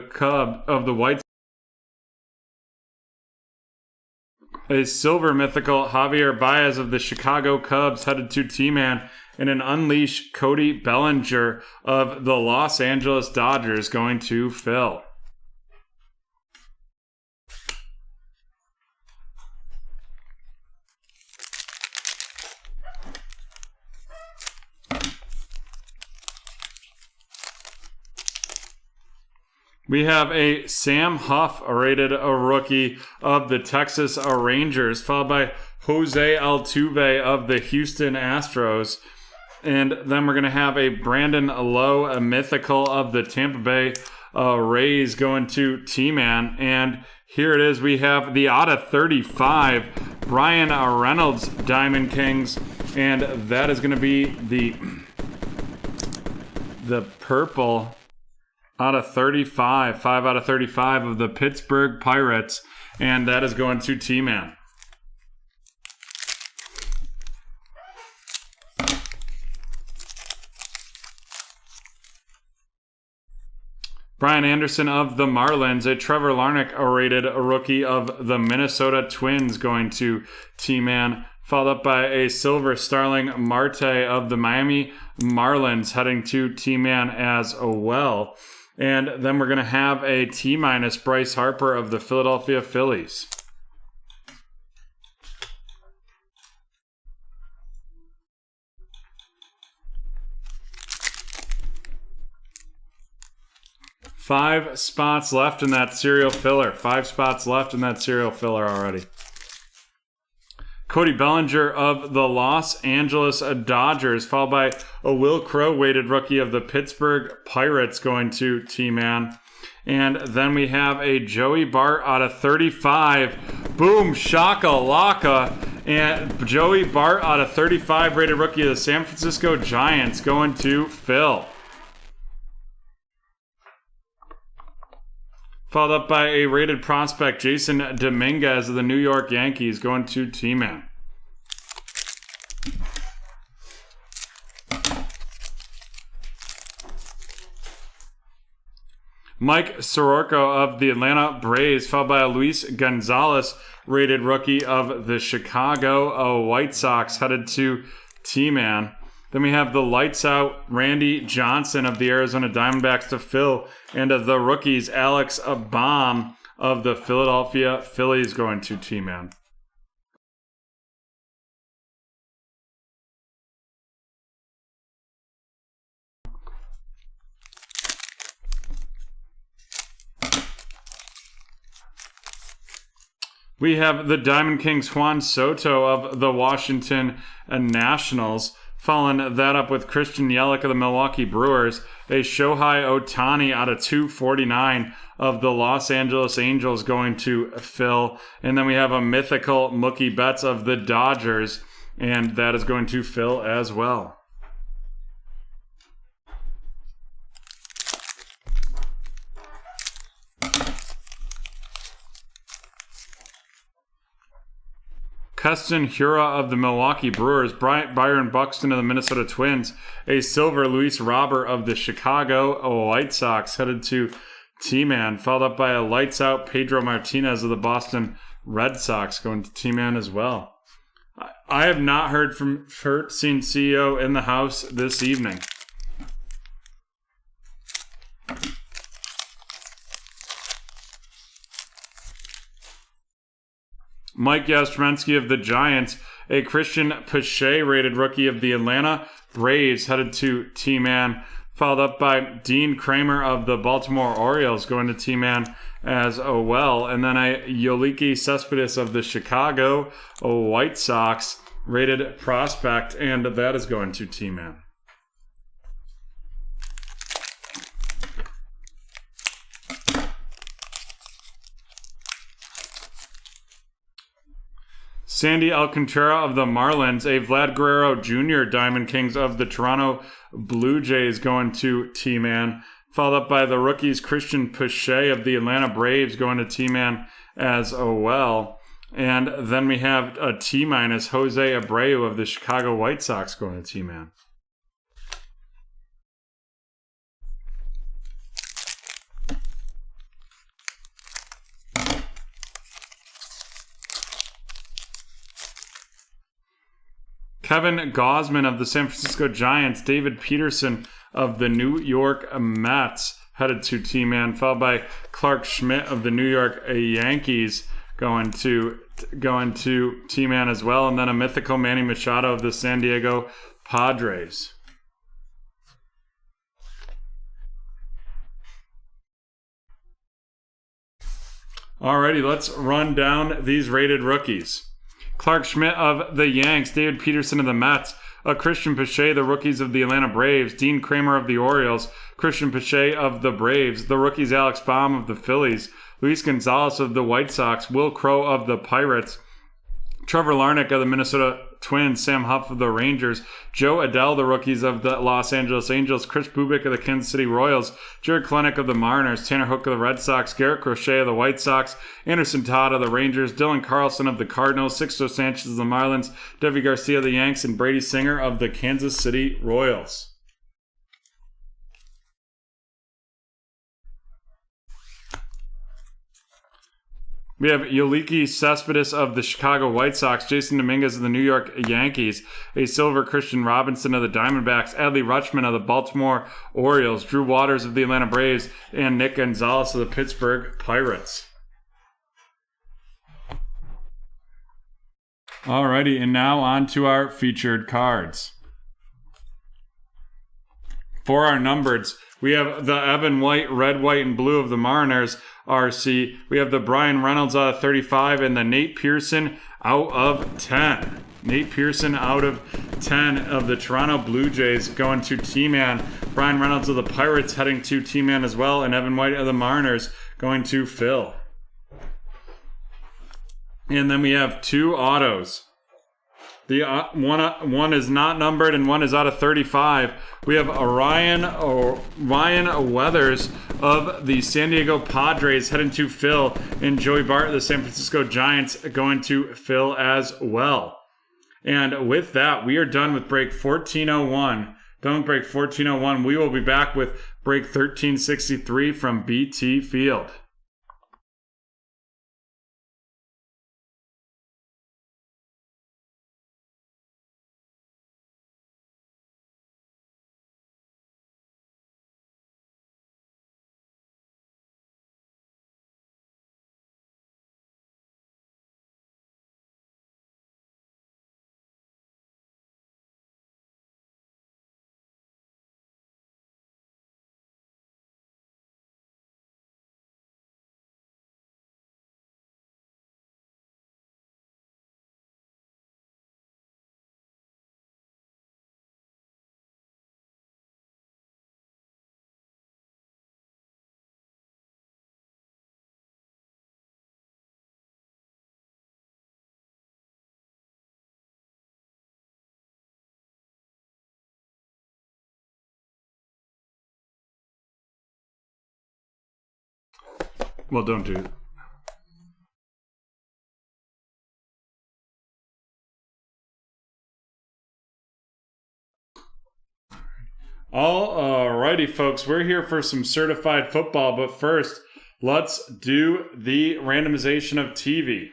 White Sox. A silver mythical Javier Baez of the Chicago Cubs headed to T-Man, and an unleashed Cody Bellinger of the Los Angeles Dodgers going to Phil. We have a Sam Huff rated a rookie of the Texas rated a rookie of the Texas Rangers, followed by Jose Altuve of the Houston Astros. And then we're going to have a Brandon Lowe, a mythical of the Tampa Bay Rays, going to T-Man. And here it is. We have the out of 35, Brian Reynolds, Diamond Kings. And that is going to be the purple out of 35, 5 out of 35 of the Pittsburgh Pirates. And that is going to T-Man. Brian Anderson of the Marlins, a Trevor Larnach rated a rookie of the Minnesota Twins, going to T-Man, followed up by a Silver Starling Marte of the Miami Marlins, heading to T-Man as well. And then we're going to have a T- Bryce Harper of the Philadelphia Phillies. Five spots left in that serial filler. 5 spots left in that serial filler already. Cody Bellinger of the Los Angeles Dodgers, followed by a Will Crow weighted rookie of the Pittsburgh Pirates, going to T-Man. And then we have a Joey Bart out of 35. Boom, shaka laka. And Joey Bart out of 35 rated rookie of the San Francisco Giants, going to Phil. Followed up by a rated prospect, Jason Dominguez of the New York Yankees, going to T-Man. Mike Soroka of the Atlanta Braves, followed by a Luis Gonzalez rated rookie of the Chicago White Sox, headed to T-Man. Then we have the lights out Randy Johnson of the Arizona Diamondbacks to Phil, and of the rookies Alex Baum of the Philadelphia Phillies, going to T-Man. We have the Diamond Kings Juan Soto of the Washington Nationals. Following that up with Christian Yelich of the Milwaukee Brewers, a Shohei Ohtani out of 249 of the Los Angeles Angels, going to Phil. And then we have a mythical Mookie Betts of the Dodgers, and that is going to Phil as well. Keston Hiura of the Milwaukee Brewers, Byron Buxton of the Minnesota Twins, a silver Luis Robert of the Chicago White Sox, headed to T-Man, followed up by a lights out Pedro Martinez of the Boston Red Sox, going to T-Man as well. I have not heard from Seen CEO in the house this evening. Mike Yastrzemski of the Giants, a Christian Pache rated rookie of the Atlanta Braves, headed to T-Man, followed up by Dean Kramer of the Baltimore Orioles, going to T-Man as well. And then a Yoliki Cespedes of the Chicago White Sox rated prospect, and that is going to T-Man. Sandy Alcantara of the Marlins, a Vlad Guerrero Jr. Diamond Kings of the Toronto Blue Jays, going to T-Man. Followed up by the rookies Christian Pache of the Atlanta Braves, going to T-Man as well. And then we have a T- Jose Abreu of the Chicago White Sox, going to T-Man. Kevin Gausman of the San Francisco Giants, David Peterson of the New York Mets, headed to T-Man, followed by Clark Schmidt of the New York Yankees, going to T-Man as well, and then a mythical Manny Machado of the San Diego Padres. Alrighty, let's run down these rated rookies. Clark Schmidt of the Yanks, David Peterson of the Mets, Christian Pache, the rookies of the Atlanta Braves, Dean Kramer of the Orioles, Christian Pache of the Braves, the rookies Alex Baum of the Phillies, Luis Gonzalez of the White Sox, Will Crowe of the Pirates, Trevor Larnach of the Minnesota Twins, Sam Huff of the Rangers, Joe Adell, the rookies of the Los Angeles Angels, Chris Bubik of the Kansas City Royals, Jared Klenick of the Mariners, Tanner Hook of the Red Sox, Garrett Crochet of the White Sox, Anderson Todd of the Rangers, Dylan Carlson of the Cardinals, Sixto Sanchez of the Marlins, Devi Garcia of the Yanks, and Brady Singer of the Kansas City Royals. We have Yuliki Cespedes of the Chicago White Sox, Jason Dominguez of the New York Yankees, a Silver Christian Robinson of the Diamondbacks, Adley Rutschman of the Baltimore Orioles, Drew Waters of the Atlanta Braves, and Nick Gonzalez of the Pittsburgh Pirates. Alrighty, and now on to our featured cards. For our numbereds, we have the Evan White, red, white, and blue of the Mariners RC. We have the Brian Reynolds out of 35 and the Nate Pearson out of 10. Nate Pearson out of 10 of the Toronto Blue Jays going to T-Man. Brian Reynolds of the Pirates heading to T-Man as well. And Evan White of the Mariners going to Phil. And then we have two autos. The one is not numbered and one is out of 35. We have Ryan Weathers of the San Diego Padres heading to Phil, and Joey Bart of the San Francisco Giants going to Phil as well. And with that, we are done with break 1401. Done with break 1401. We will be back with break 1363 from BT Field. Well, don't do it. Alrighty, folks. We're here for some certified football, but first, let's do the randomization of TV.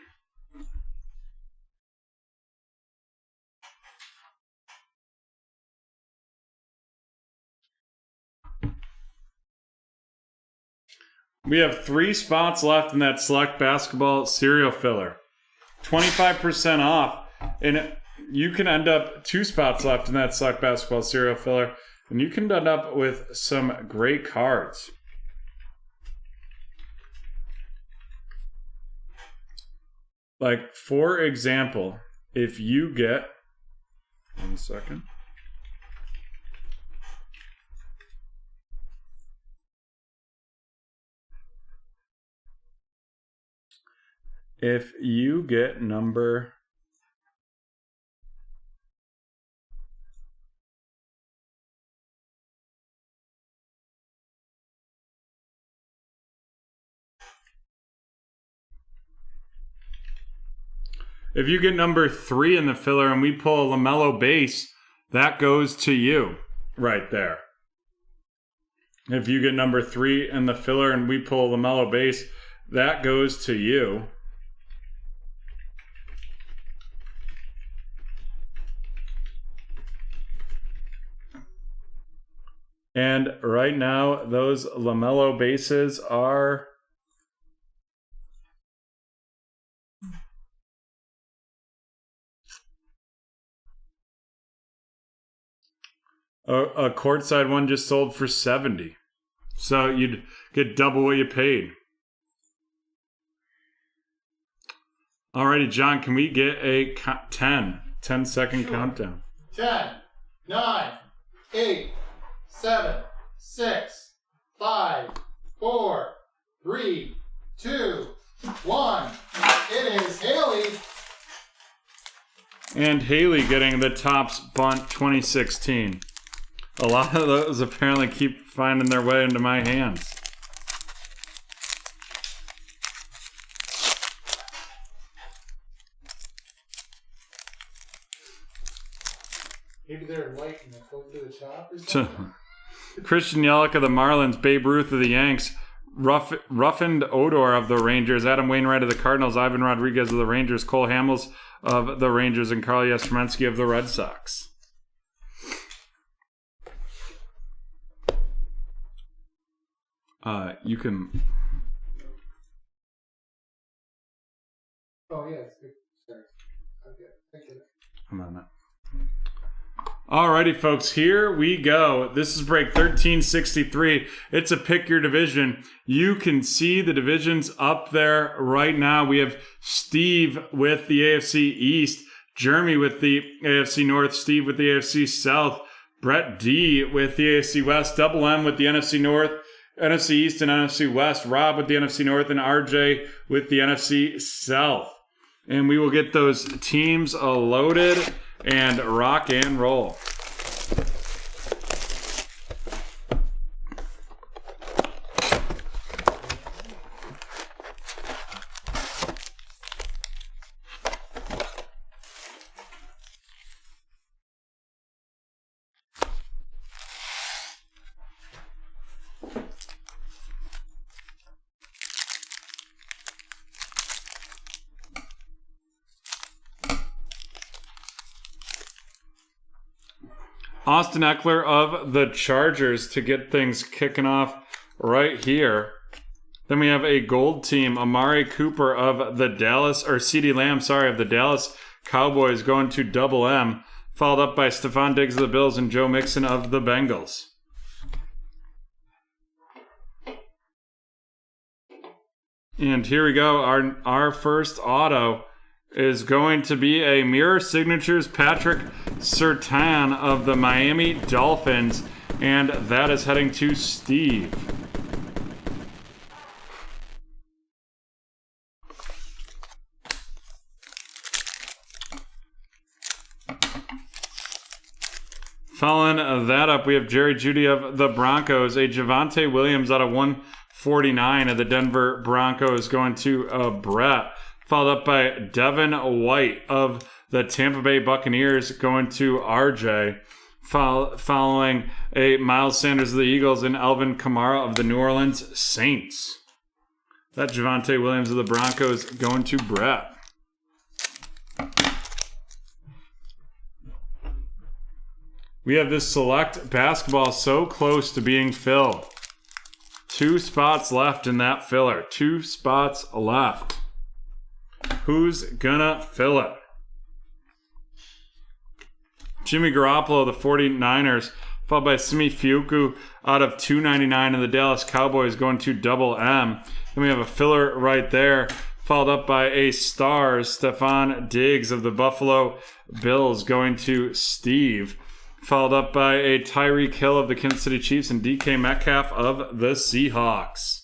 We have 3 spots left in that Select Basketball cereal filler. 25% off. And you can end up 2 spots left in that Select Basketball cereal filler. And you can end up with some great cards. Like, for example, if you get... 1 second. If you get number... If you get number 3 in the filler and we pull a LaMelo base, that goes to you right there. If you get number 3 in the filler and we pull a LaMelo base, that goes to you. And right now, those LaMelo bases are... A courtside one just sold for $70. So you'd get double what you paid. Alrighty, John, can we get a 10-second countdown? 10, 9, 8, 7, 6, 5, 4, 3, 2, 1. It is Haley. And Haley getting the Topps Bunt 2016. A lot of those apparently keep finding their way into my hands. Maybe they're light and they float to the top or something. Christian Yelich of the Marlins, Babe Ruth of the Yanks, Roughened Odor of the Rangers, Adam Wainwright of the Cardinals, Ivan Rodriguez of the Rangers, Cole Hamels of the Rangers, and Carl Yastrzemski of the Red Sox. You can... Oh, yeah. Sorry. Okay. Thank you. I'm on that. Alrighty, folks, here we go. This is break 1363. It's a pick your division. You can see the divisions up there right now. We have Steve with the AFC East, Jeremy with the AFC North, Steve with the AFC South, Brett D with the AFC West, Double M with the NFC North, NFC East and NFC West, Rob with the NFC North, and RJ with the NFC South. And we will get those teams loaded and rock and roll. Austin Eckler of the Chargers to get things kicking off right here. Then we have a gold team, Amari Cooper of the CeeDee Lamb, of the Dallas Cowboys going to Double M, followed up by Stephon Diggs of the Bills and Joe Mixon of the Bengals. And here we go. Our first auto is going to be a Mirror Signatures Patrick Surtain of the Miami Dolphins, and that is heading to Steve. Following that up, we have Jerry Jeudy of the Broncos, a Javonte Williams out of 149 of the Denver Broncos going to Brett. Followed up by Devin White of the Tampa Bay Buccaneers going to RJ. Following a Miles Sanders of the Eagles and Alvin Kamara of the New Orleans Saints. That Javonte Williams of the Broncos going to Brett. We have this select basketball so close to being filled. 2 spots left in that filler. 2 spots left. Who's gonna fill it? Jimmy Garoppolo of the 49ers, followed by Simi Fiuku out of 299 of the Dallas Cowboys going to Double M. Then we have a filler right there, followed up by a Stars, Stephon Diggs of the Buffalo Bills going to Steve. Followed up by a Tyreek Hill of the Kansas City Chiefs and DK Metcalf of the Seahawks.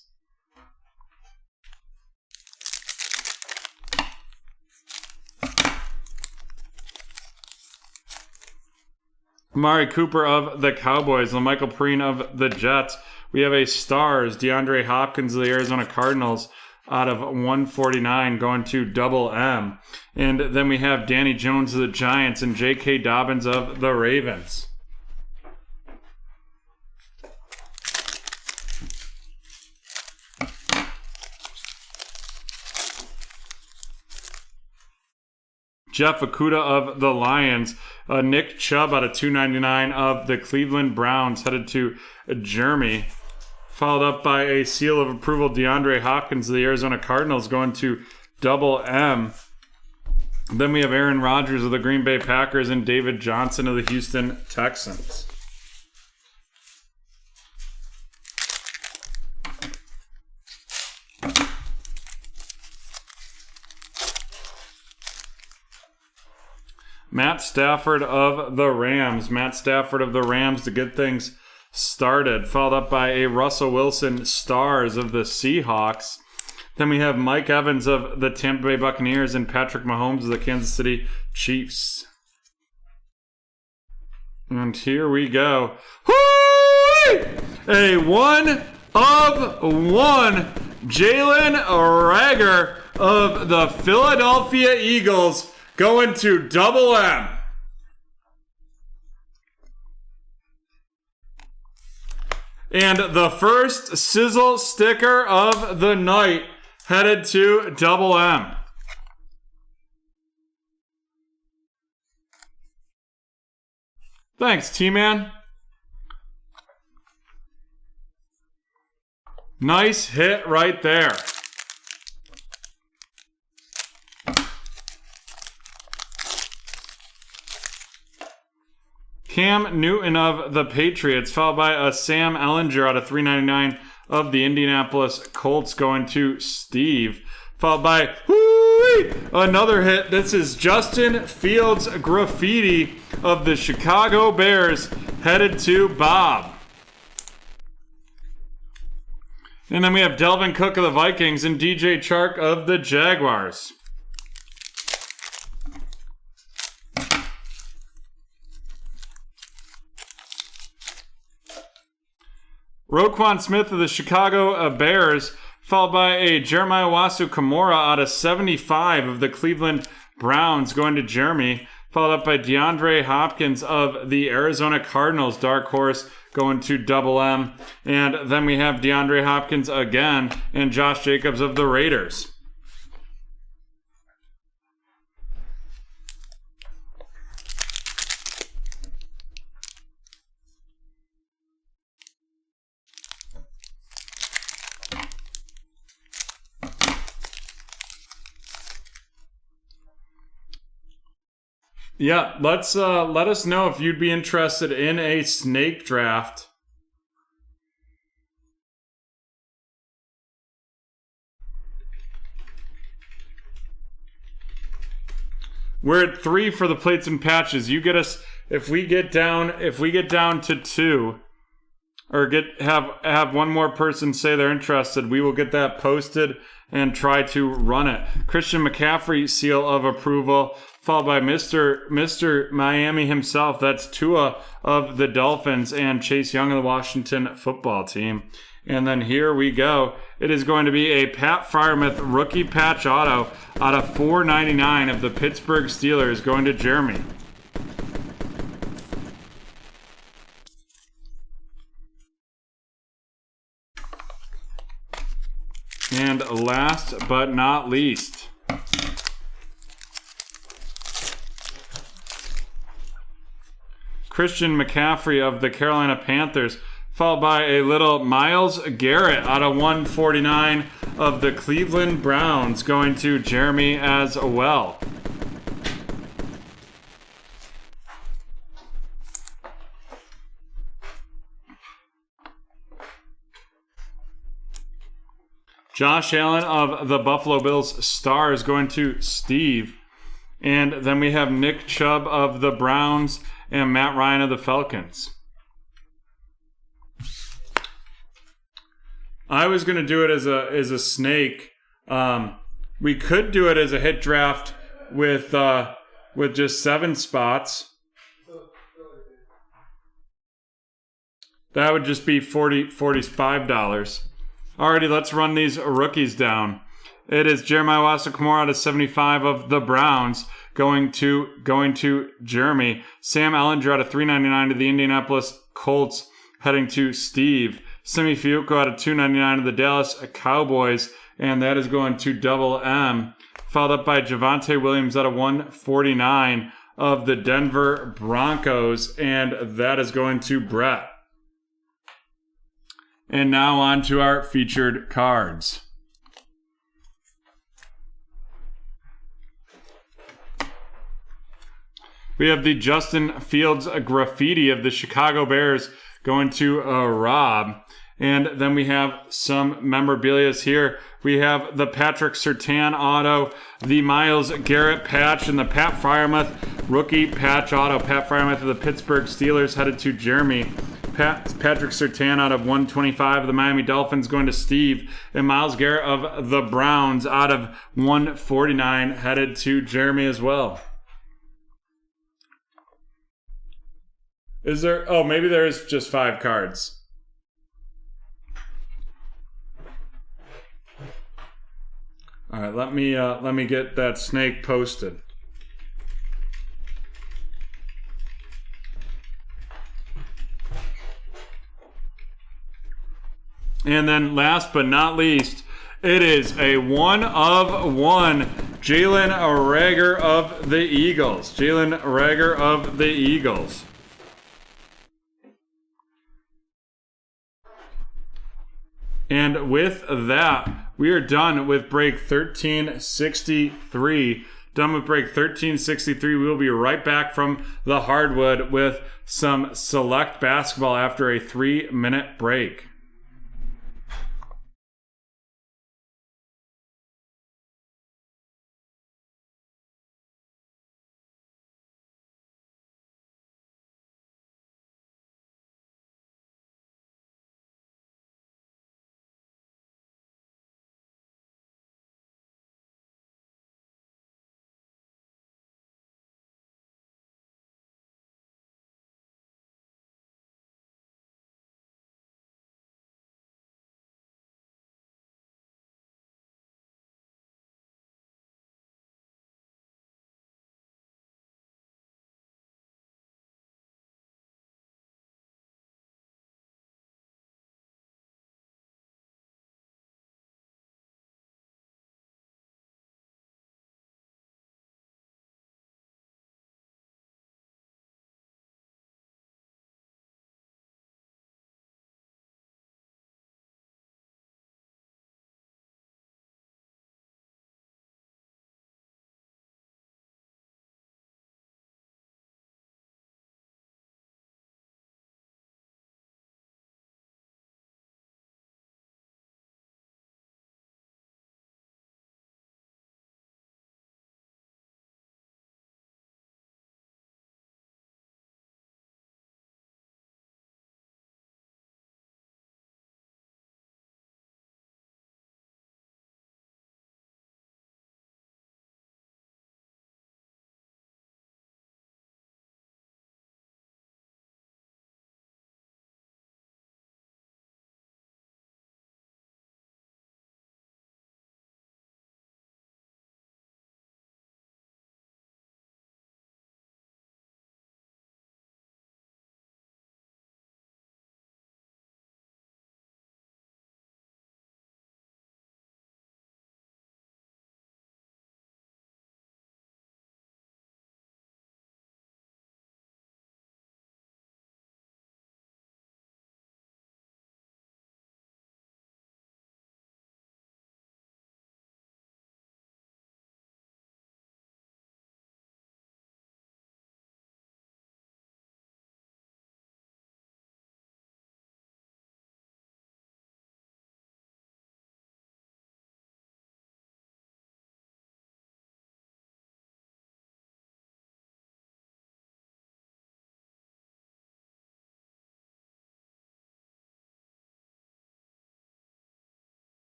Amari Cooper of the Cowboys, LaMichael Perine of the Jets. We have a Stars, DeAndre Hopkins of the Arizona Cardinals out of 149 going to Double M. And then we have Danny Jones of the Giants and J.K. Dobbins of the Ravens. Jeff Okudah of the Lions, Nick Chubb out of 299 of the Cleveland Browns headed to Jeremy, followed up by a seal of approval DeAndre Hopkins of the Arizona Cardinals going to Double M. Then we have Aaron Rodgers of the Green Bay Packers and David Johnson of the Houston Texans. Matt Stafford of the Rams. Matt Stafford of the Rams to get things started. Followed up by a Russell Wilson Stars of the Seahawks. Then we have Mike Evans of the Tampa Bay Buccaneers and Patrick Mahomes of the Kansas City Chiefs. And here we go. Whoo! A 1 of 1 Jalen Reagor of the Philadelphia Eagles going to Double M. And the first sizzle sticker of the night headed to Double M. Thanks, T-Man. Nice hit right there. Cam Newton of the Patriots, followed by a Sam Ehlinger out of 399 of the Indianapolis Colts going to Steve. Followed by another hit. This is Justin Fields Graffiti of the Chicago Bears headed to Bob. And then we have Delvin Cook of the Vikings and DJ Chark of the Jaguars. Roquan Smith of the Chicago Bears, followed by a Jeremiah Owusu-Koramoah out of 75 of the Cleveland Browns going to Jeremy, followed up by DeAndre Hopkins of the Arizona Cardinals, dark horse, going to Double M. And then we have DeAndre Hopkins again and Josh Jacobs of the Raiders. Yeah, let us know if you'd be interested in a snake draft. We're at 3 for the plates and patches. You get us if we get down to 2, or have one more person say they're interested, we will get that posted and try to run it. Christian McCaffrey seal of approval, followed by Mr. Miami himself. That's Tua of the Dolphins and Chase Young of the Washington football team. And then here we go. It is going to be a Pat Freiermuth rookie patch auto out of $4.99 of the Pittsburgh Steelers going to Jeremy. And last but not least, Christian McCaffrey of the Carolina Panthers, followed by a little Myles Garrett out of 149 of the Cleveland Browns going to Jeremy as well. Josh Allen of the Buffalo Bills Stars going to Steve. And then we have Nick Chubb of the Browns and Matt Ryan of the Falcons. I was going to do it as a snake. We could do it as a hit draft with just 7 spots. That would just be $45. Alrighty, let's run these rookies down. It is Jeremiah Owusu-Koramoah out of 75 of the Browns going to Jeremy. Sam Ehlinger out of 399 of the Indianapolis Colts heading to Steve. Simi Fehoko out of 299 of the Dallas Cowboys, and that is going to Double M. Followed up by Javonte Williams out of 149 of the Denver Broncos, and that is going to Brett. And now on to our featured cards. We have the Justin Fields Graffiti of the Chicago Bears going to Rob. And then we have some memorabilia here. We have the Patrick Surtain auto, the Myles Garrett patch, and the Pat Freiermuth rookie patch auto. Pat Freiermuth of the Pittsburgh Steelers headed to Jeremy. Patrick Surtain out of 125 of the Miami Dolphins going to Steve. And Myles Garrett of the Browns out of 149 headed to Jeremy as well. Is there... Oh, maybe there is just 5 cards. All right, let me get that snake posted. And then last but not least, it is a 1 of 1 Jalen Reagor of the Eagles. Jalen Reagor of the Eagles. And with that, we are done with break 1363. Done with break 1363. We will be right back from the hardwood with some select basketball after a 3-minute break.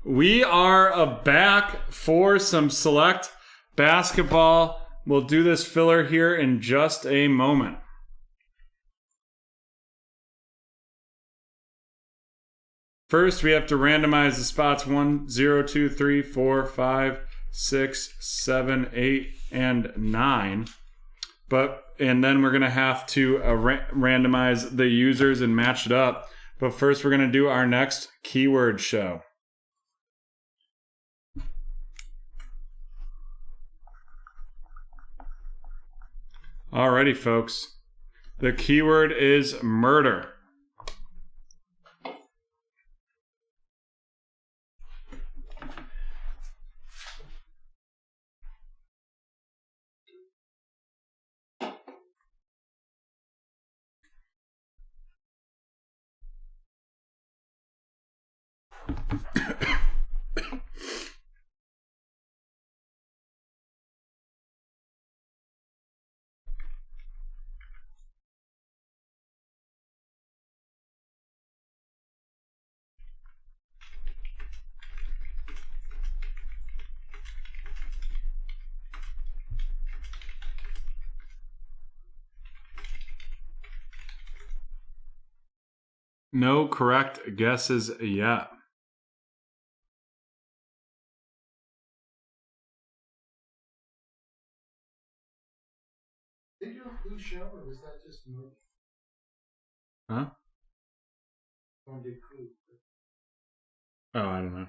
We are back for some select basketball. We'll do this filler here in just a moment. First, we have to randomize the spots 1, 0, 2, 3, 4, 5, 6, 7, 8, and 9. And then we're going to have to randomize the users and match it up. But first, we're going to do our next keyword show. Alrighty, folks. The keyword is murder. No correct guesses yet. Did you do a blue show, or was that just a movie? Huh? One did clue. Oh, I don't know.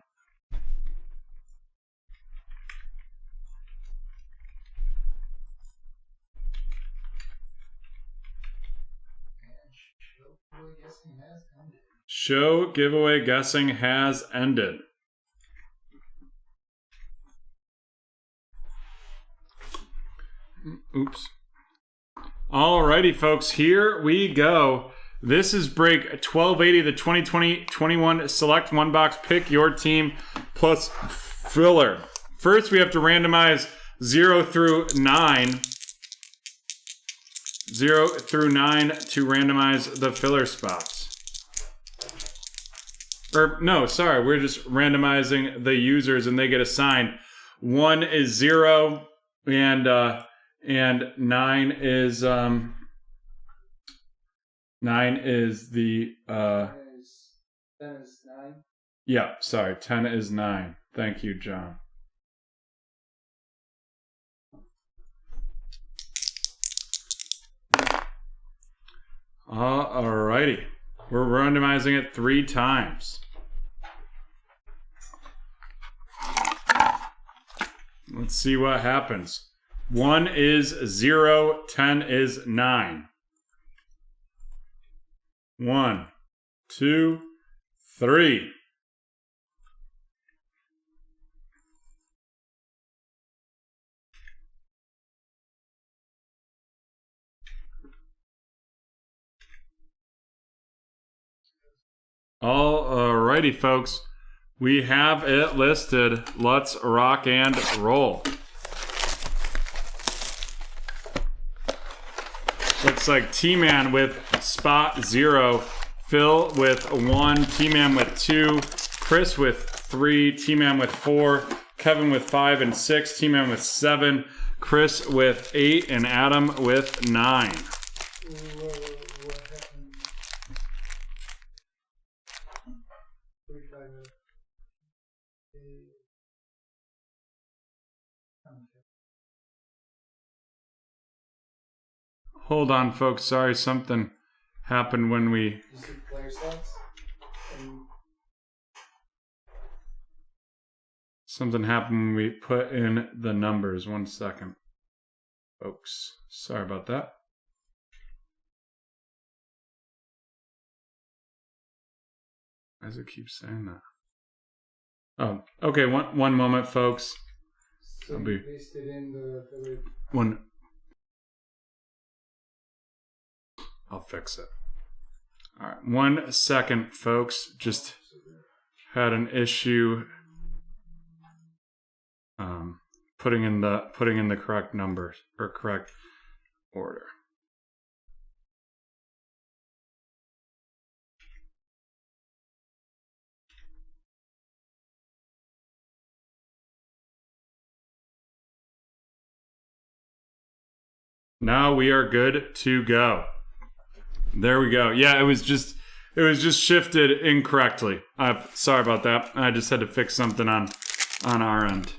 Show giveaway guessing has ended. Oops. Alrighty, folks, here we go. This is break 1280, the 2020-21 select one box pick your team plus filler. First, we have to randomize 0 through 9. 0 through 9 to randomize the filler spots. Or, no, sorry, we're just randomizing the users and they get assigned. 1 is 0 and 9 is 9 is the 10 is 9. Yeah, sorry, 10 is 9. Thank you, John. Alrighty. We're randomizing it 3 times. Let's see what happens. 1 is 0, 10 is 9. 1, 2, 3. Alrighty, folks. We have it listed. Let's rock and roll. Looks like T-Man with spot 0, Phil with 1, T-Man with 2, Chris with 3, T-Man with 4, Kevin with 5 and 6, T-Man with 7, Chris with 8, and Adam with 9. Hold on, folks. Sorry, something happened when we... You see player stats? Something happened when we put in the numbers. 1 second. Folks, sorry about that. Why does it keep saying that? Oh, okay. One moment, folks. So you pasted in the one. I'll fix it. All right, 1 second, folks. Just had an issue putting in the correct numbers or correct order. Now we are good to go. There we go. Yeah, it was just shifted incorrectly. Sorry about that. I just had to fix something on our end.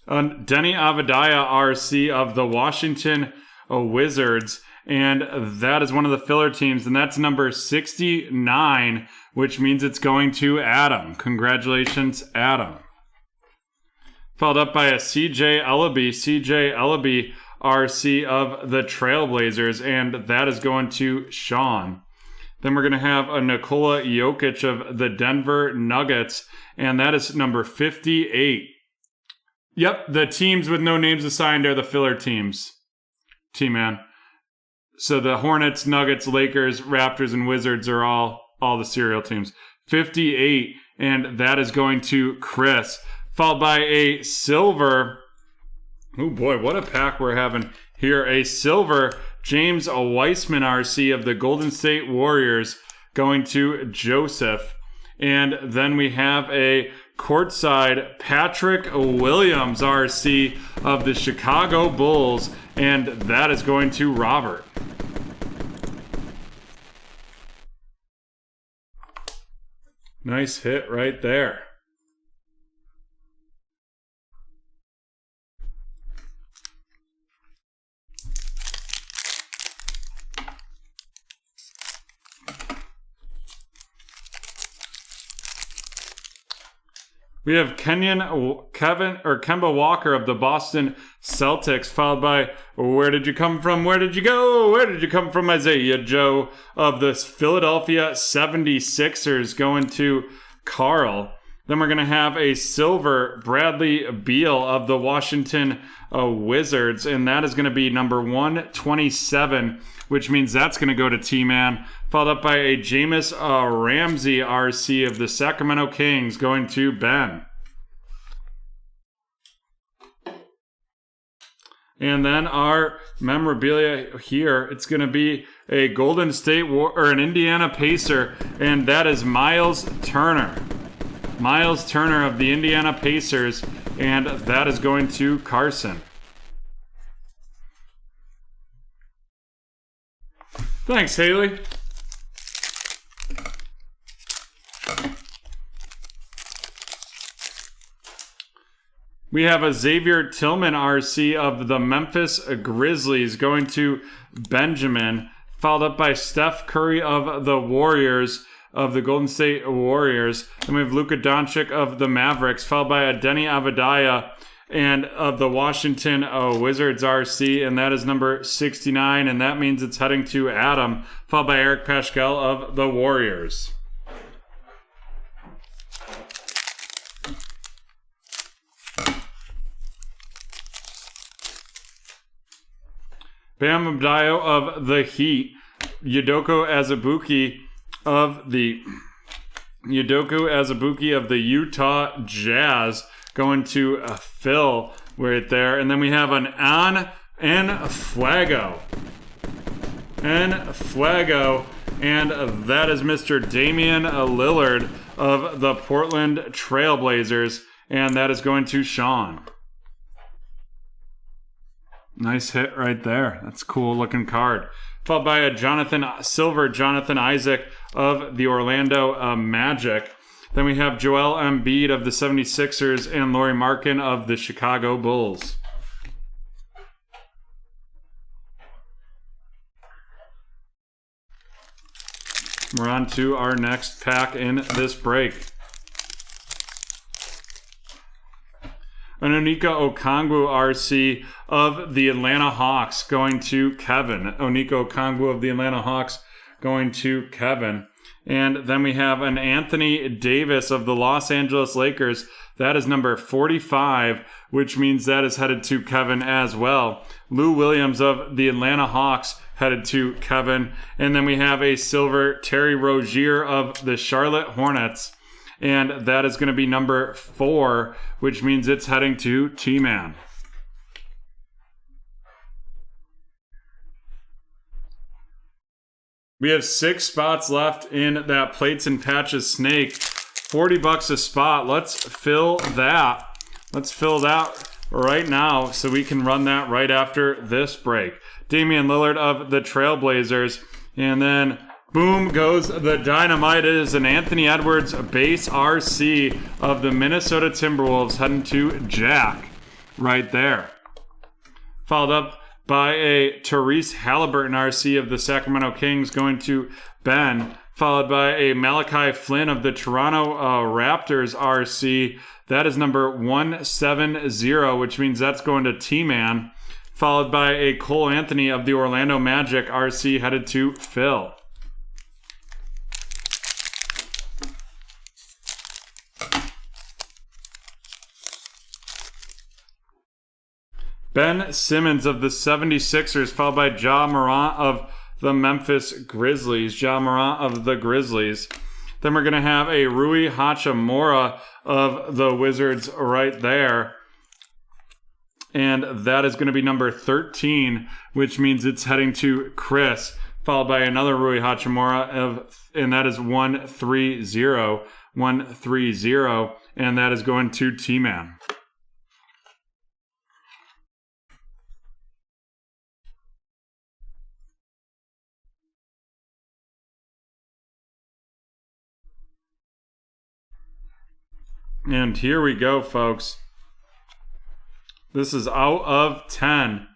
Denny Avadaya, RC of the Washington Wizards, and that is one of the filler teams, and that's number 69, which means it's going to Adam. Congratulations, Adam. Followed up by a CJ Ellaby RC of the Trailblazers, and that is going to Sean. Then we're going to have a Nikola Jokic of the Denver Nuggets, and that is number 58. Yep, the teams with no names assigned are the filler teams. T-Man. So the Hornets, Nuggets, Lakers, Raptors, and Wizards are all the serial teams. 58, and that is going to Chris. Followed by a silver. Oh boy, what a pack we're having here. A silver James Weissman RC of the Golden State Warriors going to Joseph. And then we have a courtside Patrick Williams RC of the Chicago Bulls, and that is going to Robert. Nice hit right there. We have Kemba Walker of the Boston Celtics, followed by Where Did You Come From? Where Did You Go? Where Did You Come From? Isaiah Joe of the Philadelphia 76ers going to Carl. Then we're going to have a silver Bradley Beal of the Washington Wizards, and that is going to be number 127, which means that's going to go to T-Man. Followed up by a Jameis Ramsey RC of the Sacramento Kings going to Ben. And then our memorabilia here, it's going to be a Golden State or an Indiana Pacer, and that is Miles Turner. Miles Turner of the Indiana Pacers, and that is going to Carson. Thanks, Haley. We have a Xavier Tillman RC of the Memphis Grizzlies going to Benjamin, followed up by Steph Curry of the Warriors, of the Golden State Warriors. Then we have Luka Doncic of the Mavericks, followed by a Denny Avdija and of the Washington Wizards RC, and that is number 69, and that means it's heading to Adam, followed by Eric Paschal of the Warriors. Bam Adebayo of the Heat, Udoka Azubuike of the Utah Jazz going to Phil right there. And then we have an Fuego, and that is Mr. Damian Lillard of the Portland Trailblazers, and that is going to Sean. Nice hit right there. That's a cool looking card. Followed by a Jonathan Isaac of the Orlando Magic. Then we have Joel Embiid of the 76ers and Lauri Markkanen of the Chicago Bulls. We're on to our next pack in this break. An Onyeka Okongwu RC of the Atlanta Hawks going to Kevin. Onyeka Okongwu of the Atlanta Hawks going to Kevin. And then we have an Anthony Davis of the Los Angeles Lakers. That is number 45, which means that is headed to Kevin as well. Lou Williams of the Atlanta Hawks headed to Kevin. And then we have a silver Terry Rozier of the Charlotte Hornets. And that is going to be number 4, which means it's heading to T-Man. We have 6 spots left in that Plates and Patches snake. $40 a spot. Let's fill that. Let's fill that right now so we can run that right after this break. Damian Lillard of the Trailblazers. And then boom goes the dynamite. It is an Anthony Edwards base RC of the Minnesota Timberwolves heading to Jack right there. Followed up by a Therese Halliburton RC of the Sacramento Kings going to Ben. followed by a Malachi Flynn of the Toronto Raptors RC. That is number 170, which means that's going to T-Man, followed by a Cole Anthony of the Orlando Magic RC headed to Phil. Ben Simmons of the 76ers, followed by Ja Morant of the Memphis Grizzlies. Ja Morant of the Grizzlies. Then we're going to have a Rui Hachimura of the Wizards right there. And that is going to be number 13, which means it's heading to Chris, followed by another Rui Hachimura, and that is 130. 130, and that is going to T-Man. And here we go, folks. This is out of 10.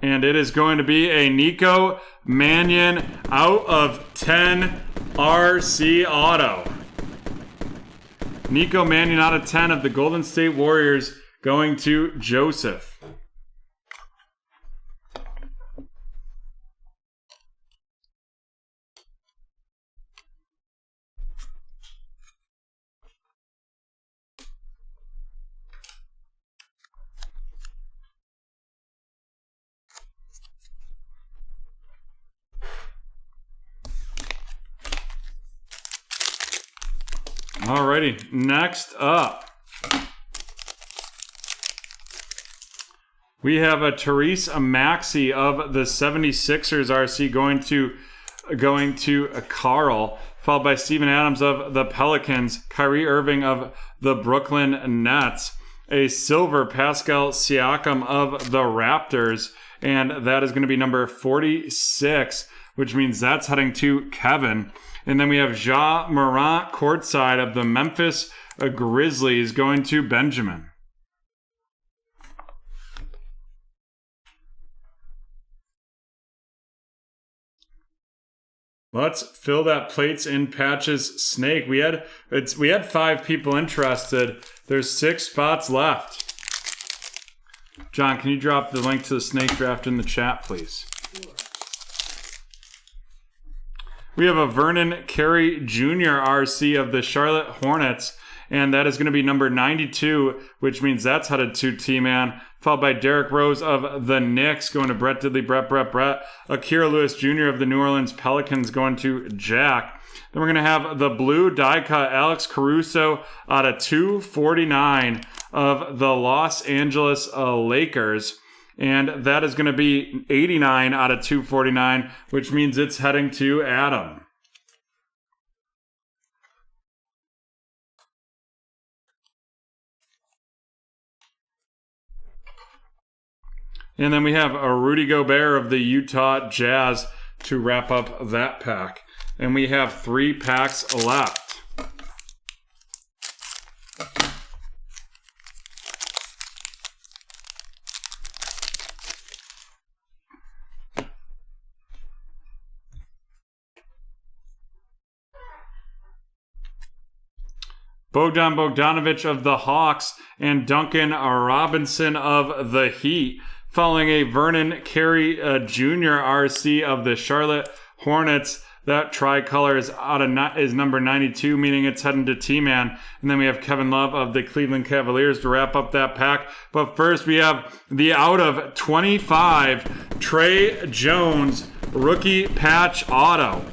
And it is going to be a Nico Mannion out of 10 RC Auto. Nico Mannion out of 10 of the Golden State Warriors going to Joseph. Alrighty, next up, we have a Therese Maxey of the 76ers RC going to Carl, followed by Steven Adams of the Pelicans, Kyrie Irving of the Brooklyn Nets, a silver Pascal Siakam of the Raptors, and that is going to be number 46, which means that's heading to Kevin. And then we have Ja Morant courtside of the Memphis Grizzlies going to Benjamin. Let's fill that plates in patches snake. We had 5 people interested. There's 6 spots left. John, can you drop the link to the snake draft in the chat, please? We have a Vernon Carey Jr. RC of the Charlotte Hornets, and that is going to be number 92, which means that's headed to T-Man, followed by Derrick Rose of the Knicks going to Brett Diddley, Brett. Akira Lewis Jr. of the New Orleans Pelicans going to Jack. Then we're going to have the blue die cut Alex Caruso out of 249 of the Los Angeles Lakers. And that is going to be 89 out of 249, which means it's heading to Adam. And then we have a Rudy Gobert of the Utah Jazz to wrap up that pack. And we have 3 packs left. Bogdan Bogdanovic of the Hawks and Duncan Robinson of the Heat, following a Vernon Carey Jr. RC of the Charlotte Hornets. That tricolor is number 92, meaning it's heading to T-Man. And then we have Kevin Love of the Cleveland Cavaliers to wrap up that pack. But first, we have the out of 25 Trey Jones rookie patch auto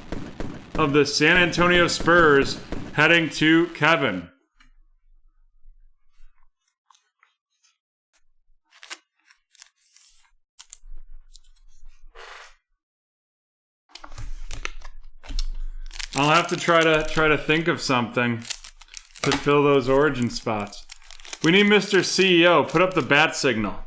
of the San Antonio Spurs heading to Kevin. I'll have to try to think of something to fill those origin spots. We need Mr. CEO. Put up the bat signal.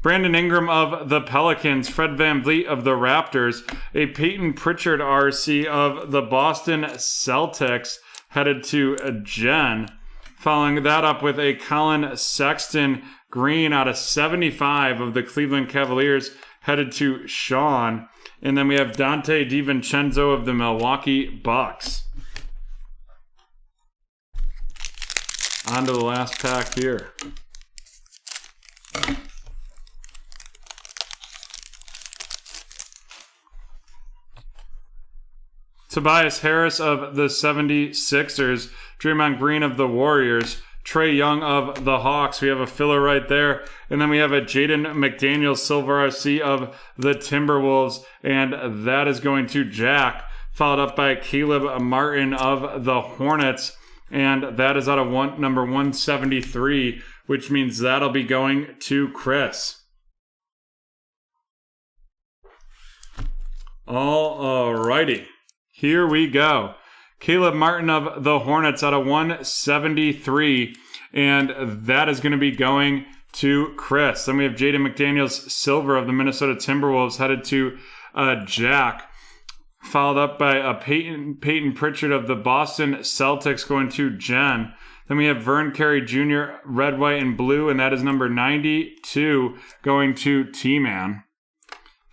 Brandon Ingram of the Pelicans, Fred VanVleet of the Raptors, a Peyton Pritchard RC of the Boston Celtics headed to Jen. Following that up with a Colin Sexton green out of 75 of the Cleveland Cavaliers headed to Sean. And then we have Dante DiVincenzo of the Milwaukee Bucks. On to the last pack here. Tobias Harris of the 76ers, Draymond Green of the Warriors, Trae Young of the Hawks. We have a filler right there. And then we have a Jaden McDaniels Silver RC of the Timberwolves, and that is going to Jack, followed up by Caleb Martin of the Hornets, and that is out of number 173, which means that'll be going to Chris. Alrighty. Here we go. Caleb Martin of the Hornets out of 173, and that is going to be going to Chris. Then we have Jaden McDaniels Silver of the Minnesota Timberwolves headed to Jack, followed up by Peyton Pritchard of the Boston Celtics going to Jen. Then we have Vern Carey Jr., red, white, and blue, and that is number 92 going to T-Man.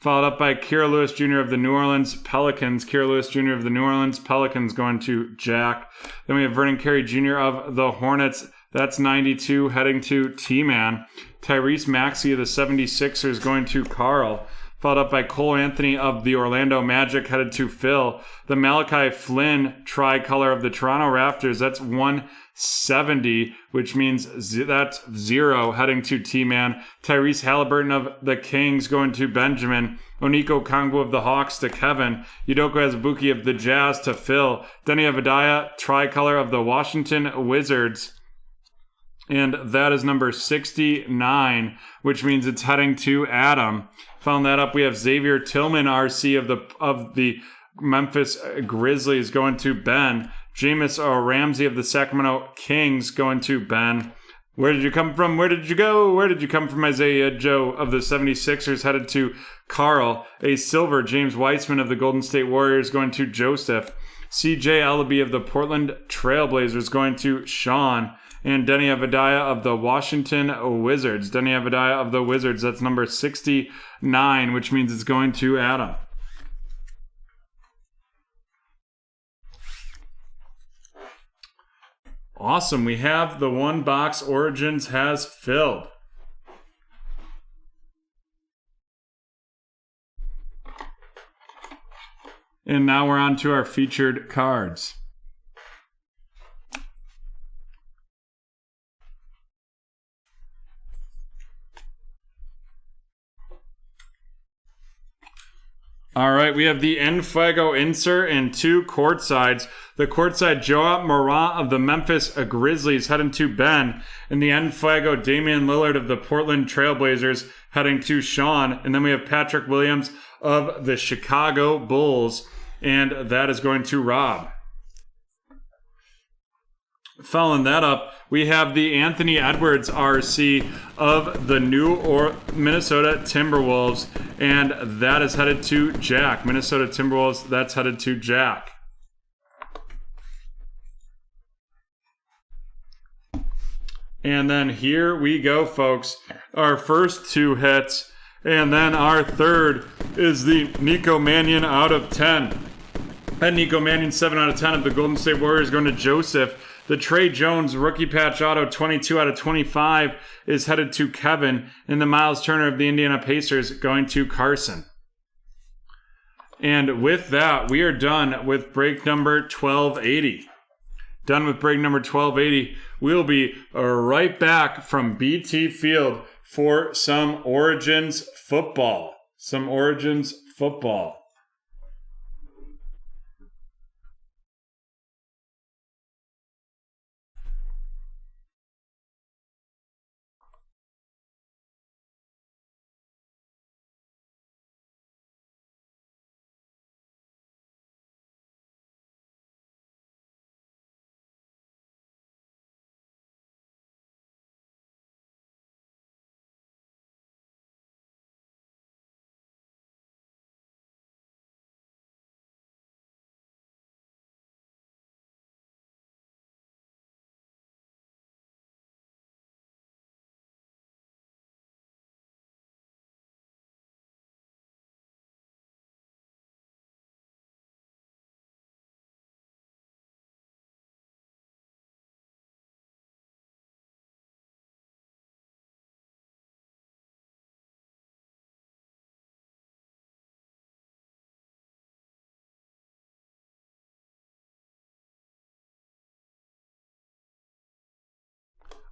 Followed up by Kira Lewis Jr. of the New Orleans Pelicans. Kira Lewis Jr. of the New Orleans Pelicans going to Jack. Then we have Vernon Carey Jr. of the Hornets. That's 92 heading to T-Man. Tyrese Maxey of the 76ers going to Carl. Followed up by Cole Anthony of the Orlando Magic headed to Phil. The Malachi Flynn tricolor of the Toronto Raptors. That's 170, which means that's 0 heading to T-Man. Tyrese Halliburton of the Kings going to Benjamin. Oniko Kongwu of the Hawks to Kevin. Udoka Azubuike of the Jazz to Phil. Denny Avdija tricolor of the Washington Wizards. And that is number 69, which means it's heading to Adam. Found that up. We have Xavier Tillman, RC of the Memphis Grizzlies going to Ben. Jameis Ramsey of the Sacramento Kings going to Ben. Where did you come from? Where did you go? Where did you come from? Isaiah Joe of the 76ers headed to Carl. A silver James Weissman of the Golden State Warriors going to Joseph. CJ Ellaby of the Portland Trailblazers going to Sean. And Denny Avdija of the Washington Wizards. Denny Avdija of the Wizards, that's number 69, which means it's going to Adam. Awesome, we have the one box Origins has filled. And now we're on to our featured cards. All right, we have the Enfuego insert and 2 courtsides. The courtside Joa Morant of the Memphis Grizzlies heading to Ben. And the Enfuego Damian Lillard of the Portland Trailblazers heading to Sean. And then we have Patrick Williams of the Chicago Bulls. And that is going to Rob. Following that up, we have the Anthony Edwards RC of the Minnesota Timberwolves, and that is headed to Jack. Minnesota Timberwolves, that's headed to Jack. And then here we go, folks. Our first 2 hits, and then our third is the Nico Mannion out of 10. And Nico Mannion 7 out of 10 of the Golden State Warriors going to Joseph. The Trey Jones rookie patch auto 22 out of 25 is headed to Kevin, and the Miles Turner of the Indiana Pacers going to Carson. And with that, we are done with break number 1280. Done with break number 1280. We'll be right back from BT Field for some Origins football. Some Origins football.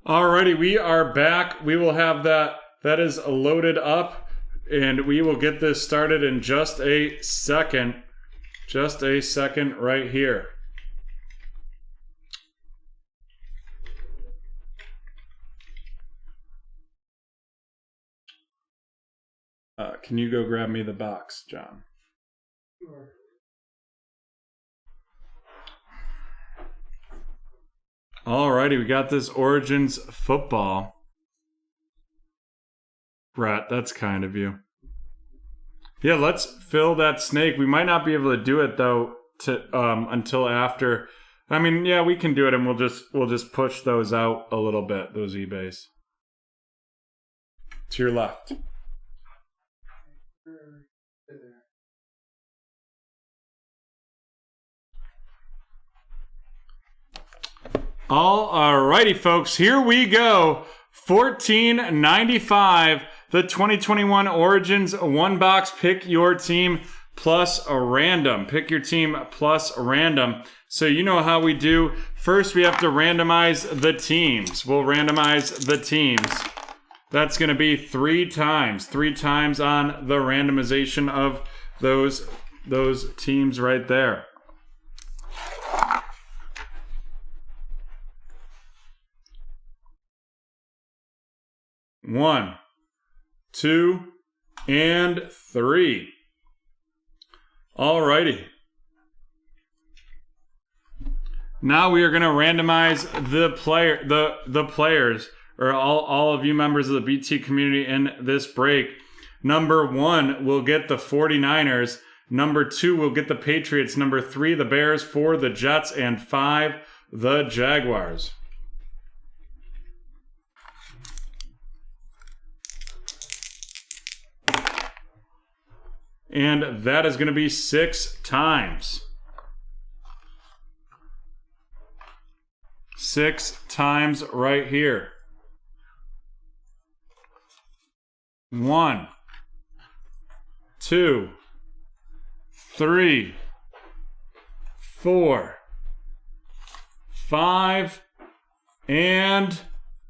Alrighty, we are back. We will have that is loaded up, and we will get this started in just a second. Just a second right here. Can you go grab me the box, John? Sure. Alrighty, we got this Origins football. Brett, that's kind of you. Yeah, let's fill that snake. We might not be able to do it though until after. I mean, yeah, we can do it, and we'll just push those out a little bit. Those eBays. To your left. Alrighty, folks, here we go. $14.95. The 2021 Origins one box. Pick your team plus a random. Pick your team plus a random. So you know how we do. First, we have to randomize the teams. We'll randomize the teams. That's going to be 3 times. 3 times on the randomization of those teams right there. One, 2, and 3. Alrighty. Now we are going to randomize the players, or all of you members of the BT community in this break. Number 1 will get the 49ers. Number 2 will get the Patriots. Number 3, the Bears. 4, the Jets. And 5, the Jaguars. And that is going to be 6 times. 6 times right here. 1, 2, 3, 4, 5, and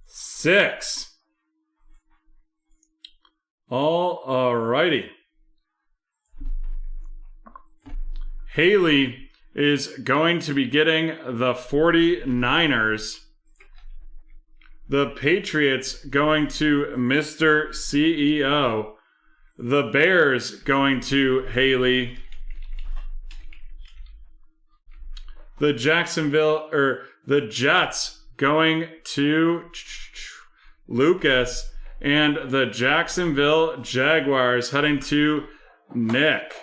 6. Alrighty. Haley is going to be getting the 49ers. The Patriots going to Mr. CEO. The Bears going to Haley. The Jets going to Lucas. And the Jacksonville Jaguars heading to Nick.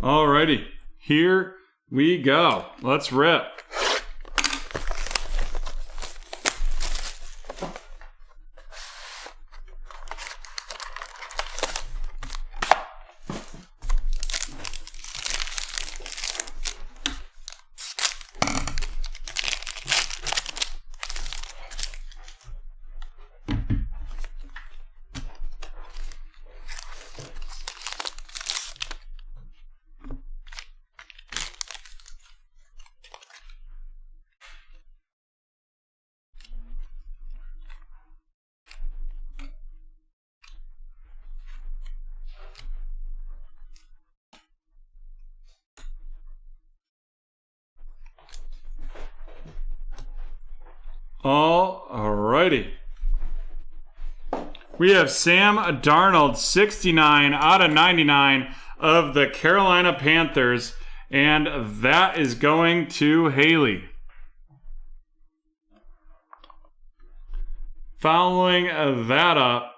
Alrighty, here we go. Let's rip. Alrighty. We have Sam Darnold, 69 out of 99 of the Carolina Panthers, and that is going to Haley. Following that up,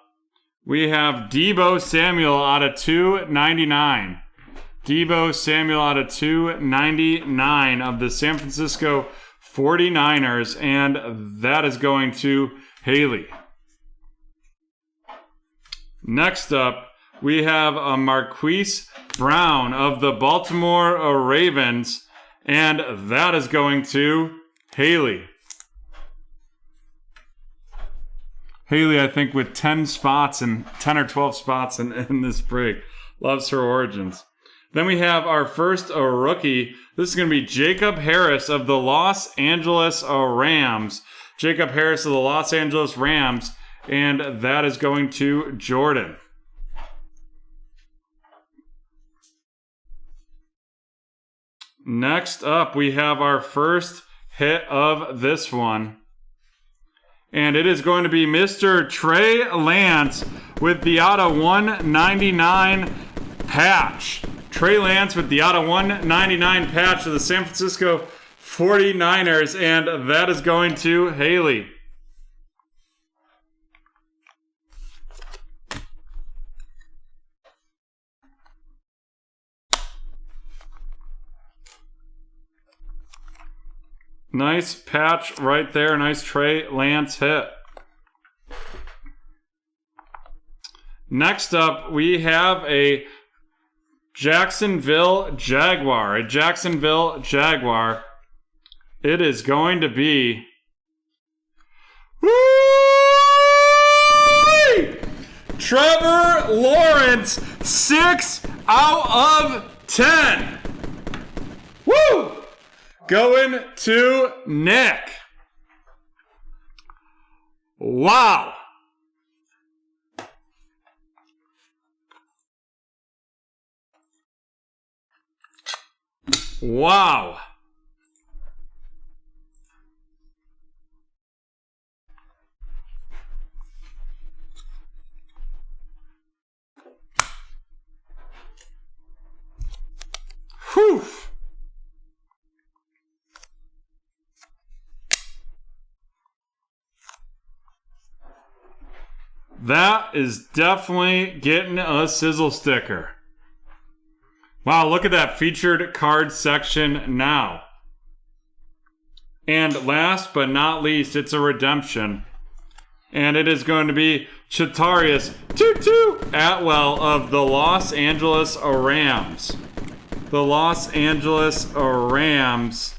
we have Deebo Samuel out of 299. Deebo Samuel out of 299 of the San Francisco 49ers, and that is going to Haley. Next up, we have a Marquise Brown of the Baltimore Ravens, and that is going to Haley. Haley, I think, with 10 spots and 10 or 12 spots in this break. Loves her origins. Then we have our first rookie. This is going to be Jacob Harris of the Los Angeles Rams. Jacob Harris of the Los Angeles Rams, and that is going to Jordan. Next up, we have our first hit of this one. And it is going to be Mr. Trey Lance with the /199 patch. Trey Lance with the /199 patch of the San Francisco 49ers, and that is going to Haley. Nice patch right there. Nice Trey Lance hit. Next up, we have a Jacksonville Jaguar. A Jacksonville Jaguar. It is going to be... Woo! Trevor Lawrence, 6 out of 10. Woo! Going to Nick. Wow. Wow. Whew. That is definitely getting a sizzle sticker. Wow, look at that featured card section now. And last but not least, it's a redemption. And it is going to be Chatarius Tutu Atwell of the Los Angeles Rams. The Los Angeles Rams.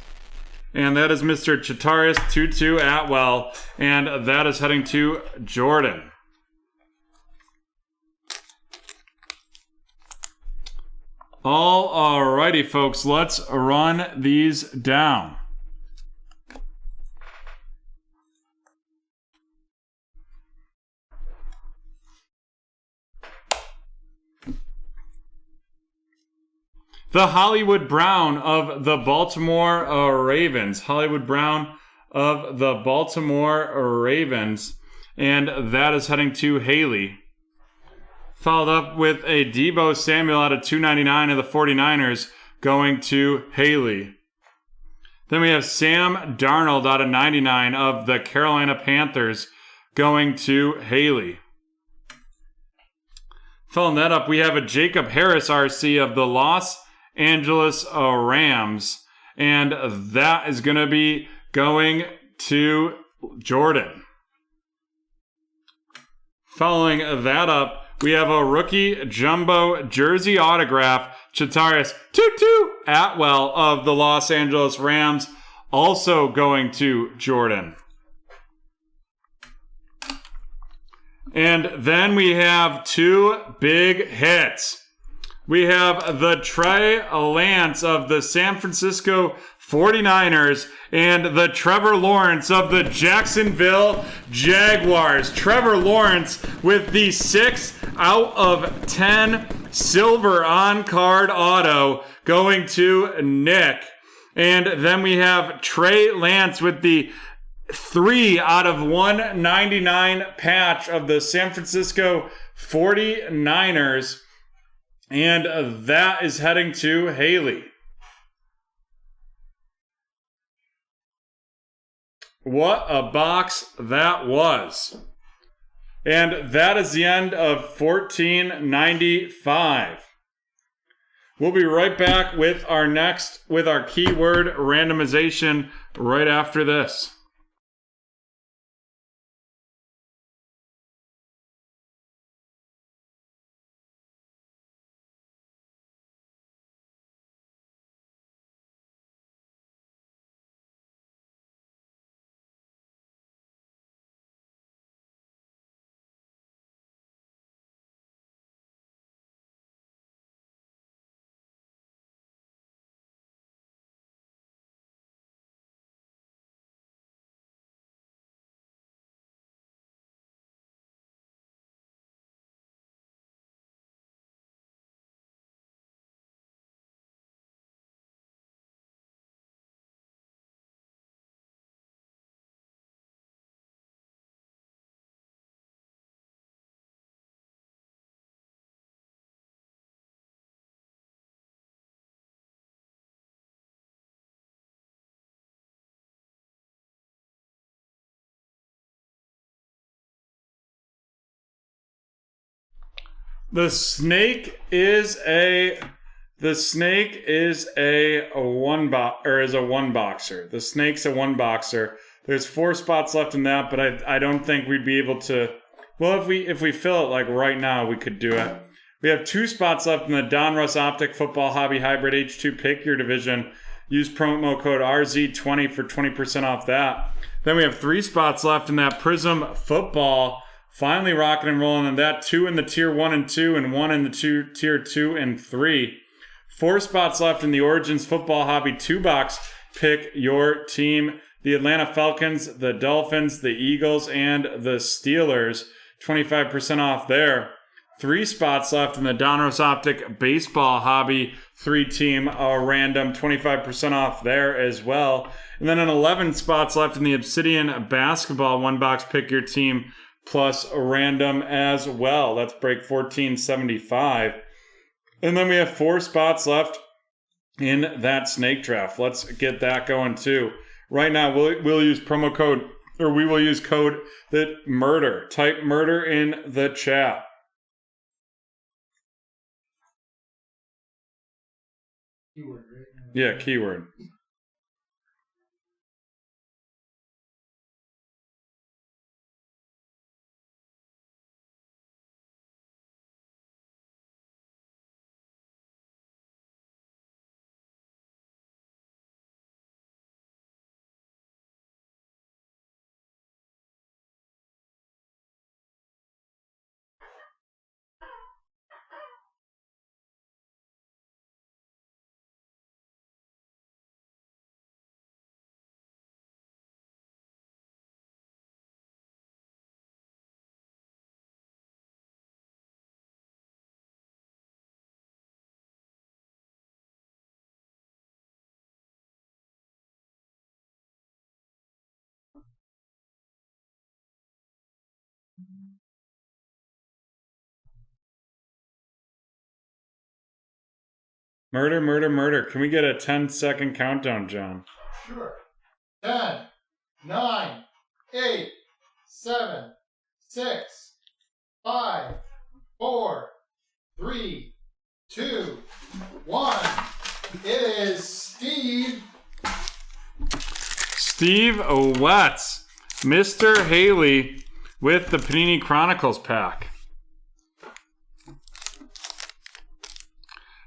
And that is Mr. Chatarius Tutu Atwell. And that is heading to Jordan. Alrighty, folks, let's run these down. The Hollywood Brown of the Baltimore Ravens. Hollywood Brown of the Baltimore Ravens. And that is heading to Haley. Followed up with a Deebo Samuel out of 299 of the 49ers going to Haley. Then we have Sam Darnold out of 99 of the Carolina Panthers going to Haley. Following that up, we have a Jacob Harris RC of the Los Angeles Rams. And that is going to be going to Jordan. Following that up, we have a rookie jumbo jersey autograph, Chatarius Tutu Atwell of the Los Angeles Rams, also going to Jordan. And then we have two big hits. We have the Trey Lance of the San Francisco 49ers and the Trevor Lawrence of the Jacksonville Jaguars. Trevor Lawrence with the 6 out of 10 silver on-card auto going to Nick. And then we have Trey Lance with the 3 out of 199 patch of the San Francisco 49ers. And that is heading to Haley. What a box that was. And that is the end of 1495. We'll be right back with our keyword randomization right after this. The snake is a one boxer. The snake's a one boxer. There's 4 spots left in that, but I don't think we'd be able to. Well, if we fill it like right now, we could do it. We have 2 spots left in the Donruss Optic Football Hobby Hybrid H2 Pick Your Division. Use promo code RZ20 for 20% off that. Then we have 3 spots left in that Prism Football. Finally rocking and rolling in that. 2 in the Tier 1 and 2 and 1 in the Tier 2 and 3. 4 spots left in the Origins Football Hobby 2-box. Pick your team. The Atlanta Falcons, the Dolphins, the Eagles, and the Steelers. 25% off there. 3 spots left in the Donruss Optic Baseball Hobby 3-team random. 25% off there as well. And then 11 spots left in the Obsidian Basketball 1-box Pick Your Team plus a random as well. That's break 1475. And then we have 4 spots left in that snake draft. Let's get that going too. Right now, we'll use promo code, or we will use code that murder. Type murder in the chat. Keyword, right? Yeah, keyword. Murder, murder, murder. Can we get a 10-second countdown, John? Sure. 10, 9, 8, 7, 6, 5, 4, 3, 2, 1. It is Steve. Steve Wetz, Mr. Haley with the Panini Chronicles pack.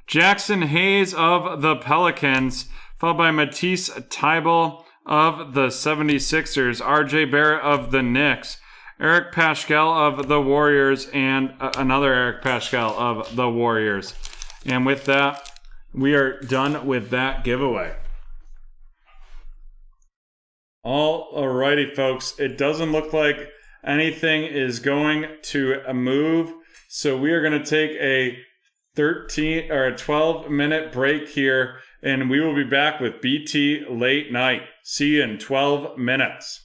Jackson Hayes of the Pelicans, followed by Matisse Thybulle of the 76ers, RJ Barrett of the Knicks, Eric Paschal of the Warriors, and another Eric Paschal of the Warriors. And with that, we are done with that giveaway. Alrighty, folks. It doesn't look like anything is going to move, so we are going to take a 12-minute break here, and we will be back with BT Late Night. See you in 12 minutes.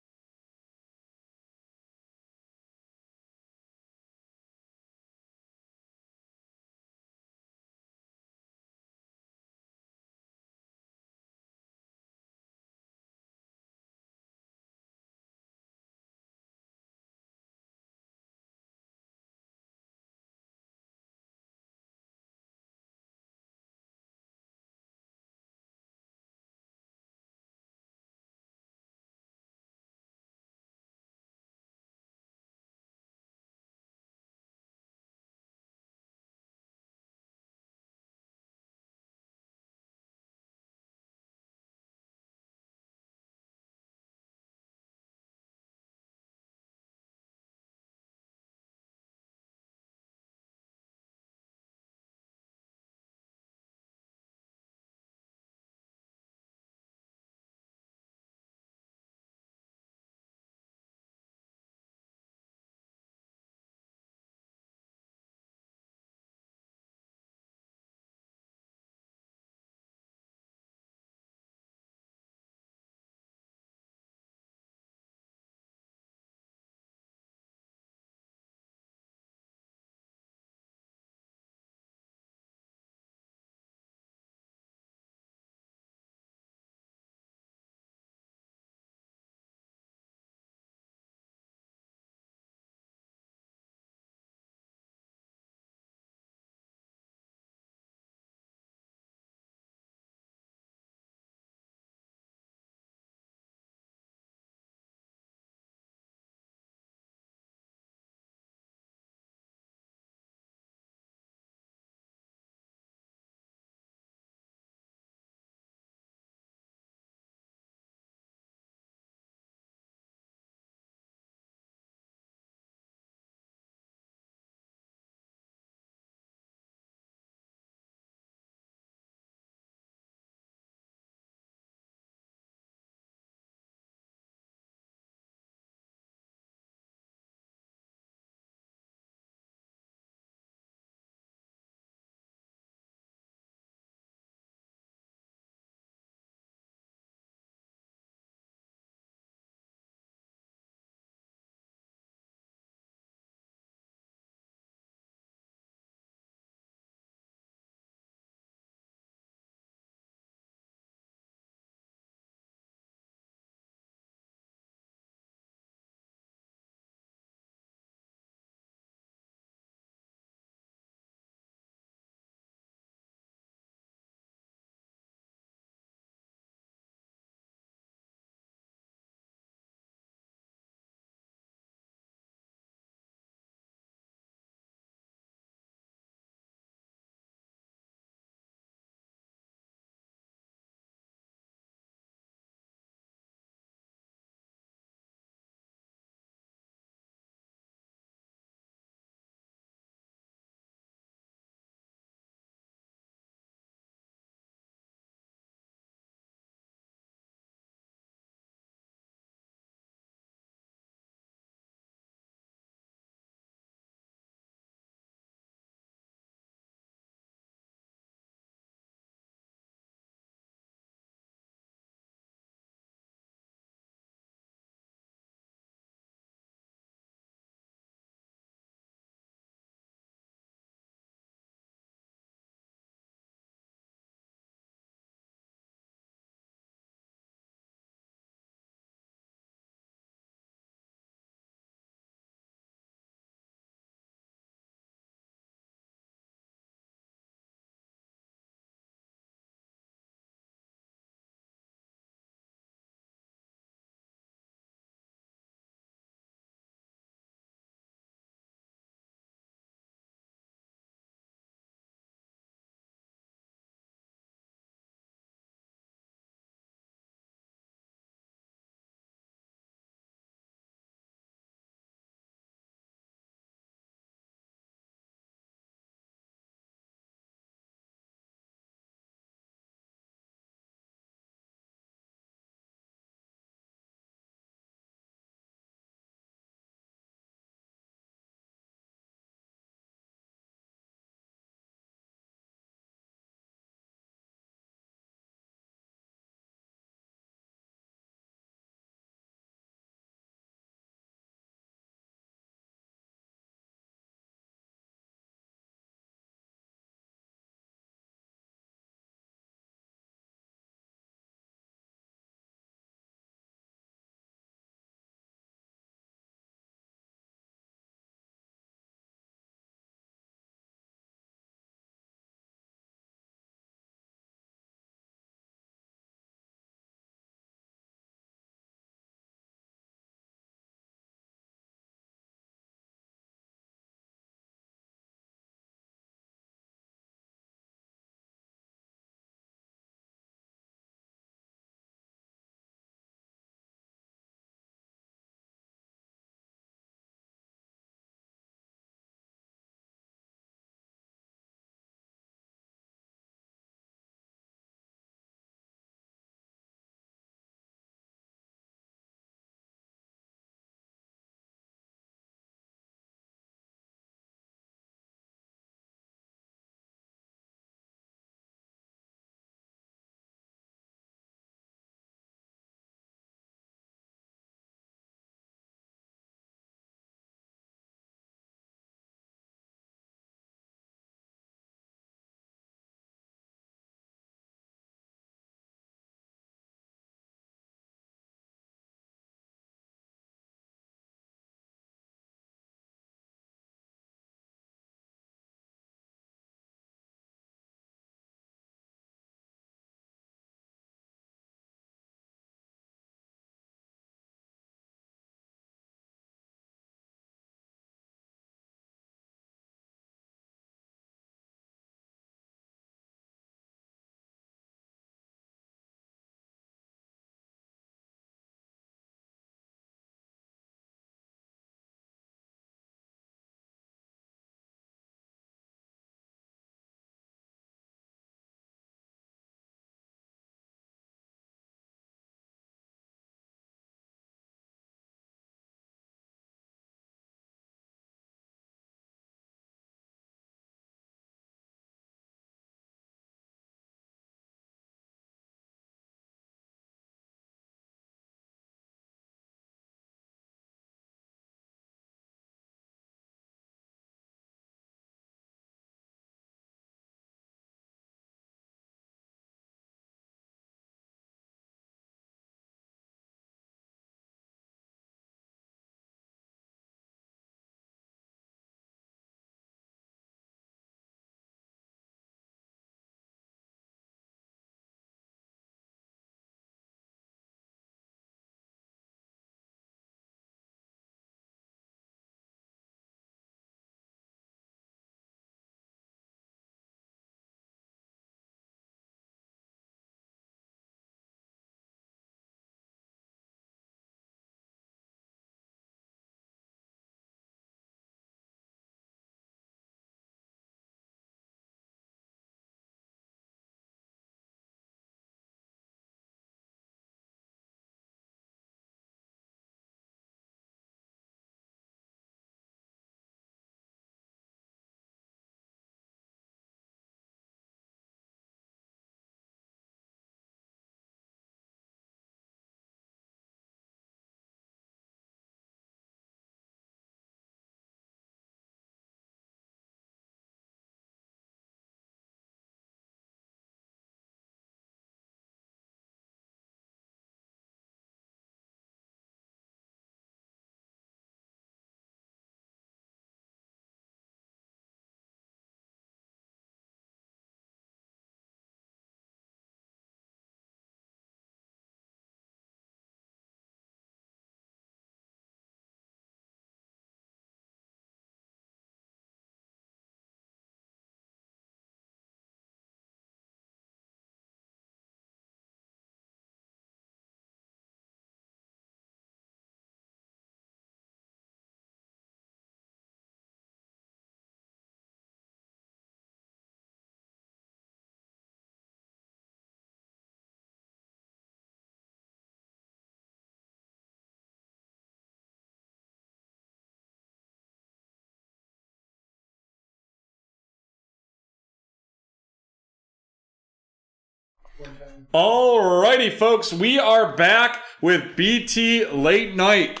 one time. Alrighty, folks, we are back with BT Late Night.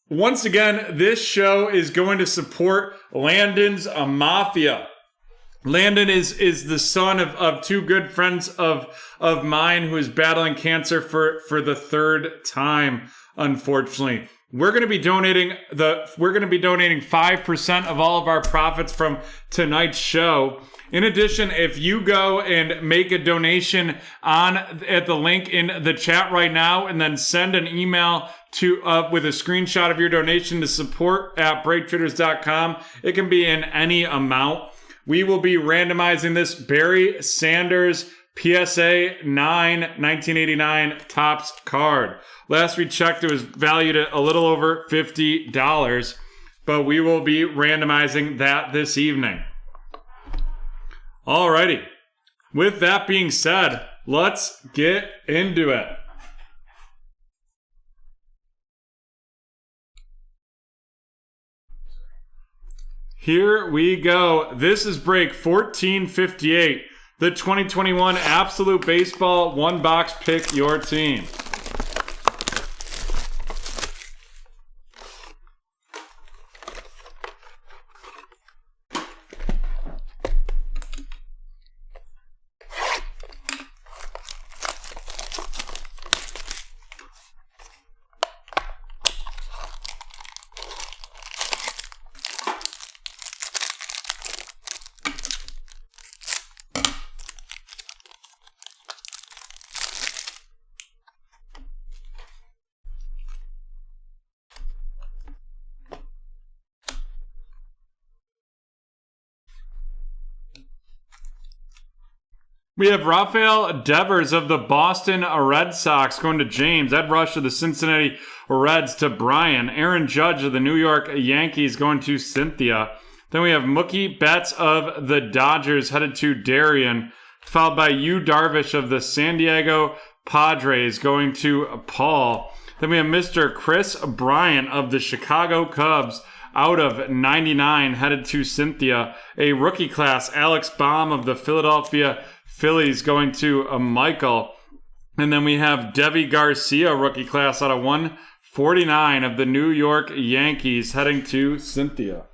Once again, this show is going to support Landon's Mafia. Landon is the son of two good friends of mine who is battling cancer for the third time, unfortunately. We're going to be donating 5% of all of our profits from tonight's show. In addition, if you go and make a donation at the link in the chat right now and then send an email with a screenshot of your donation to support@breaktraders.com, it can be in any amount. We will be randomizing this Barry Sanders PSA 9 1989 Topps card. Last we checked, it was valued at a little over $50, but we will be randomizing that this evening. Alrighty. With that being said, let's get into it. Here we go. This is break 1458, the 2021 Absolute Baseball One Box Pick Your Team. We have Rafael Devers of the Boston Red Sox going to James. Ed Rush of the Cincinnati Reds to Brian. Aaron Judge of the New York Yankees going to Cynthia. Then we have Mookie Betts of the Dodgers headed to Darian, followed by Yu Darvish of the San Diego Padres going to Paul. Then we have Mr. Chris Bryant of the Chicago Cubs out of 99 headed to Cynthia. A rookie class, Alex Baum of the Philadelphia Phillies going to Michael. And then we have Devi Garcia, rookie class out of 149 of the New York Yankees heading to Cynthia.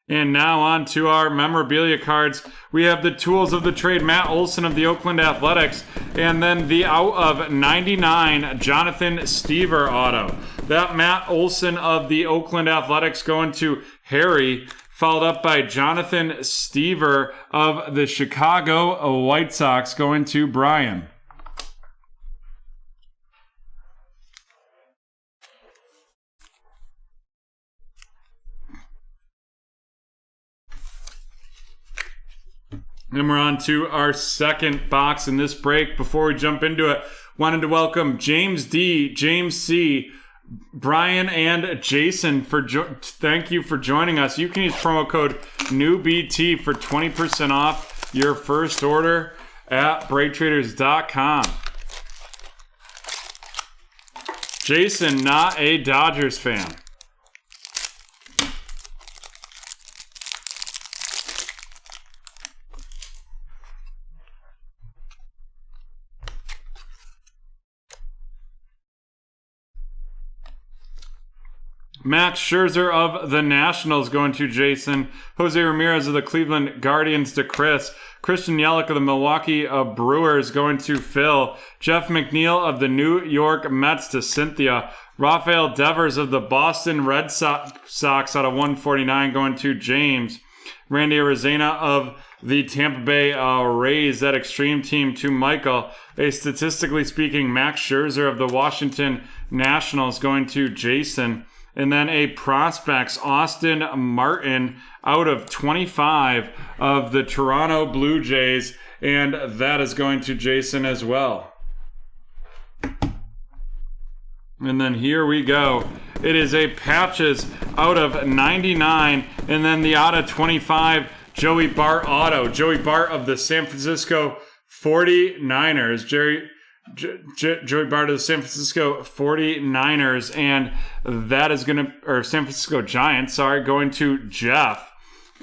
And now on to our memorabilia cards. We have the tools of the trade, Matt Olson of the Oakland Athletics, and then the out of 99, Jonathan Stever auto. That Matt Olson of the Oakland Athletics going to Harry, followed up by Jonathan Stever of the Chicago White Sox going to Brian. And we're on to our second box in this break. Before we jump into it, wanted to welcome James D, James C, Brian, and Jason. Thank you for joining us. You can use promo code NEWBT for 20% off your first order at BreakTraders.com. Jason, not a Dodgers fan. Max Scherzer of the Nationals going to Jason. Jose Ramirez of the Cleveland Guardians to Chris. Christian Yelich of the Milwaukee Brewers going to Phil. Jeff McNeil of the New York Mets to Cynthia. Rafael Devers of the Boston Red Sox out of 149 going to James. Randy Arozarena of the Tampa Bay Rays, that extreme team, to Michael. A statistically speaking, Max Scherzer of the Washington Nationals going to Jason. And then a prospects, Austin Martin, out of 25 of the Toronto Blue Jays, and that is going to Jason as well. And then here we go. It is a patches out of 99, and then the out of 25, Joey Bart auto. Joey Bart of the San Francisco 49ers. Joey Bart of the San Francisco 49ers, and that is going to, or San Francisco Giants, going to Jeff.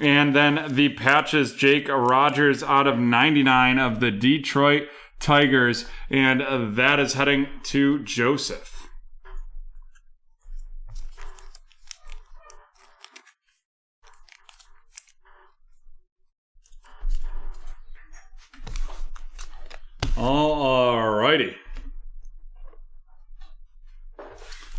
And then the patches, Jake Rogers out of 99 of the Detroit Tigers. And that is heading to Joseph. Alrighty.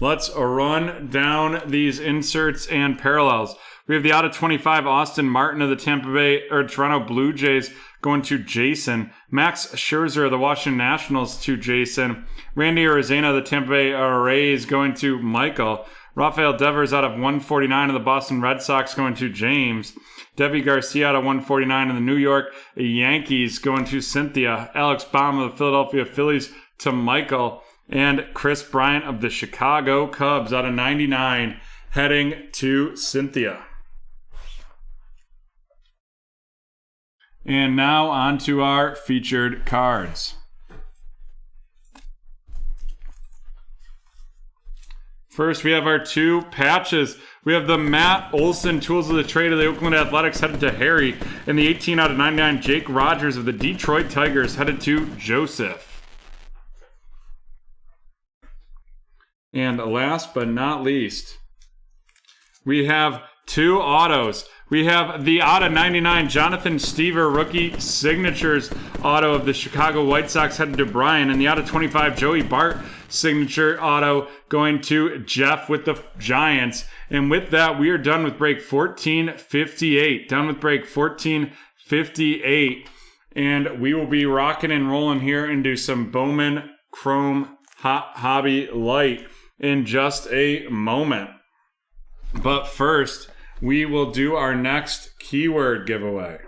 Let's run down these inserts and parallels. We have the out of 25 Austin Martin of the Toronto Blue Jays going to Jason. Max Scherzer of the Washington Nationals to Jason. Randy Arozarena of the Tampa Bay Rays going to Michael. Rafael Devers out of 149 of the Boston Red Sox going to James. Debbie Garcia out of 149 of the New York Yankees going to Cynthia. Alex Baum of the Philadelphia Phillies to Michael. And Chris Bryant of the Chicago Cubs out of 99 heading to Cynthia. And now on to our featured cards. First, we have our two patches. We have the Matt Olson Tools of the Trade of the Oakland Athletics headed to Harry, and the 18 out of 99 Jake Rogers of the Detroit Tigers headed to Joseph. And last but not least, we have two autos. We have the out of 99 Jonathan Stever rookie signatures auto of the Chicago White Sox headed to Brian, and the out of 25 Joey Bart signature auto going to Jeff with the Giants. And with that, we are done with break 1458. Done with break 1458. And we will be rocking and rolling here into some Bowman Chrome Hobby Light in just a moment. But first, we will do our next keyword giveaway.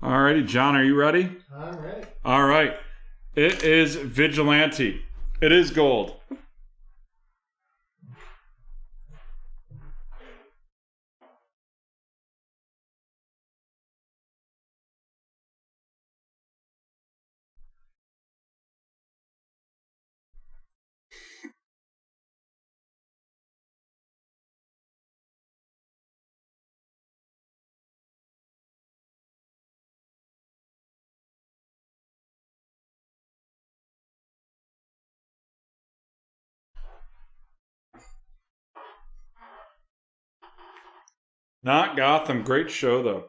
Alrighty, John, are you ready? I'm ready. All right. It is Vigilante. It is gold. Not Gotham. Great show, though.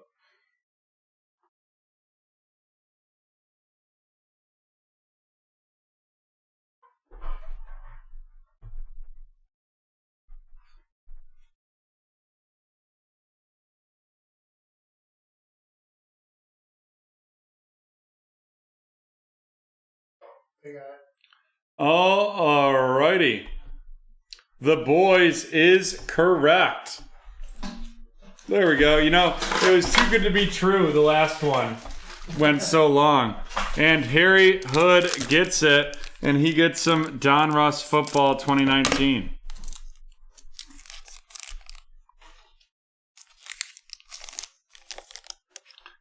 They got it. Alrighty. The boys is correct. There we go. You know, it was too good to be true. The last one went so long. And Harry Hood gets it, and he gets some Donruss football 2019.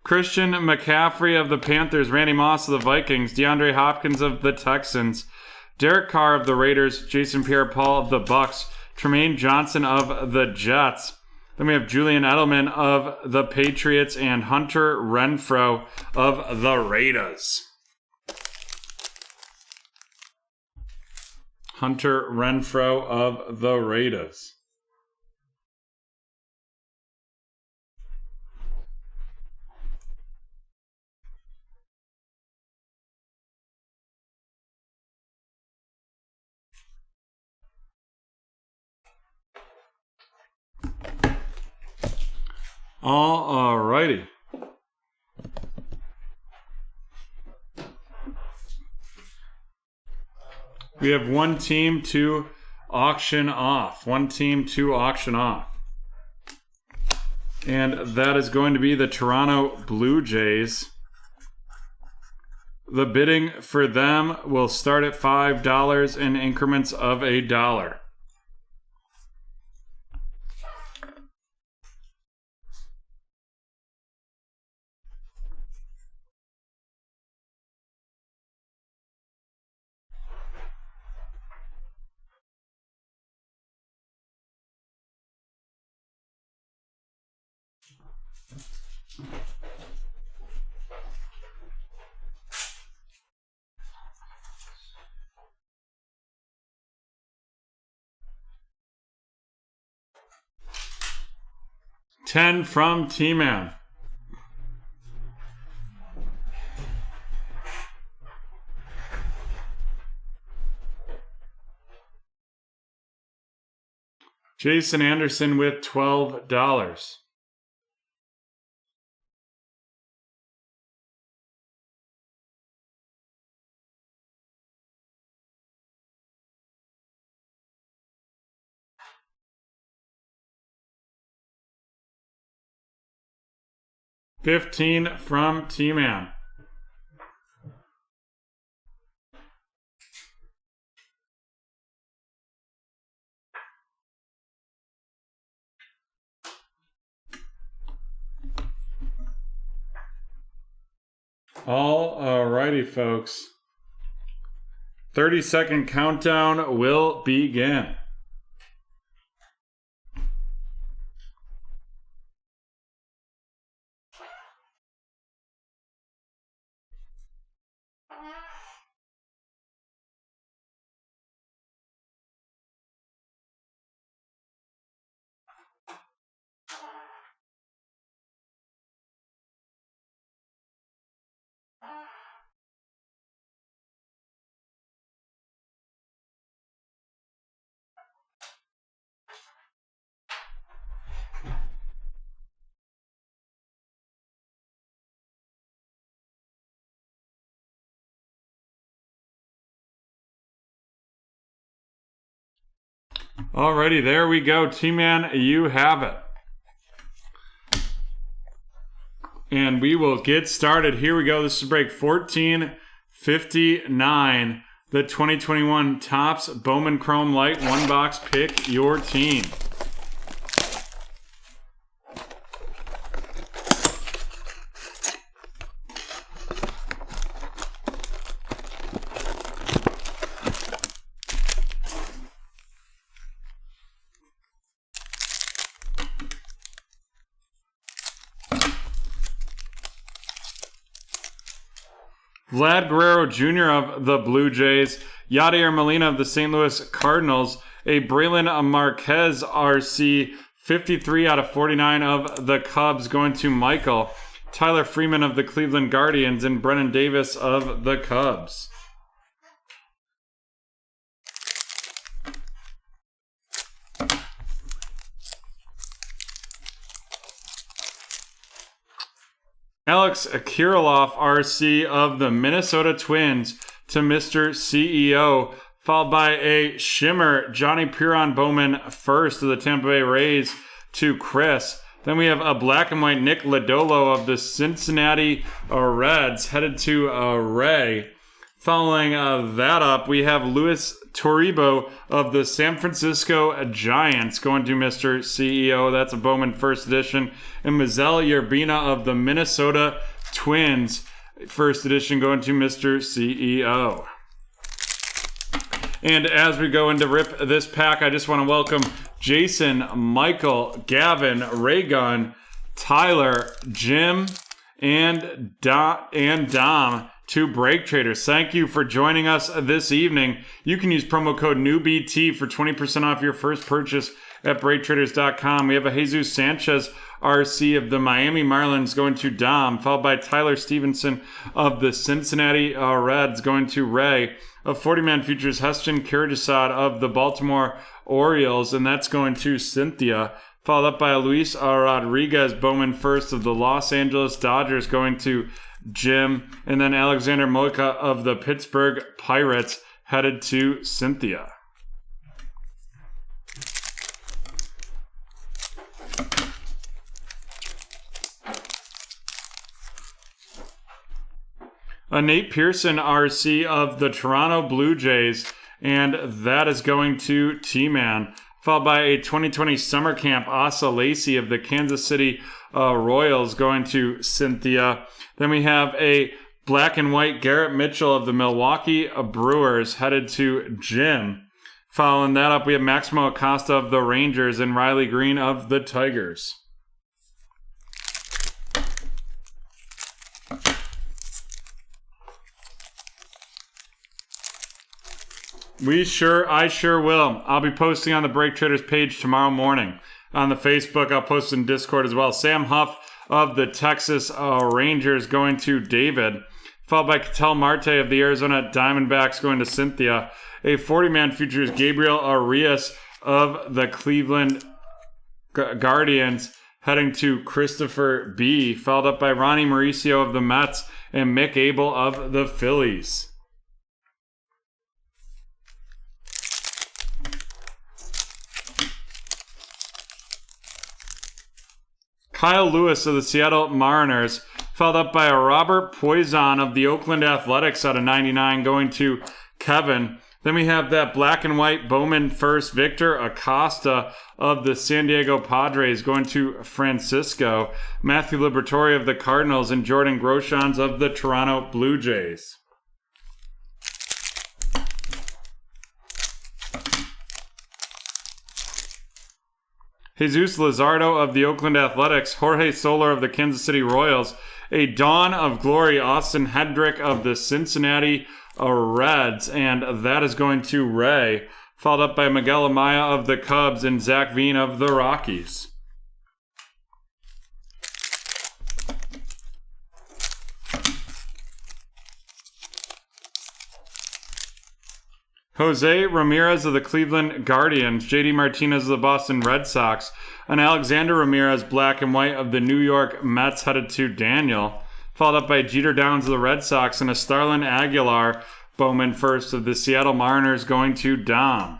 Christian McCaffrey of the Panthers, Randy Moss of the Vikings, DeAndre Hopkins of the Texans, Derek Carr of the Raiders, Jason Pierre-Paul of the Bucks, Tremaine Johnson of the Jets. Then we have Julian Edelman of the Patriots and Hunter Renfrow of the Raiders. Hunter Renfrow of the Raiders. Alrighty. We have one team to auction off. One team to auction off. And that is going to be the Toronto Blue Jays. The bidding for them will start at $5 in increments of $1. 10 from T-Man. Jason Anderson with $12. $15 from T-Man. Alrighty, folks. 30-second countdown will begin. Alrighty, there we go. T-Man, you have it. And we will get started. Here we go. This is break 1459. The 2021 Topps Bowman Chrome Light one box. Pick your team. Vlad Guerrero Jr. of the Blue Jays, Yadier Molina of the St. Louis Cardinals, a Braylon Marquez RC, 53 out of 49 of the Cubs going to Michael, Tyler Freeman of the Cleveland Guardians, and Brennan Davis of the Cubs. Alex Kirilloff, RC of the Minnesota Twins to Mr. CEO, followed by a Shimmer Johnny Puron Bowman first of the Tampa Bay Rays to Chris. Then we have a black and white Nick Lodolo of the Cincinnati Reds headed to Ray. Following that up, we have Luis Toribio of the San Francisco Giants going to Mr. CEO. That's a Bowman first edition. And Miguel Yerbina of the Minnesota Twins first edition going to Mr. CEO. And as we go into rip this pack, I just want to welcome Jason, Michael, Gavin, Raygun, Tyler, Jim, and Dom to BreakTraders. Thank you for joining us this evening. You can use promo code NEWBT for 20% off your first purchase at BreakTraders.com. We have a Jesus Sanchez RC of the Miami Marlins going to Dom, followed by Tyler Stevenson of the Cincinnati Reds going to Ray. A 40-man futures Heston Kyrgyzstan of the Baltimore Orioles, and that's going to Cynthia. Followed up by Luis Rodriguez Bowman first of the Los Angeles Dodgers going to Jim, and then Alexander Moika of the Pittsburgh Pirates headed to Cynthia. A Nate Pearson RC of the Toronto Blue Jays, and that is going to T-Man. Followed by a 2020 Summer Camp Asa Lacy of the Kansas City Royals going to Cynthia. Then we have a black and white Garrett Mitchell of the Milwaukee Brewers headed to Jim. Following that up, we have Maximo Acosta of the Rangers and Riley Green of the Tigers. I sure will. I'll be posting on the BreakTraders page tomorrow morning. on the Facebook. I'll post in Discord as well. Sam Huff of the Texas Rangers going to David. Followed by Ketel Marte of the Arizona Diamondbacks going to Cynthia. A 40-man future is Gabriel Arias of the Cleveland Guardians heading to Christopher B. Followed up by Ronnie Mauricio of the Mets and Mick Abel of the Phillies. Kyle Lewis of the Seattle Mariners, followed up by a Robert Poison of the Oakland Athletics out of 99 going to Kevin. Then we have that black and white Bowman first, Victor Acosta of the San Diego Padres going to Francisco. Matthew Liberatore of the Cardinals and Jordan Groshans of the Toronto Blue Jays. Jesus Luzardo of the Oakland Athletics, Jorge Soler of the Kansas City Royals, a Dawn of Glory, Austin Hedrick of the Cincinnati Reds, and that is going to Ray, followed up by Miguel Amaya of the Cubs and Zach Veen of the Rockies. Jose Ramirez of the Cleveland Guardians, JD Martinez of the Boston Red Sox, and Alexander Ramirez, black and white of the New York Mets headed to Daniel, followed up by Jeter Downs of the Red Sox and a Starlin Aguilar Bowman first of the Seattle Mariners going to Dom.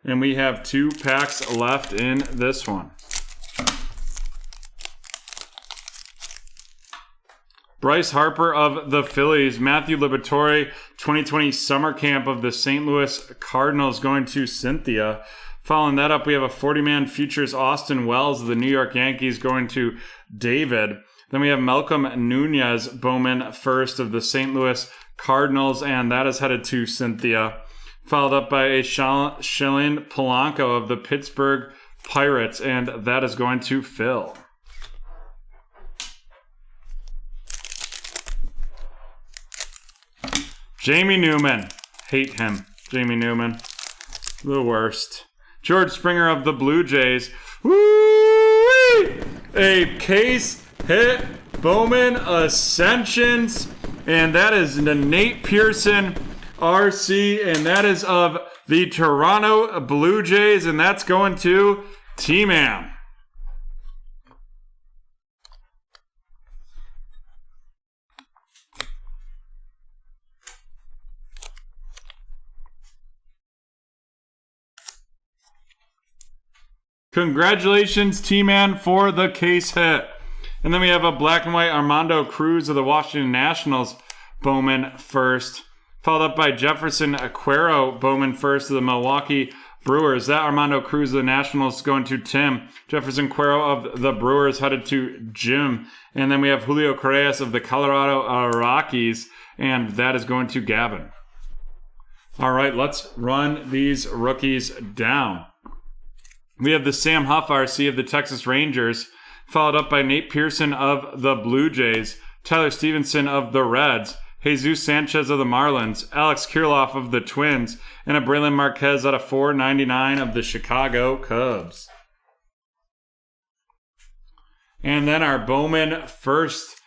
And we have 2 packs left in this one. Bryce Harper of the Phillies, Matthew Liberatore, 2020 Summer Camp of the St. Louis Cardinals going to Cynthia. Following that up, we have a 40-man futures Austin Wells of the New York Yankees going to David. Then we have Malcolm Nunez, Bowman first of the St. Louis Cardinals, and that is headed to Cynthia. Followed up by a Shilin Polanco of the Pittsburgh Pirates, and that is going to Phil. Jamie Newman. Hate him. Jamie Newman. The worst. George Springer of the Blue Jays. Woo-wee! A case hit. Bowman Ascensions. And that is the Nate Pearson RC. And that is of the Toronto Blue Jays. And that's going to T-Man. Congratulations, T-Man, for the case hit. And then we have a black and white Armando Cruz of the Washington Nationals, Bowman first. Followed up by Jefferson Aquero, Bowman first of the Milwaukee Brewers. That Armando Cruz of the Nationals going to Tim. Jefferson Aquero of the Brewers headed to Jim. And then we have Julio Correas of the Colorado Rockies. And that is going to Gavin. All right, let's run these rookies down. We have the Sam Huff RC of the Texas Rangers, followed up by Nate Pearson of the Blue Jays, Tyler Stevenson of the Reds, Jesus Sanchez of the Marlins, Alex Kirilloff of the Twins, and a Braylon Marquez out of 499 of the Chicago Cubs. And then our Bowman first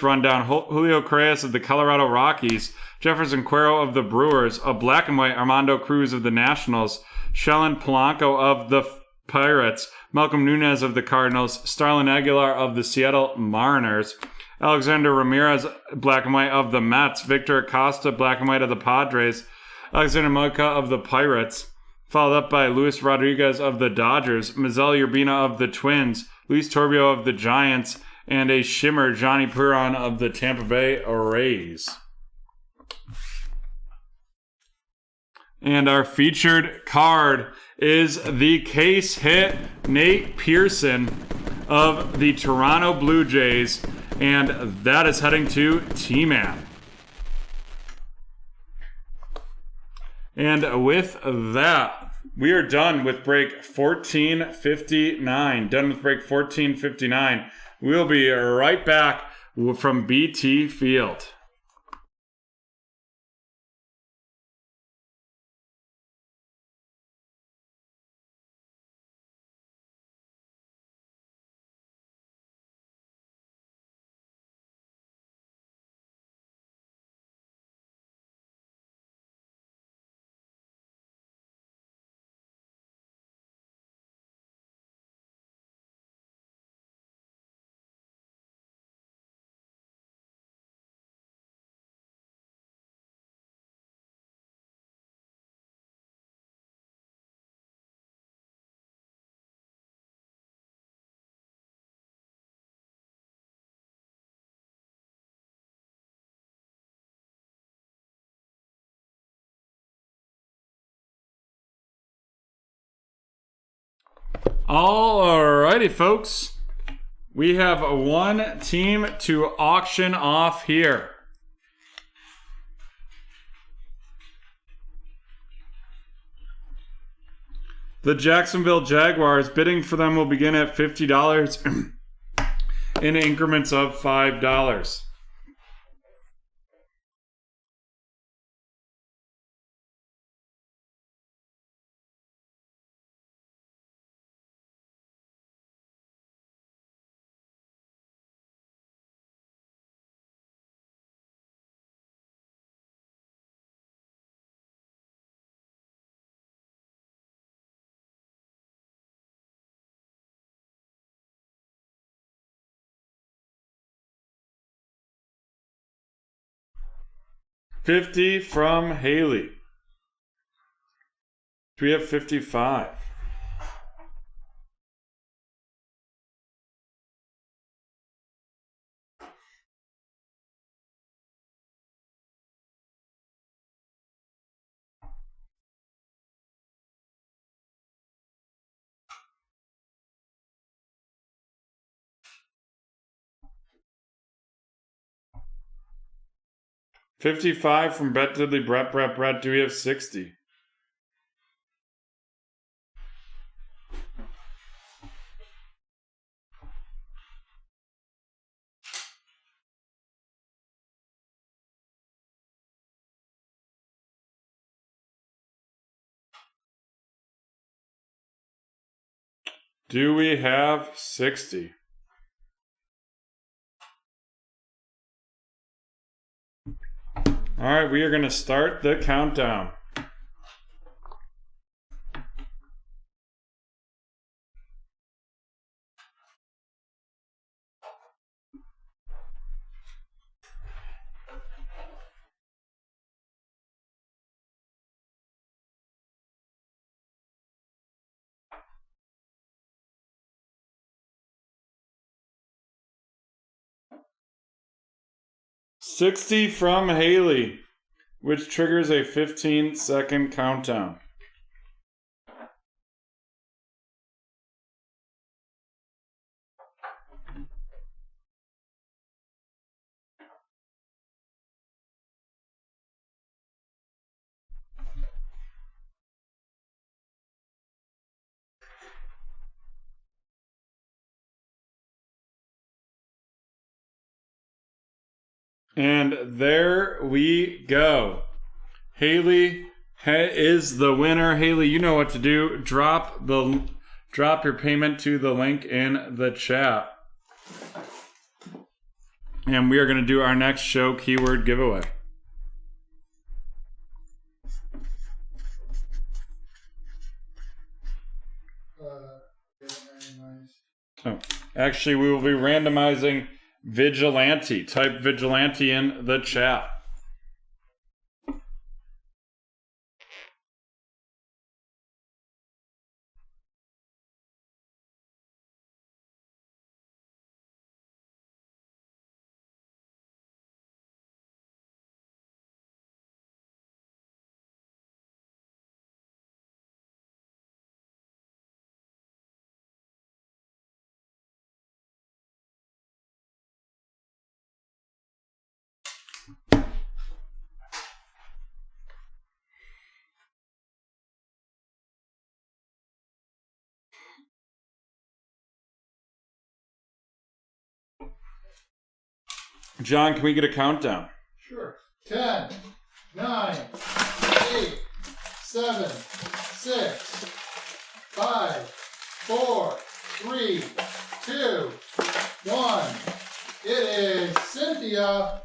rundown, Julio Correas of the Colorado Rockies, Jefferson Aquero of the Brewers, a black and white Armando Cruz of the Nationals, Shilin Polanco of the Pirates, Malcolm Nunez of the Cardinals, Starlin Aguilar of the Seattle Mariners, Alexander Ramirez, black and white of the Mets, Victor Acosta, black and white of the Padres, Alexander Moika of the Pirates, followed up by Luis Rodriguez of the Dodgers, Miguel Urbina of the Twins, Luis Torbio of the Giants, and a shimmer Johnny Puron of the Tampa Bay Rays. And our featured card is the case hit Nate Pearson of the Toronto Blue Jays, and that is heading to T-Man. And with that, we are done with break 1459. Done with break 1459. We'll be right back from BT Field. Alrighty, folks. We have one team to auction off here. The Jacksonville Jaguars. Bidding for them will begin at $50 in increments of $5. $50 from Haley. Do we have 55? $55 from Brett Diddley, Brett. Do we have 60? Do we have 60? All right, we are going to start the countdown. $60 from Haley, which triggers a 15-second countdown. And there we go. Haley is the winner. Haley, you know what to do. Drop your payment to the link in the chat. And we are going to do our next show keyword giveaway. Oh, actually, we will be randomizing Vigilante. Type Vigilante in the chat. John, can we get a countdown? Sure. 10, 9, 8, 7, 6, 5, 4, 3, 2, 1. It is Cynthia.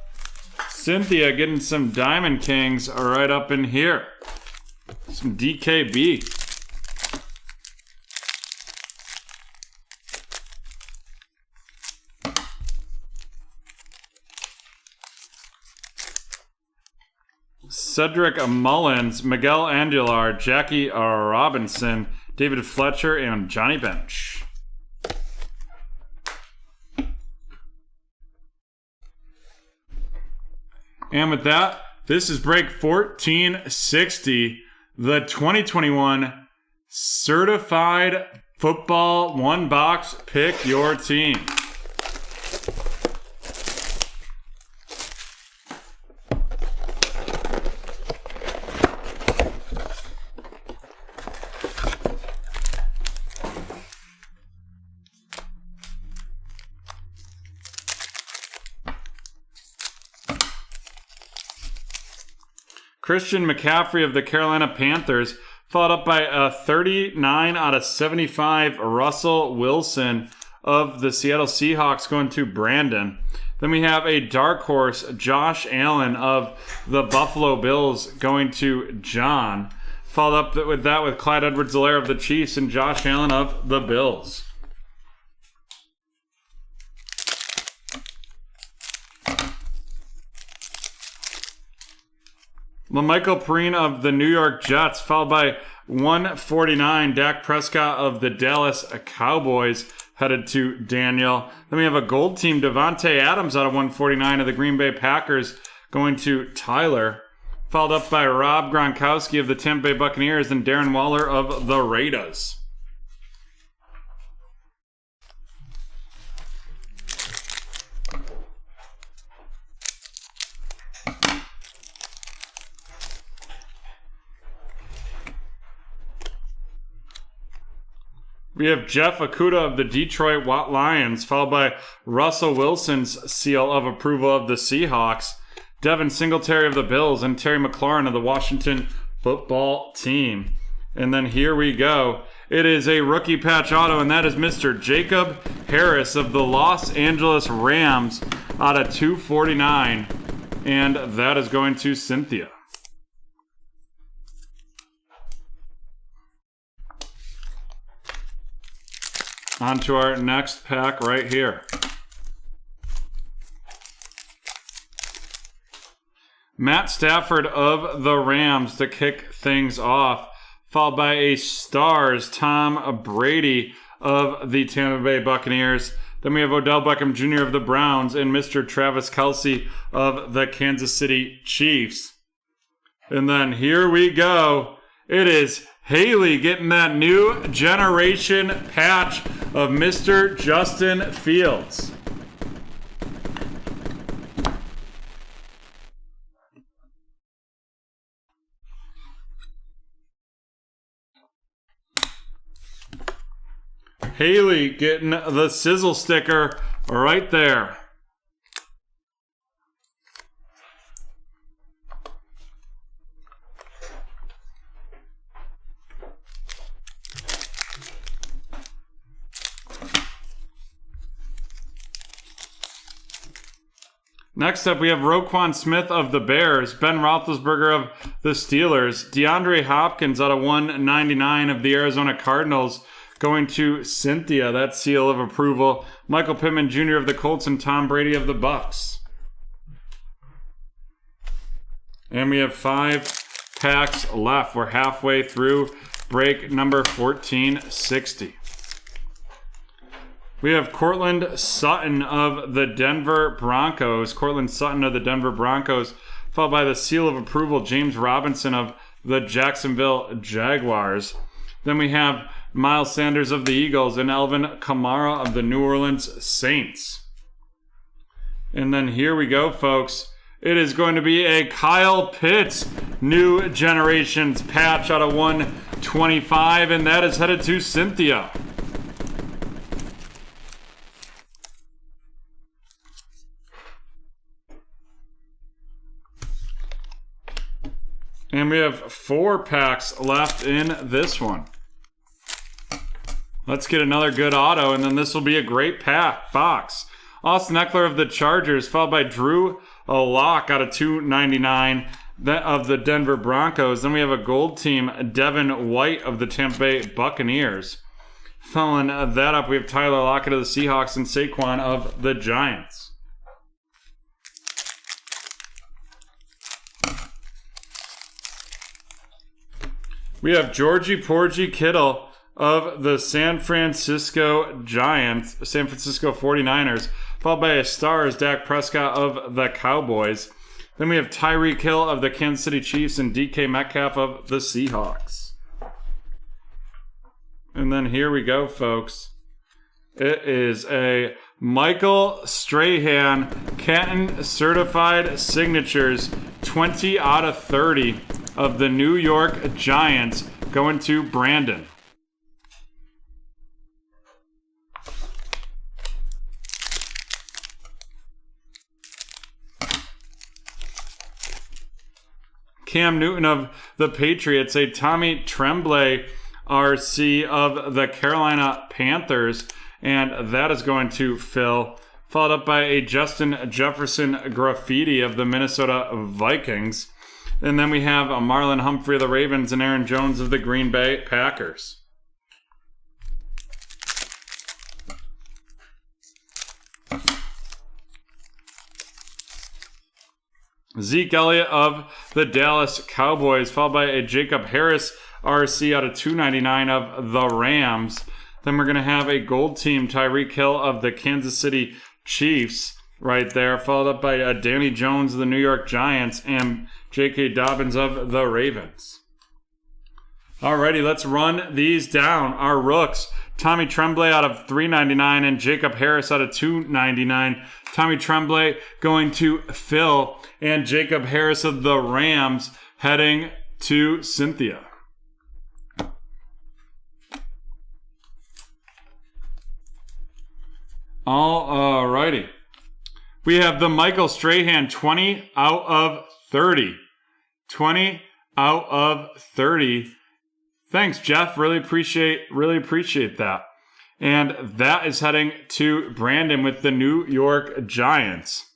Cynthia getting some Diamond Kings right up in here. Some DKB. Cedric Mullins, Miguel Andular, Jackie Robinson, David Fletcher, and Johnny Bench. And with that, this is break 1460, the 2021 certified Football, one box, pick your team. Christian McCaffrey of the Carolina Panthers, followed up by a 39 out of 75 Russell Wilson of the Seattle Seahawks going to Brandon. Then we have a dark horse, Josh Allen of the Buffalo Bills going to John. Followed up with that with Clyde Edwards-Helaire of the Chiefs and Josh Allen of the Bills. LaMichael Perine of the New York Jets, followed by 149, Dak Prescott of the Dallas Cowboys, headed to Daniel. Then we have a gold team, Devontae Adams out of 149 of the Green Bay Packers, going to Tyler. Followed up by Rob Gronkowski of the Tampa Bay Buccaneers and Darren Waller of the Raiders. We have Jeff Okudah of the Detroit Lions, followed by Russell Wilson's seal of approval of the Seahawks, Devin Singletary of the Bills, and Terry McLaurin of the Washington Football Team. And then here we go. It is a rookie patch auto, and that is Mr. Jacob Harris of the Los Angeles Rams out of 249. And that is going to Cynthia. On to our next pack right here. Matt Stafford of the Rams to kick things off, followed by a Stars Tom Brady of the Tampa Bay Buccaneers. Then we have Odell Beckham Jr. of the Browns and Mr. Travis Kelce of the Kansas City Chiefs. And then here we go. It is Haley getting that new generation patch of Mr. Justin Fields. Haley getting the sizzle sticker right there. Next up, we have Roquan Smith of the Bears, Ben Roethlisberger of the Steelers, DeAndre Hopkins out of 199 of the Arizona Cardinals, going to Cynthia, that seal of approval, Michael Pittman Jr. of the Colts, and Tom Brady of the Bucks. And we have 5 packs left. We're halfway through break number 1460. We have Cortland Sutton of the Denver Broncos. Followed by the seal of approval, James Robinson of the Jacksonville Jaguars. Then we have Miles Sanders of the Eagles and Alvin Kamara of the New Orleans Saints. And then here we go, folks. It is going to be a Kyle Pitts New Generations patch out of 125, and that is headed to Cynthia. And we have 4 packs left in this one. Let's get another good auto, and then this will be a great box. Austin Eckler of the Chargers, followed by Drew Lock out of 299 of the Denver Broncos. Then we have a gold team, Devin White of the Tampa Bay Buccaneers. Following that up, we have Tyler Lockett of the Seahawks and Saquon of the Giants. We have Georgie Porgy Kittle of the San Francisco 49ers, followed by a Stars Dak Prescott of the Cowboys. Then we have Tyreek Hill of the Kansas City Chiefs and DK Metcalf of the Seahawks. And then here we go, folks. It is a Michael Strahan Canton Certified Signatures 20 out of 30 of the New York Giants going to Brandon. Cam Newton of the Patriots, a Tommy Tremblay RC of the Carolina Panthers, and that is going to Phil, followed up by a Justin Jefferson graffiti of the Minnesota Vikings. And then we have a Marlon Humphrey of the Ravens and Aaron Jones of the Green Bay Packers. Zeke Elliott of the Dallas Cowboys, followed by a Jacob Harris RC out of 299 of the Rams. Then we're going to have a gold team Tyreek Hill of the Kansas City Chiefs right there, followed up by Danny Jones of the New York Giants and J.K. Dobbins of the Ravens. Alrighty, let's run these down. Our rooks, Tommy Tremblay out of 399 and Jacob Harris out of 299. Tommy Tremblay going to Phil and Jacob Harris of the Rams heading to Cynthia. Alrighty. We have the Michael Strahan 20 out of 30. 20 out of 30. Thanks, Jeff. Really appreciate that. And that is heading to Brandon with the New York Giants.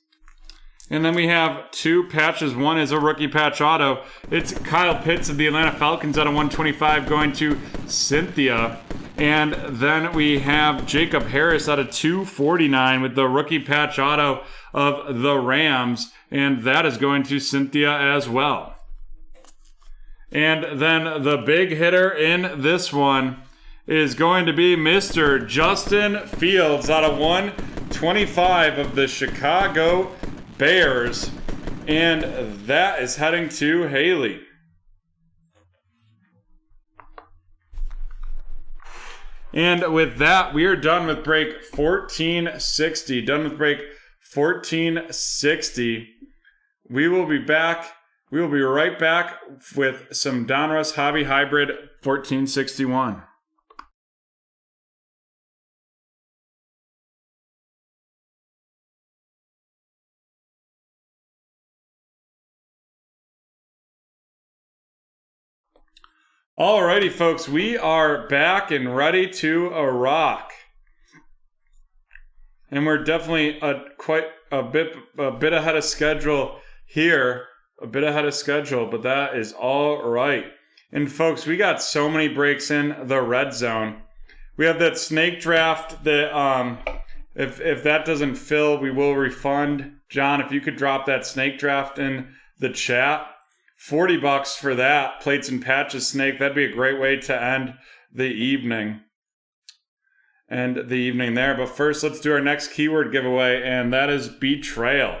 And then we have two patches. One is a rookie patch auto. It's Kyle Pitts of the Atlanta Falcons out of 125 going to Cynthia. And then we have Jacob Harris out of 249 with the rookie patch auto of the Rams. And that is going to Cynthia as well. And then the big hitter in this one is going to be Mr. Justin Fields out of 125 of the Chicago Bears. And that is heading to Haley. And with that, we are done with break 1460. Done with break 1460. We will be back. We will be right back with some Donruss Hobby Hybrid 1461. Alrighty, folks, we are back and ready to rock. And we're definitely quite a bit ahead of schedule here. A bit ahead of schedule, but that is all right. And folks, we got so many breaks in the red zone. We have that snake draft that if that doesn't fill, we will refund. John, if you could drop that snake draft in the chat. $40 for that plates and patches snake. That'd be a great way to end the evening. There. But first, let's do our next keyword giveaway, and that is betrayal.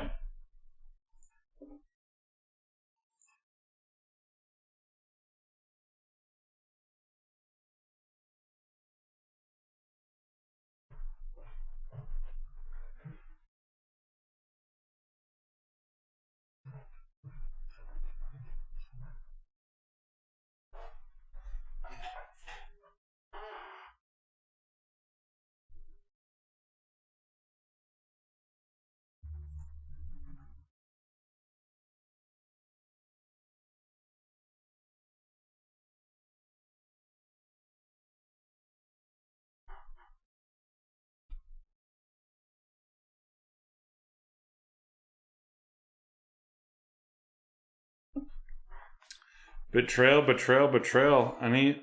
Betrayal. Any?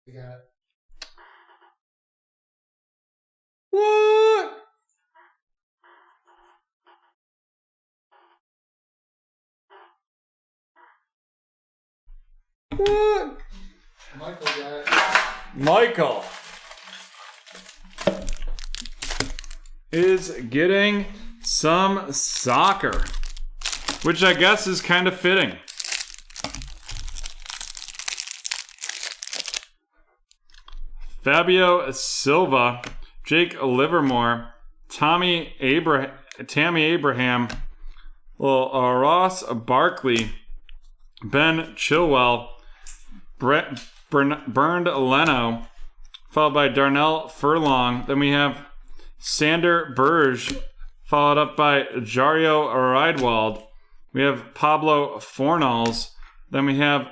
We got it. What? What? Michael got it. Michael is getting some soccer. which I guess is kind of fitting. Fabio Silva, Jake Livermore, Tammy Abraham, Ross Barkley, Ben Chilwell, Bernd Leno, followed by Darnell Furlong. Then we have Sander Berge, followed up by Jario Riedwald. We have Pablo Fornals. Then we have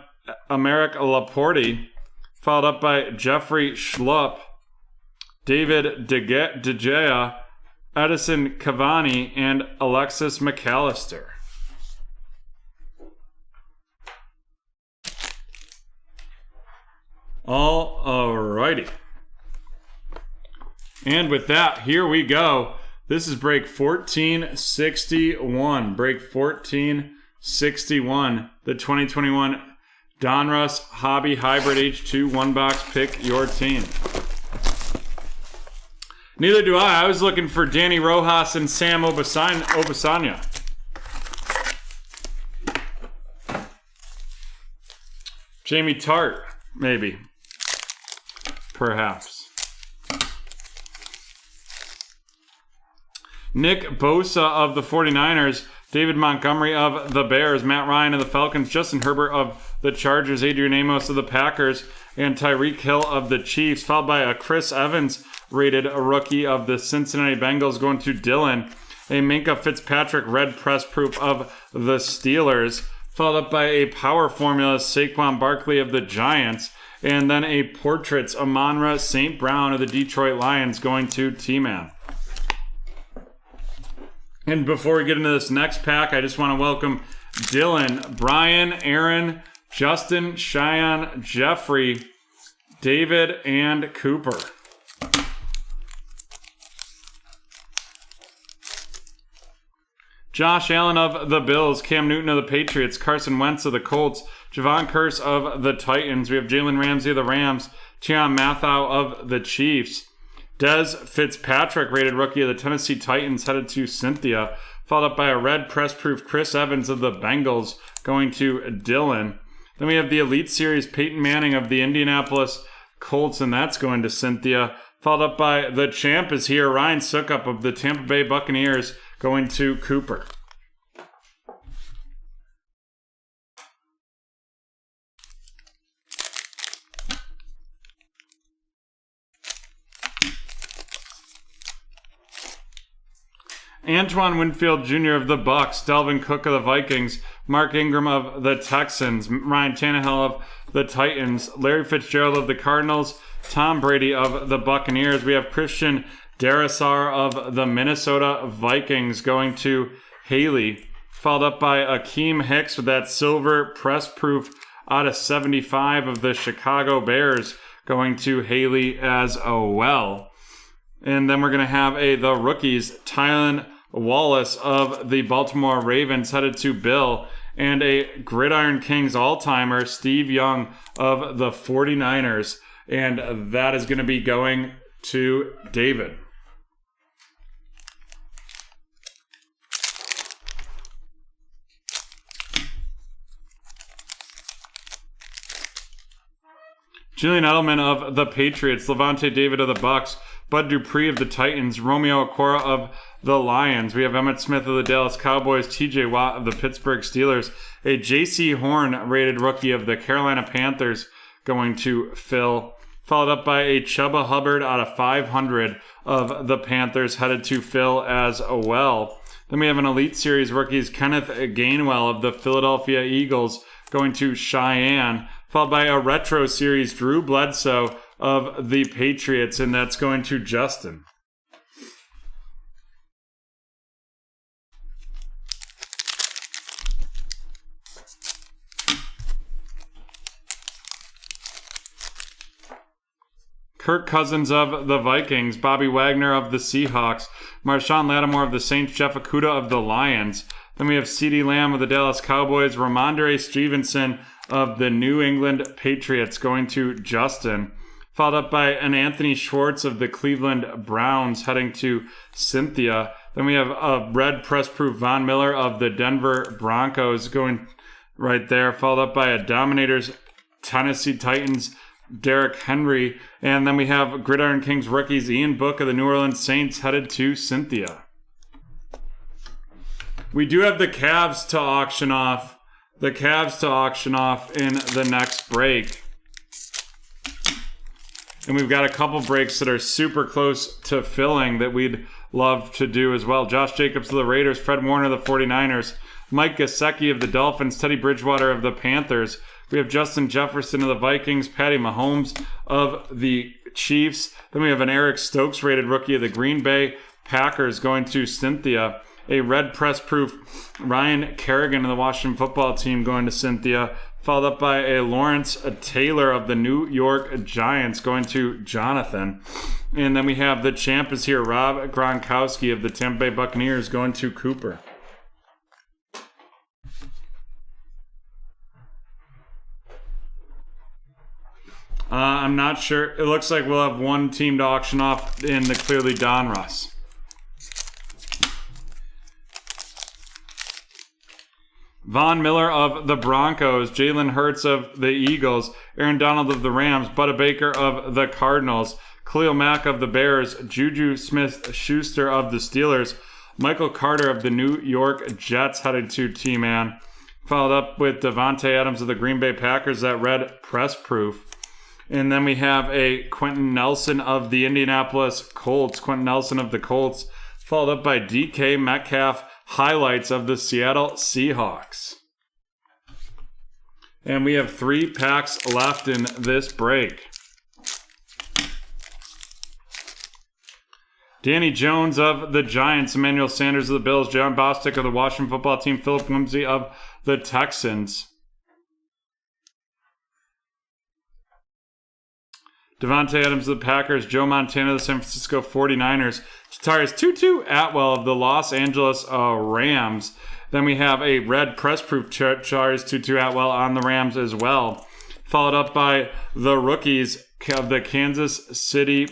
Americ Laporte, followed up by Jeffrey Schlupp, David De Gea, Edison Cavani, and Alexis McAllister. Alrighty. And with that, here we go. This is break 1461. Break 1461. The 2021 Donruss Hobby Hybrid H2 one-box. Pick your team. Neither do I. I was looking for Danny Rojas and Sam Obasanya. Jamie Tart, maybe. Perhaps. Nick Bosa of the 49ers, David Montgomery of the Bears, Matt Ryan of the Falcons, Justin Herbert of the Chargers, Adrian Amos of the Packers, and Tyreek Hill of the Chiefs, followed by a Chris Evans rated rookie of the Cincinnati Bengals going to Dylan, a Minkah Fitzpatrick red press proof of the Steelers, followed up by a Power Formula Saquon Barkley of the Giants, and then a Portraits Amon-Ra St. Brown of the Detroit Lions going to T-Man. And before we get into this next pack, I just want to welcome Dylan, Brian, Aaron, Justin, Cheyenne, Jeffrey, David, and Cooper. Josh Allen of the Bills, Cam Newton of the Patriots, Carson Wentz of the Colts, Javon Curse of the Titans. We have Jalen Ramsey of the Rams, Tiaon Mathau of the Chiefs. Dez Fitzpatrick, rated rookie of the Tennessee Titans, headed to Cynthia, followed up by a red press-proof Chris Evans of the Bengals going to Dylan. Then we have the Elite Series Peyton Manning of the Indianapolis Colts, and that's going to Cynthia, followed up by the champ is here, Ryan Suckup of the Tampa Bay Buccaneers going to Cooper. Antoine Winfield Jr. of the Bucks, Delvin Cook of the Vikings, Mark Ingram of the Texans, Ryan Tannehill of the Titans, Larry Fitzgerald of the Cardinals, Tom Brady of the Buccaneers. We have Christian Darrisaw of the Minnesota Vikings going to Haley, followed up by Akeem Hicks with that silver press proof out of 75 of the Chicago Bears going to Haley as well. And then we're going to have the rookies, Tylan Wallace of the Baltimore Ravens headed to Bill, and a Gridiron Kings all-timer, Steve Young of the 49ers. And that is going to be going to David. Julian Edelman of the Patriots, Levante David of the Bucks, Bud Dupree of the Titans, Romeo Okwara of the Lions. We have Emmitt Smith of the Dallas Cowboys, TJ Watt of the Pittsburgh Steelers, a J.C. Horn rated rookie of the Carolina Panthers going to Phil, followed up by a Chuba Hubbard out of 500 of the Panthers headed to Phil as well. Then we have an Elite Series rookies, Kenneth Gainwell of the Philadelphia Eagles going to Cheyenne, followed by a Retro Series Drew Bledsoe of the Patriots, and that's going to Justin. Kirk Cousins of the Vikings, Bobby Wagner of the Seahawks, Marshawn Lattimore of the Saints, Jeff Okudah of the Lions. Then we have CeeDee Lamb of the Dallas Cowboys, Ramondre Stevenson of the New England Patriots going to Justin, followed up by an Anthony Schwartz of the Cleveland Browns heading to Cynthia. Then we have a red press-proof Von Miller of the Denver Broncos going right there, followed up by a Dominators Tennessee Titans Derrick Henry. And then we have Gridiron Kings rookies Ian Book of the New Orleans Saints headed to Cynthia. We do have the Cavs to auction off. The Cavs to auction off in the next break. And we've got a couple breaks that are super close to filling that we'd love to do as well. Josh Jacobs of the Raiders, Fred Warner of the 49ers, Mike Gesicki of the Dolphins, Teddy Bridgewater of the Panthers. We have Justin Jefferson of the Vikings, Patty Mahomes of the Chiefs. Then we have an Eric Stokes rated rookie of the Green Bay Packers going to Cynthia. A red press-proof Ryan Kerrigan of the Washington football team going to Cynthia. Followed up by a Lawrence Taylor of the New York Giants going to Jonathan. And then we have the champ is here, Rob Gronkowski of the Tampa Bay Buccaneers going to Cooper. I'm not sure. It looks like we'll have one team to auction off in the clearly Donruss. Von Miller of the Broncos, Jalen Hurts of the Eagles, Aaron Donald of the Rams, Budda Baker of the Cardinals, Khalil Mack of the Bears, Juju Smith-Schuster of the Steelers, Michael Carter of the New York Jets headed to T-Man, followed up with Devontae Adams of the Green Bay Packers, that red press proof. And then we have a Quentin Nelson of the Indianapolis Colts, Quentin Nelson of the Colts, followed up by DK Metcalf highlights of the Seattle Seahawks. And we have 3 packs left in this break. Danny Jones of the Giants, Emmanuel Sanders of the Bills, John Bostic of the Washington football team, Philip Lindsay of the Texans. Devontae Adams of the Packers, Joe Montana of the San Francisco 49ers, Jatarius Tutu Atwell of the Los Angeles Rams. Then we have a red press-proof Jatarius Tutu Atwell on the Rams as well. Followed up by the rookies of the Kansas City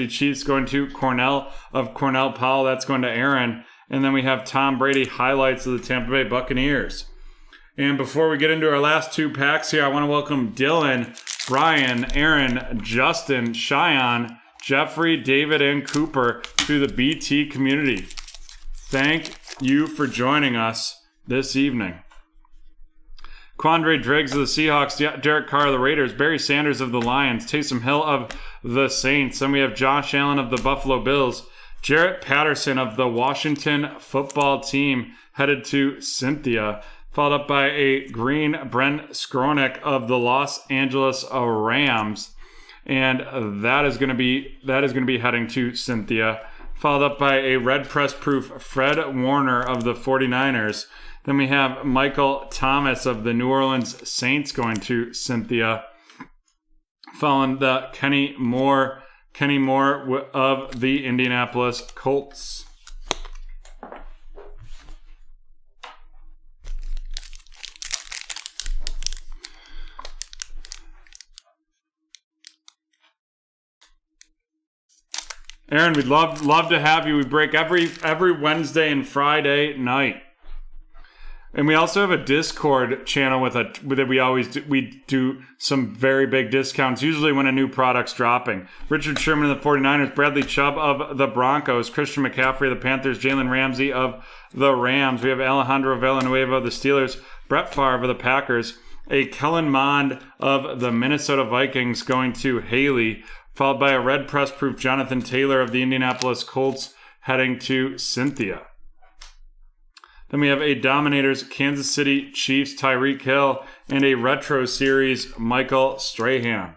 Chiefs going to Cornell Powell. That's going to Aaron. And then we have Tom Brady highlights of the Tampa Bay Buccaneers. And before we get into our last 2 packs here, I want to welcome Dylan, Brian, Aaron, Justin, Cheyenne, Jeffrey, David, and Cooper to the BT community. Thank you for joining us this evening. Quandre Driggs of the Seahawks, Derek Carr of the Raiders, Barry Sanders of the Lions, Taysom Hill of the Saints. Then we have Josh Allen of the Buffalo Bills, Jarrett Patterson of the Washington football team headed to Cynthia, followed up by a green Brent Skronik of the Los Angeles Rams, and that is going to be heading to Cynthia, followed up by a red press proof Fred Warner of the 49ers. Then we have Michael Thomas of the New Orleans Saints going to Cynthia, following the Kenny Moore of the Indianapolis Colts. Aaron, we'd love to have you. We break every Wednesday and Friday night. And we also have a Discord channel that we do some very big discounts, usually when a new product's dropping. Richard Sherman of the 49ers, Bradley Chubb of the Broncos, Christian McCaffrey of the Panthers, Jalen Ramsey of the Rams. We have Alejandro Villanueva of the Steelers, Brett Favre of the Packers, a Kellen Mond of the Minnesota Vikings going to Haley, followed by a red press proof Jonathan Taylor of the Indianapolis Colts heading to Cynthia. Then we have a Dominators Kansas City Chiefs Tyreek Hill and a Retro Series Michael Strahan.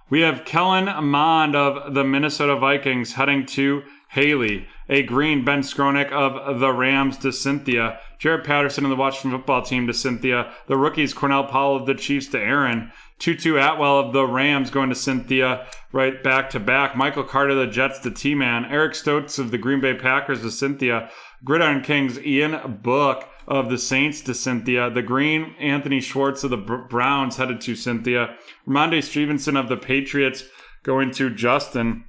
We have Kellen Mond of the Minnesota Vikings heading to Haley. A green, Ben Skronik of the Rams to Cynthia. Jared Patterson of the Washington football team to Cynthia. The rookies, Cornell Powell of the Chiefs to Aaron. Tutu Atwell of the Rams going to Cynthia, right back to back. Michael Carter of the Jets to T-Man. Eric Stokes of the Green Bay Packers to Cynthia. Gridiron Kings, Ian Book of the Saints to Cynthia. The green, Anthony Schwartz of the Browns headed to Cynthia. Ramondre Stevenson of the Patriots going to Justin.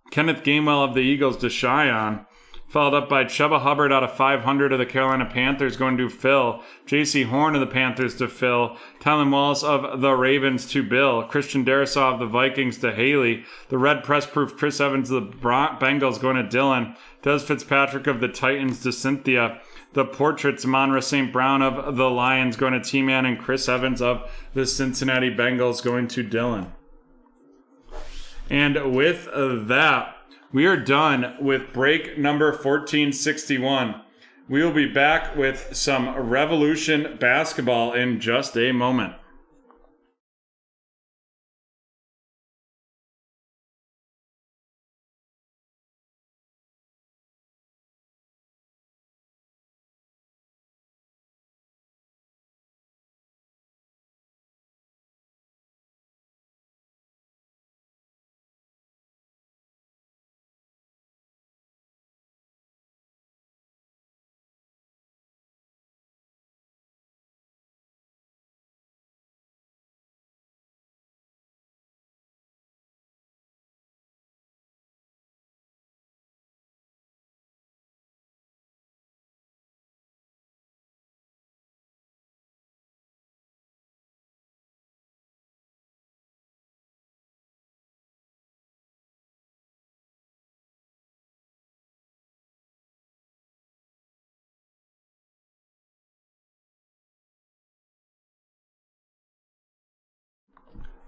Kenneth Gainwell of the Eagles to Cheyenne. Followed up by Chuba Hubbard out of 500 of the Carolina Panthers going to Phil. J.C. Horn of the Panthers to Phil. Tylen Wallace of the Ravens to Bill. Christian Darrisaw of the Vikings to Haley. The red press-proof Chris Evans of the Bengals going to Dylan. Des Fitzpatrick of the Titans to Cynthia. The portraits, Monra St. Brown of the Lions going to T-Man, and Chris Evans of the Cincinnati Bengals going to Dylan. And with that, we are done with break number 1461. We will be back with some Revolution basketball in just a moment.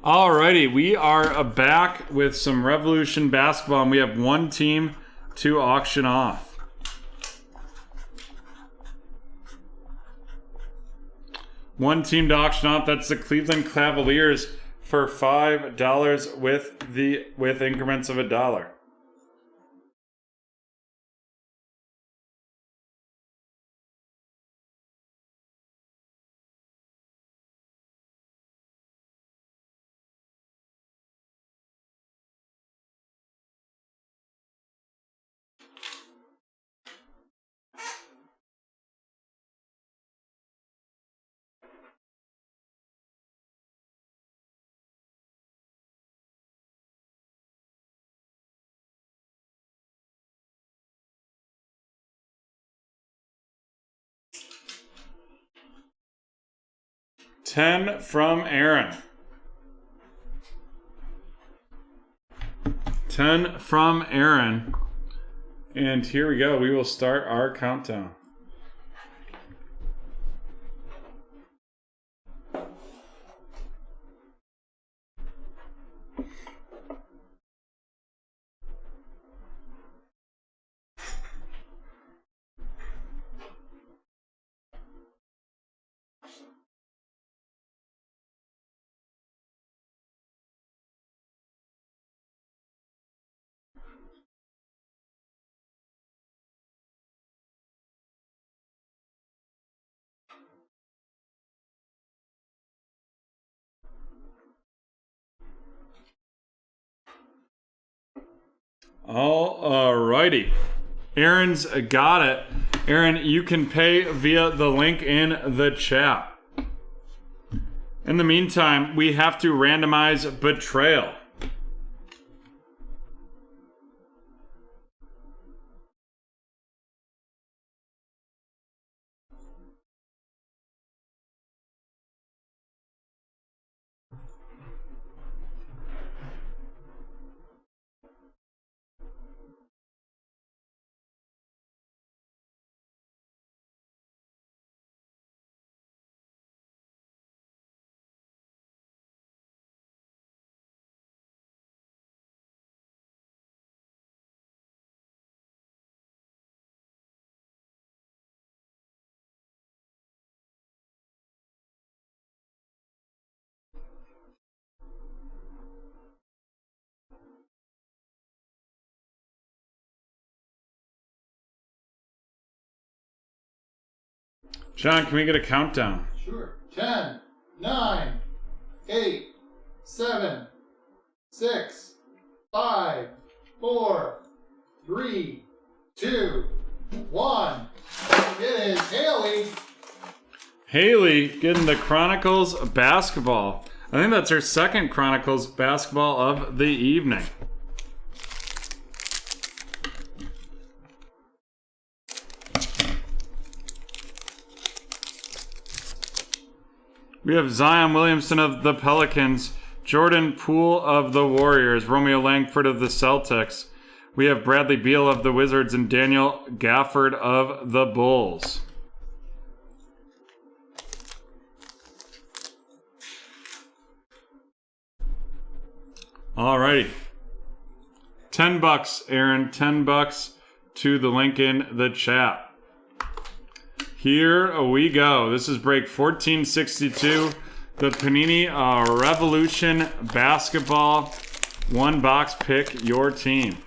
Alrighty, we are back with some Revolution basketball, and we have one team to auction off. One team to auction off, that's the Cleveland Cavaliers for $5 with increments of $1. $10 from Aaron. 10 from Aaron. And here we go. We will start our countdown. Alrighty. Aaron's got it. Aaron, you can pay via the link in the chat. In the meantime, we have to randomize Betrayal. John, can we get a countdown? Sure. 10, 9, 8, 7, 6, 5, 4, 3, 2, 1. It is Haley. Haley getting the Chronicles basketball. I think that's her second Chronicles basketball of the evening. We have Zion Williamson of the Pelicans, Jordan Poole of the Warriors, Romeo Langford of the Celtics. We have Bradley Beal of the Wizards and Daniel Gafford of the Bulls. Alrighty. $10, Aaron. $10 to the link in the chat. Here we go. This is break 1462. The Panini Revolution Basketball. One box, pick your team.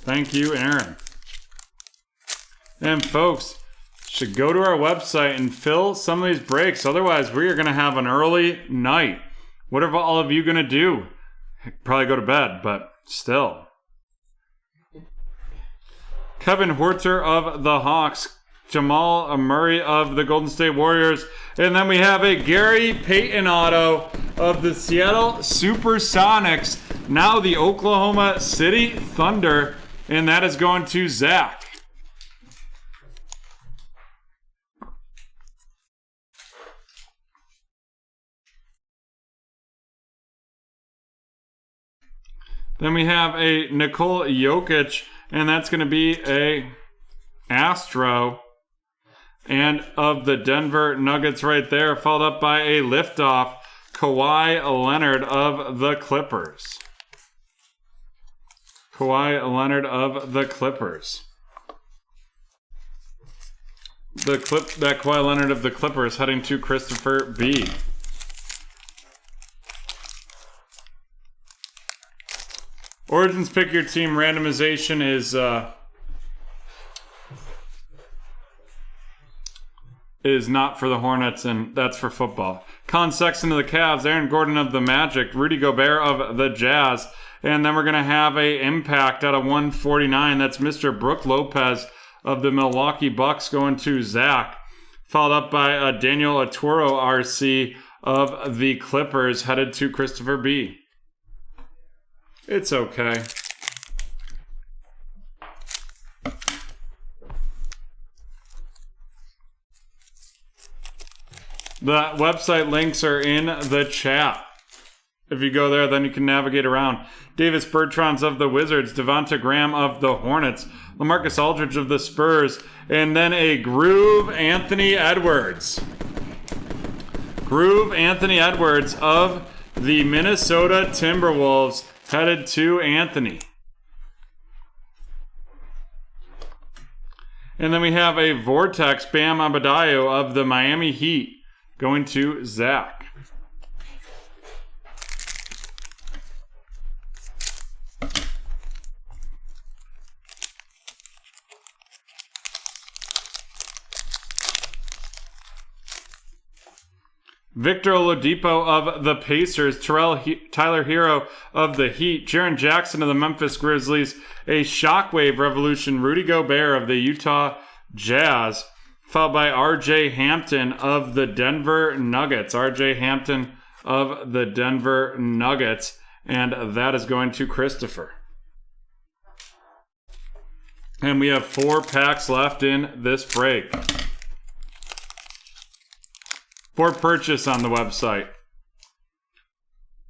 Thank you, Aaron. And folks, should go to our website and fill some of these breaks. Otherwise, we are going to have an early night. What are all of you going to do? Probably go to bed, but still. Kevin Horter of the Hawks. Jamal Murray of the Golden State Warriors. And then we have a Gary Payton auto of the Seattle Supersonics. Now the Oklahoma City Thunder. And that is going to Zach. Then we have a Nikola Jokic, and that's going to be a Astro. And of the Denver Nuggets right there, followed up by a liftoff, Kawhi Leonard of the Clippers. Kawhi Leonard of the Clippers. That Kawhi Leonard of the Clippers heading to Christopher B. Origins pick your team randomization is not for the Hornets, and that's for football. Colin Sexton of the Cavs, Aaron Gordon of the Magic, Rudy Gobert of the Jazz. And then we're going to have a impact out of 149. That's Mr. Brook Lopez of the Milwaukee Bucks going to Zach. Followed up by Daniel Aturo RC of the Clippers headed to Christopher B. It's okay. The website links are in the chat. If you go there, then you can navigate around. Davis Bertrand of the Wizards, Devonta Graham of the Hornets, LaMarcus Aldridge of the Spurs, and then a Groove Anthony Edwards. Groove Anthony Edwards of the Minnesota Timberwolves headed to Anthony. And then we have a Vortex Bam Adebayo of the Miami Heat going to Zach. Victor Oladipo of the Pacers, Tyler Hero of the Heat, Jaren Jackson of the Memphis Grizzlies, a Shockwave Revolution, Rudy Gobert of the Utah Jazz, followed by R.J. Hampton of the Denver Nuggets. R.J. Hampton of the Denver Nuggets, and that is going to Christopher. And we have 4 packs left in this break. For purchase on the website.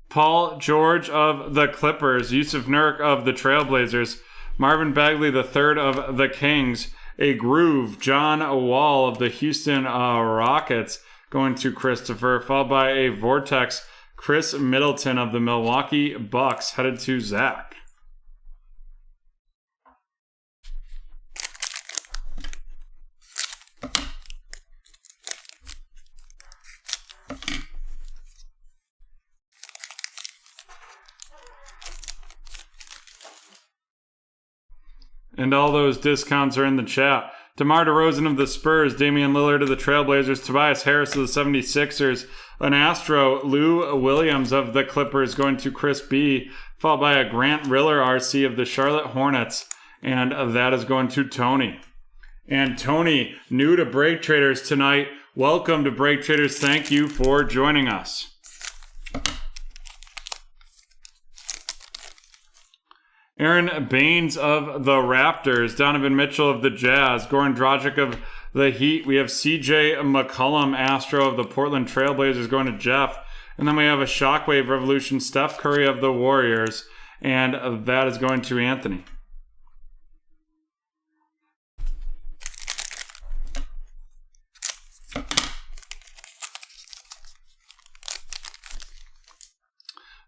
Paul George of the Clippers, Yusuf Nurk of the Trailblazers, Marvin Bagley III of the Kings, a Groove, John Wall of the Houston Rockets going to Christopher, followed by a Vortex, Chris Middleton of the Milwaukee Bucks headed to Zach. And all those discounts are in the chat. DeMar DeRozan of the Spurs, Damian Lillard of the Trailblazers, Tobias Harris of the 76ers, an Astro, Lou Williams of the Clippers going to Chris B, followed by a Grant Riller RC of the Charlotte Hornets, and that is going to Tony. And Tony, new to BreakTraders tonight. Welcome to BreakTraders. Thank you for joining us. Aaron Baines of the Raptors, Donovan Mitchell of the Jazz, Goran Dragic of the Heat. We have CJ McCollum, Astro of the Portland Trailblazers, going to Jeff. And then we have a Shockwave Revolution, Steph Curry of the Warriors, and that is going to Anthony.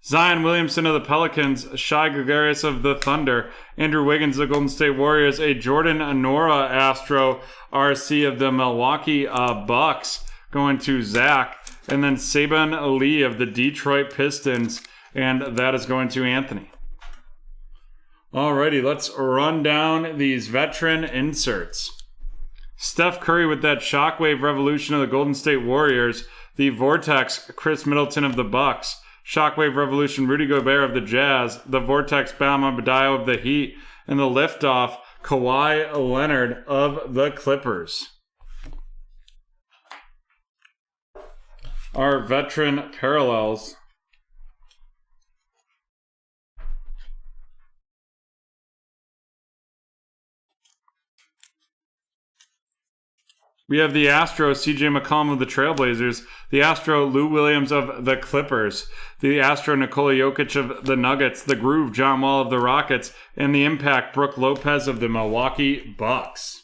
Zion Williamson of the Pelicans, Shai Gilgeous of the Thunder, Andrew Wiggins of the Golden State Warriors, a Jordan Anora Astro RC of the Milwaukee Bucks going to Zach, and then Saban Lee of the Detroit Pistons, and that is going to Anthony. Alrighty, let's run down these veteran inserts. Steph Curry with that Shockwave Revolution of the Golden State Warriors, the Vortex, Chris Middleton of the Bucks, Shockwave Revolution, Rudy Gobert of the Jazz, the Vortex, Bam Adebayo of the Heat, and the Liftoff, Kawhi Leonard of the Clippers. Our veteran parallels. We have the Astro, CJ McCollum of the Trailblazers, the Astro, Lou Williams of the Clippers, the Astro, Nikola Jokic of the Nuggets, the Groove, John Wall of the Rockets, and the Impact, Brooke Lopez of the Milwaukee Bucks.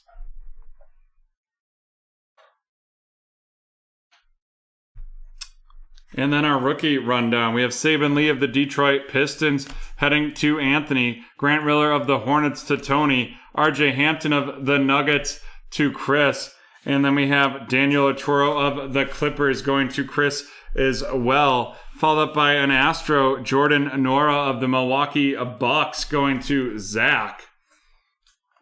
And then our rookie rundown. We have Saban Lee of the Detroit Pistons heading to Anthony, Grant Riller of the Hornets to Tony, RJ Hampton of the Nuggets to Chris, and then we have Daniel Oturo of the Clippers going to Chris as well, followed up by an Astro, Jordan Anora of the Milwaukee Bucks going to Zach.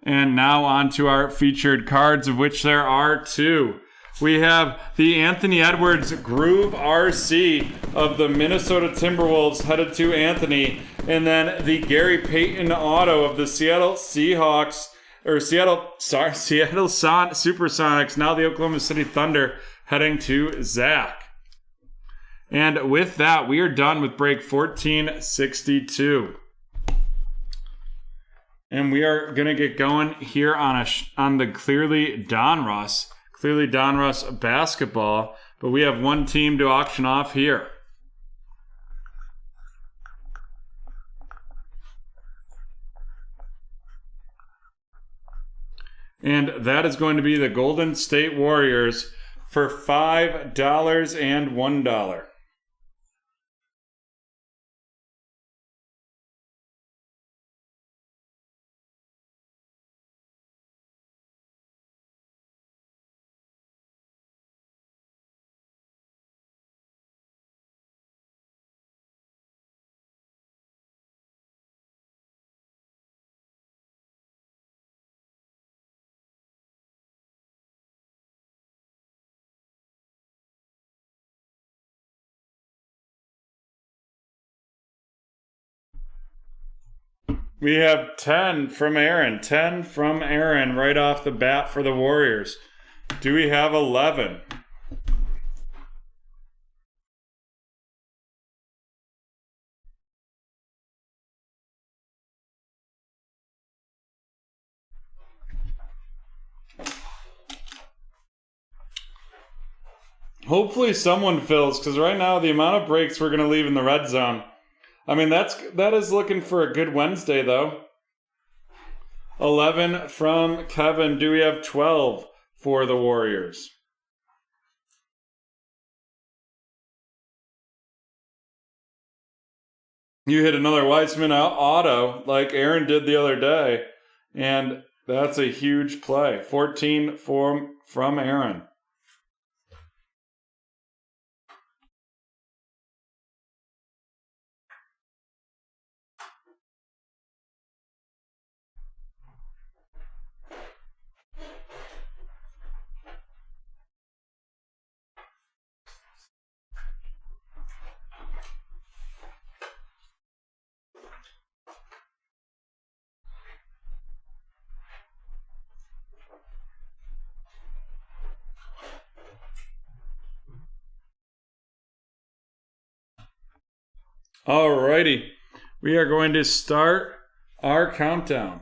And now on to our featured cards, of which there are two. We have the Anthony Edwards Groove RC of the Minnesota Timberwolves headed to Anthony, and then the Gary Payton Auto of the Seattle Seahawks, or Seattle Supersonics, now the Oklahoma City Thunder, heading to Zach. And with that, we are done with break 1462. And we are going to get going here on the Clearly Donruss basketball. But we have one team to auction off here. And that is going to be the Golden State Warriors for $5 and $1. We have 10 from Aaron. 10 from Aaron right off the bat for the Warriors. Do we have 11? Hopefully someone fills, because right now the amount of breaks we're going to leave in the red zone, I mean, that is looking for a good Wednesday, though. 11 from Kevin. Do we have 12 for the Warriors? You hit another Weissman auto like Aaron did the other day. And that's a huge play. 14 from Aaron. Alrighty, we are going to start our countdown.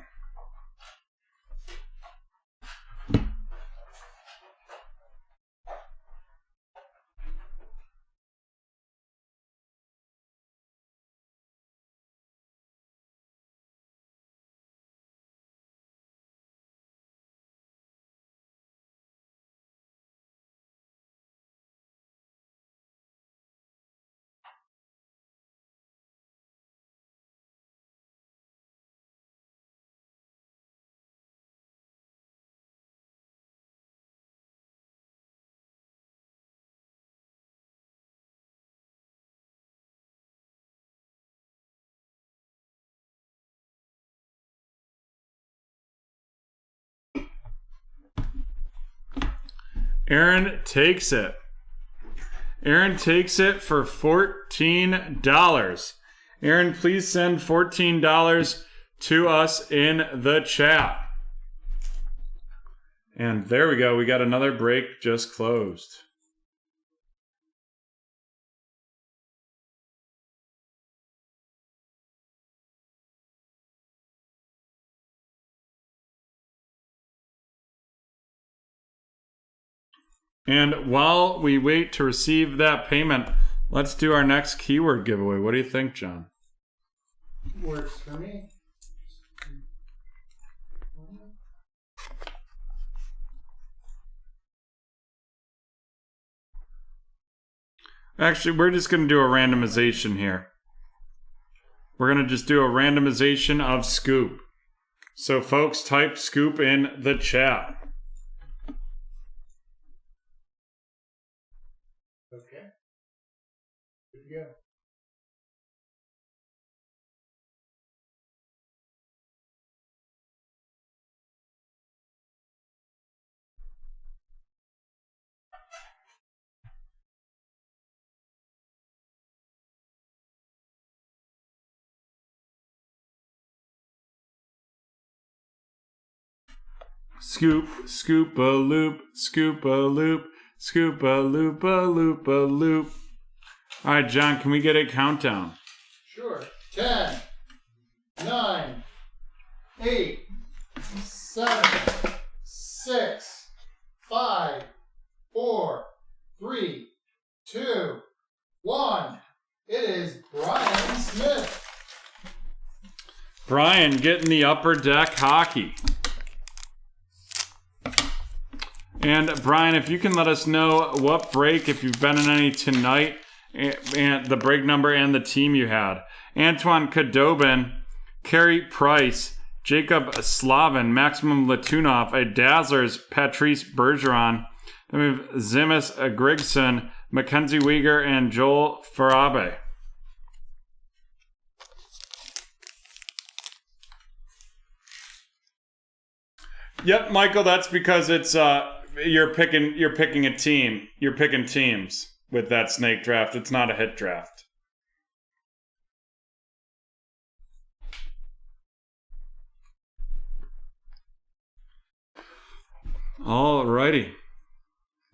Aaron takes it. Aaron takes it for $14. Aaron, please send $14 to us in the chat. And there we go. We got another break just closed. And while we wait to receive that payment, let's do our next keyword giveaway. What do you think, John? Works for me. Actually, we're just going to do a randomization here. We're going to just do a randomization of scoop. So folks, type scoop in the chat. Okay. Good to go. Scoop, scoop a loop, scoop a loop, scoop a loop, a loop, a loop. All right, John, can we get a countdown? Sure. 10, 9, 8, 7, 6, 5, 4, 3, 2, 1. It is Brian Smith. Brian getting the upper deck hockey. And Brian, if you can let us know what break, if you've been in any tonight, and the break number and the team you had. Antoine Kadobin, Carey Price, Jacob Slavin, Maximum Latunov, a Dazzlers, Patrice Bergeron, then we have Zimis Grigson, Mackenzie Weegar, and Joel Farabe. Yep, Michael, that's because it's you're picking a team. You're picking teams with that snake draft. It's not a hit draft. Alrighty.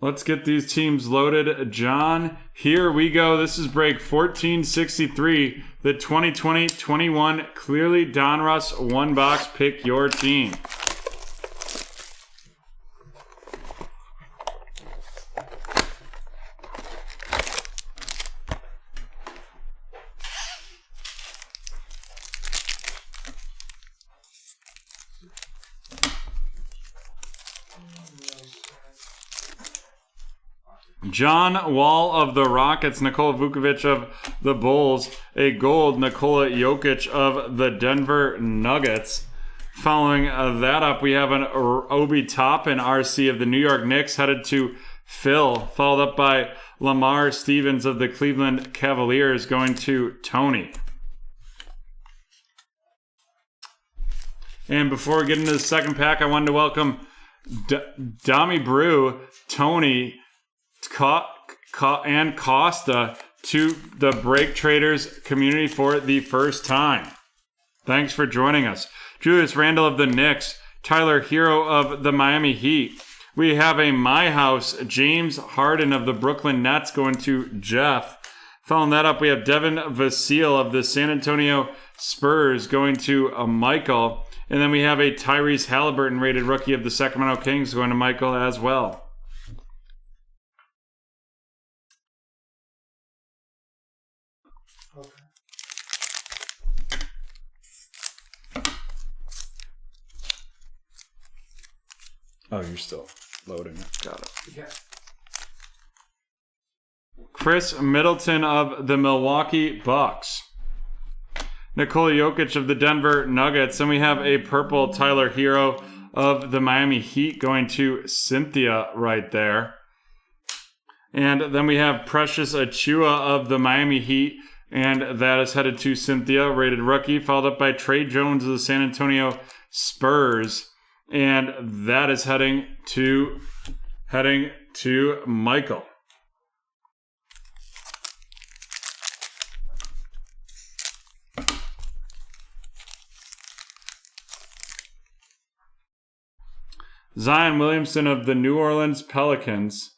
Let's get these teams loaded. John, here we go. This is break 1463, the 2020-21 Clearly Donruss one box. Pick your team. John Wall of the Rockets, Nikola Vukovic of the Bulls, a gold Nikola Jokic of the Denver Nuggets. Following that up, we have an Obi Toppin RC of the New York Knicks headed to Phil, followed up by Lamar Stevens of the Cleveland Cavaliers going to Tony. And before we get into the second pack, I wanted to welcome Dami Brew, Tony, and Costa to the BreakTraders community for the first time. Thanks for joining us. Julius Randle of the Knicks, Tyler Hero of the Miami Heat. We have a My House, James Harden of the Brooklyn Nets going to Jeff. Following that up, we have Devin Vassell of the San Antonio Spurs going to Michael. And then we have a Tyrese Halliburton rated rookie of the Sacramento Kings going to Michael as well. Okay. Oh, you're still loading it. Got it. Yeah. Chris Middleton of the Milwaukee Bucks. Nikola Jokic of the Denver Nuggets. And we have a purple Tyler Hero of the Miami Heat going to Cynthia right there. And then we have Precious Achua of the Miami Heat. And that is headed to Cynthia, rated rookie, followed up by Trey Jones of the San Antonio Spurs. And that is heading to Michael. Zion Williamson of the New Orleans Pelicans.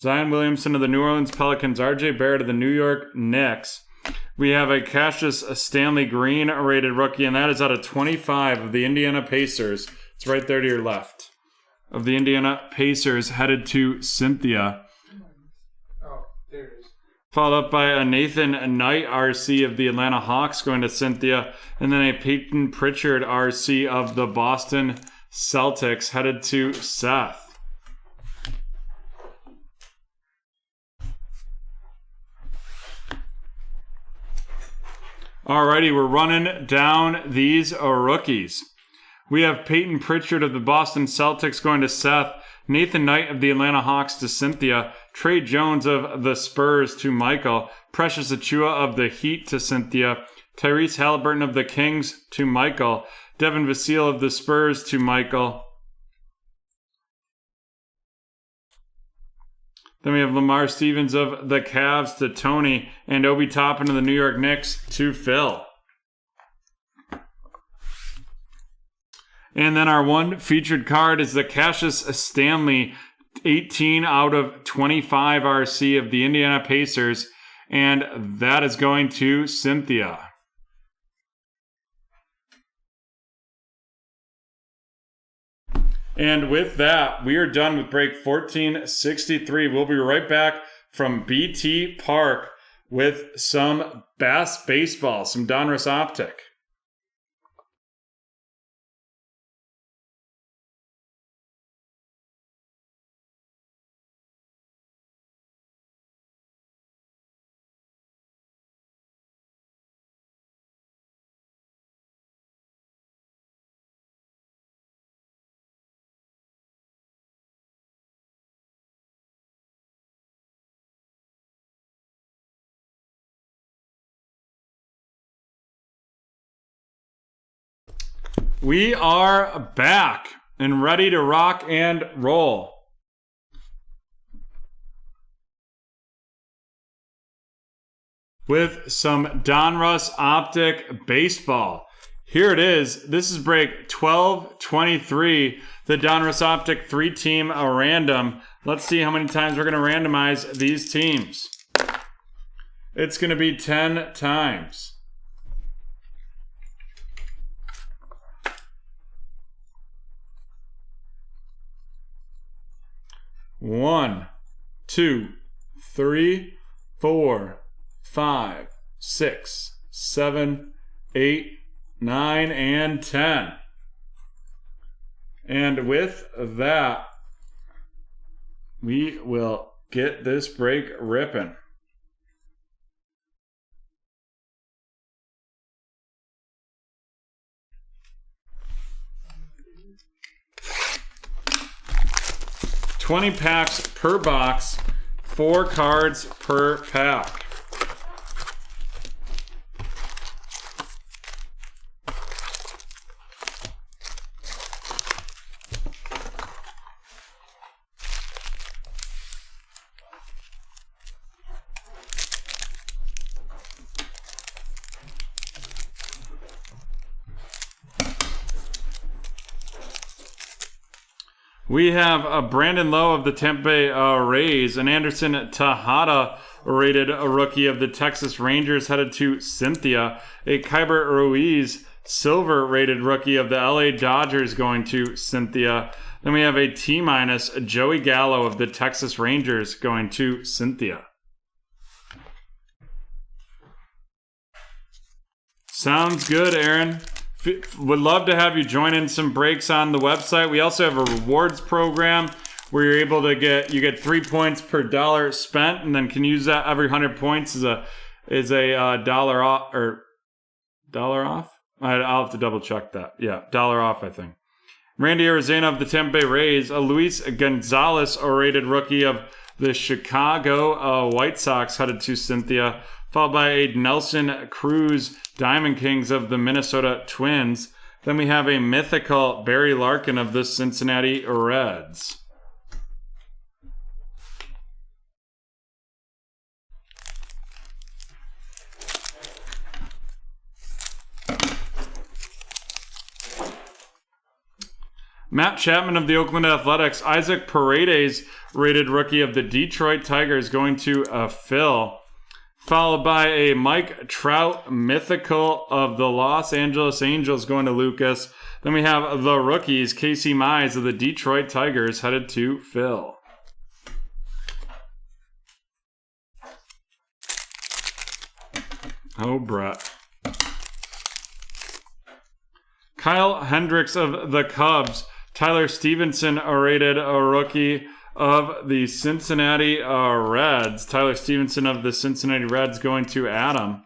RJ Barrett of the New York Knicks. We have a Cassius Stanley Green rated rookie, and that is out of 25 of the Indiana Pacers. It's right there to your left. Of the Indiana Pacers headed to Cynthia. Oh, there it is. Followed up by a Nathan Nite RC of the Atlanta Hawks going to Cynthia. And then a Peyton Pritchard RC of the Boston Celtics headed to Seth. Alrighty, we're running down these rookies. We have Peyton Pritchard of the Boston Celtics going to Seth. Nathan Knight of the Atlanta Hawks to Cynthia. Trey Jones of the Spurs to Michael. Precious Achua of the Heat to Cynthia. Tyrese Halliburton of the Kings to Michael. Devin Vassell of the Spurs to Michael. Then we have Lamar Stevens of the Cavs to Tony. And Obi Toppin of the New York Knicks to Phil. And then our one featured card is the Cassius Stanley 18 out of 25 RC of the Indiana Pacers. And that is going to Cynthia. And with that, we are done with break 1463. We'll be right back from BT Park with some Bass Baseball, some Donruss Optic. We are back and ready to rock and roll. With some Donruss Optic Baseball. Here it is. This is break 1223. The Donruss Optic 3-team random. Let's see how many times we're going to randomize these teams. It's going to be 10 times. One, 2, 3, 4, 5, 6, 7, 8, 9, and 10. And with that, We will get this break ripping. $20 packs per box, 4 cards per pack. We have a Brandon Lowe of the Tampa Bay Rays, an Anderson Tejada rated a rookie of the Texas Rangers headed to Cynthia, a Kyber Ruiz silver rated rookie of the LA Dodgers going to Cynthia. Then we have a T- Joey Gallo of the Texas Rangers going to Cynthia. Sounds good, Aaron. Would love to have you join in some breaks on the website. We also have a rewards program where you're able to get 3 points per dollar spent, and then can use that every 100 points is a dollar off or dollar off. I'll have to double check that. Yeah, dollar off, I think. Randy Arizona of the Tampa Bay Rays, a Luis Gonzalez, a rated rookie of the Chicago White Sox headed to Cynthia, followed by a Nelson Cruz Diamond Kings of the Minnesota Twins. Then we have a mythical Barry Larkin of the Cincinnati Reds. Matt Chapman of the Oakland Athletics, Isaac Paredes, rated rookie of the Detroit Tigers, going to Phil. Followed by a Mike Trout mythical of the Los Angeles Angels going to Lucas. Then we have the rookies, Casey Mize of the Detroit Tigers headed to Phil. Oh, Brett. Kyle Hendricks of the Cubs, Tyler Stevenson rated a rookie of the Cincinnati Reds. Tyler Stevenson of the Cincinnati Reds going to Adam.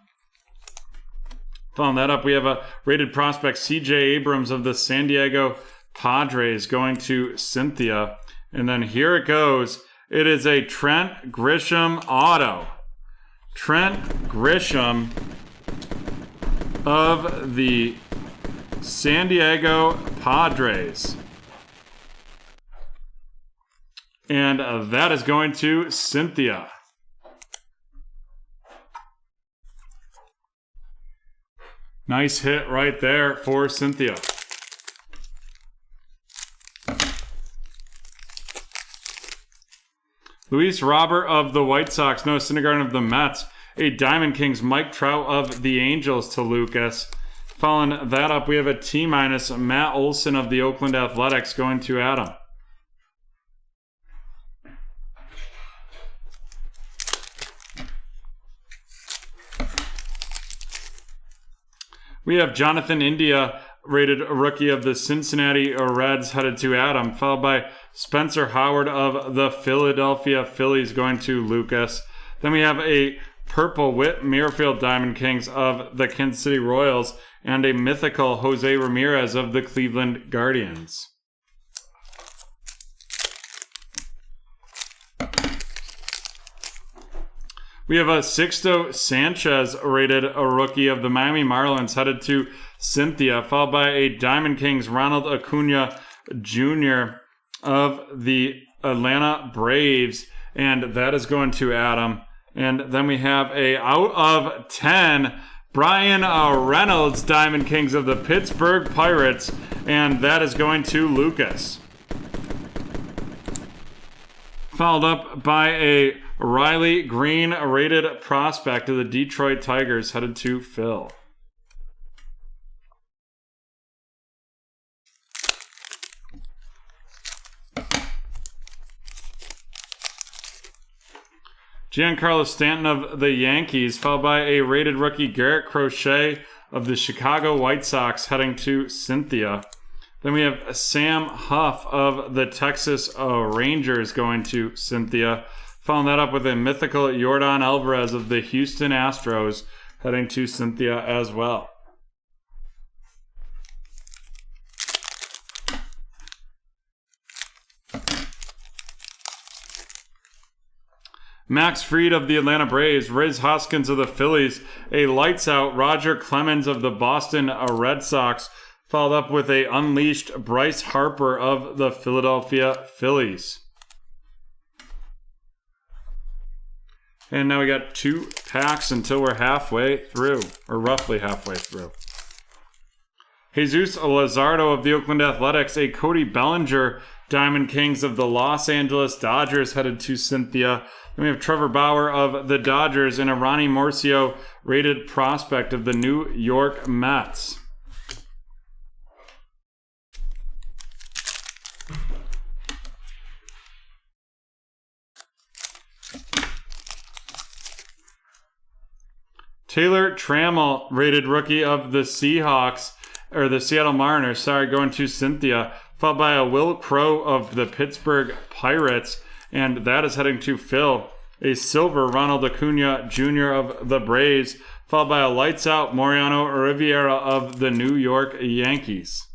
Following that up, we have a rated prospect, CJ Abrams of the San Diego Padres going to Cynthia. And then here it goes. It is a Trent Grisham auto. Trent Grisham of the San Diego Padres. And that is going to Cynthia. Nice hit right there for Cynthia. Luis Robert of the White Sox, Noah Syndergaard of the Mets, a Diamond Kings Mike Trout of the Angels to Lucas. Following that up, we have a T-, Matt Olson of the Oakland Athletics going to Adam. We have Jonathan India, rated a rookie of the Cincinnati Reds, headed to Adam, followed by Spencer Howard of the Philadelphia Phillies going to Lucas. Then we have a purple Whit Merrifield Diamond Kings of the Kansas City Royals and a mythical Jose Ramirez of the Cleveland Guardians. We have a Sixto Sanchez rated a rookie of the Miami Marlins headed to Cynthia, followed by a Diamond Kings Ronald Acuna Jr. of the Atlanta Braves, and that is going to Adam. And then we have a out of 10 Brian Reynolds Diamond Kings of the Pittsburgh Pirates, and that is going to Lucas. Followed up by a Riley Green rated prospect of the Detroit Tigers headed to Phil. Giancarlo Stanton of the Yankees, followed by a rated rookie Garrett Crochet of the Chicago White Sox heading to Cynthia. Then we have Sam Huff of the Texas Rangers going to Cynthia. Following that up with a mythical Jordan Alvarez of the Houston Astros heading to Cynthia as well. Max Fried of the Atlanta Braves, Riz Hoskins of the Phillies, a lights out Roger Clemens of the Boston Red Sox, followed up with a unleashed Bryce Harper of the Philadelphia Phillies. And now we got 2 packs until we're halfway through, or roughly halfway through. Jesus Luzardo of the Oakland Athletics, a Cody Bellinger, Diamond Kings of the Los Angeles Dodgers headed to Cynthia. Then we have Trevor Bauer of the Dodgers and a Ronnie Morcio rated prospect of the New York Mets. Taylor Trammell, rated rookie of the Seahawks, or the Seattle Mariners, going to Cynthia, followed by a Will Crow of the Pittsburgh Pirates, and that is heading to Phil. A silver Ronald Acuna Jr. of the Braves, followed by a lights out Mariano Rivera of the New York Yankees.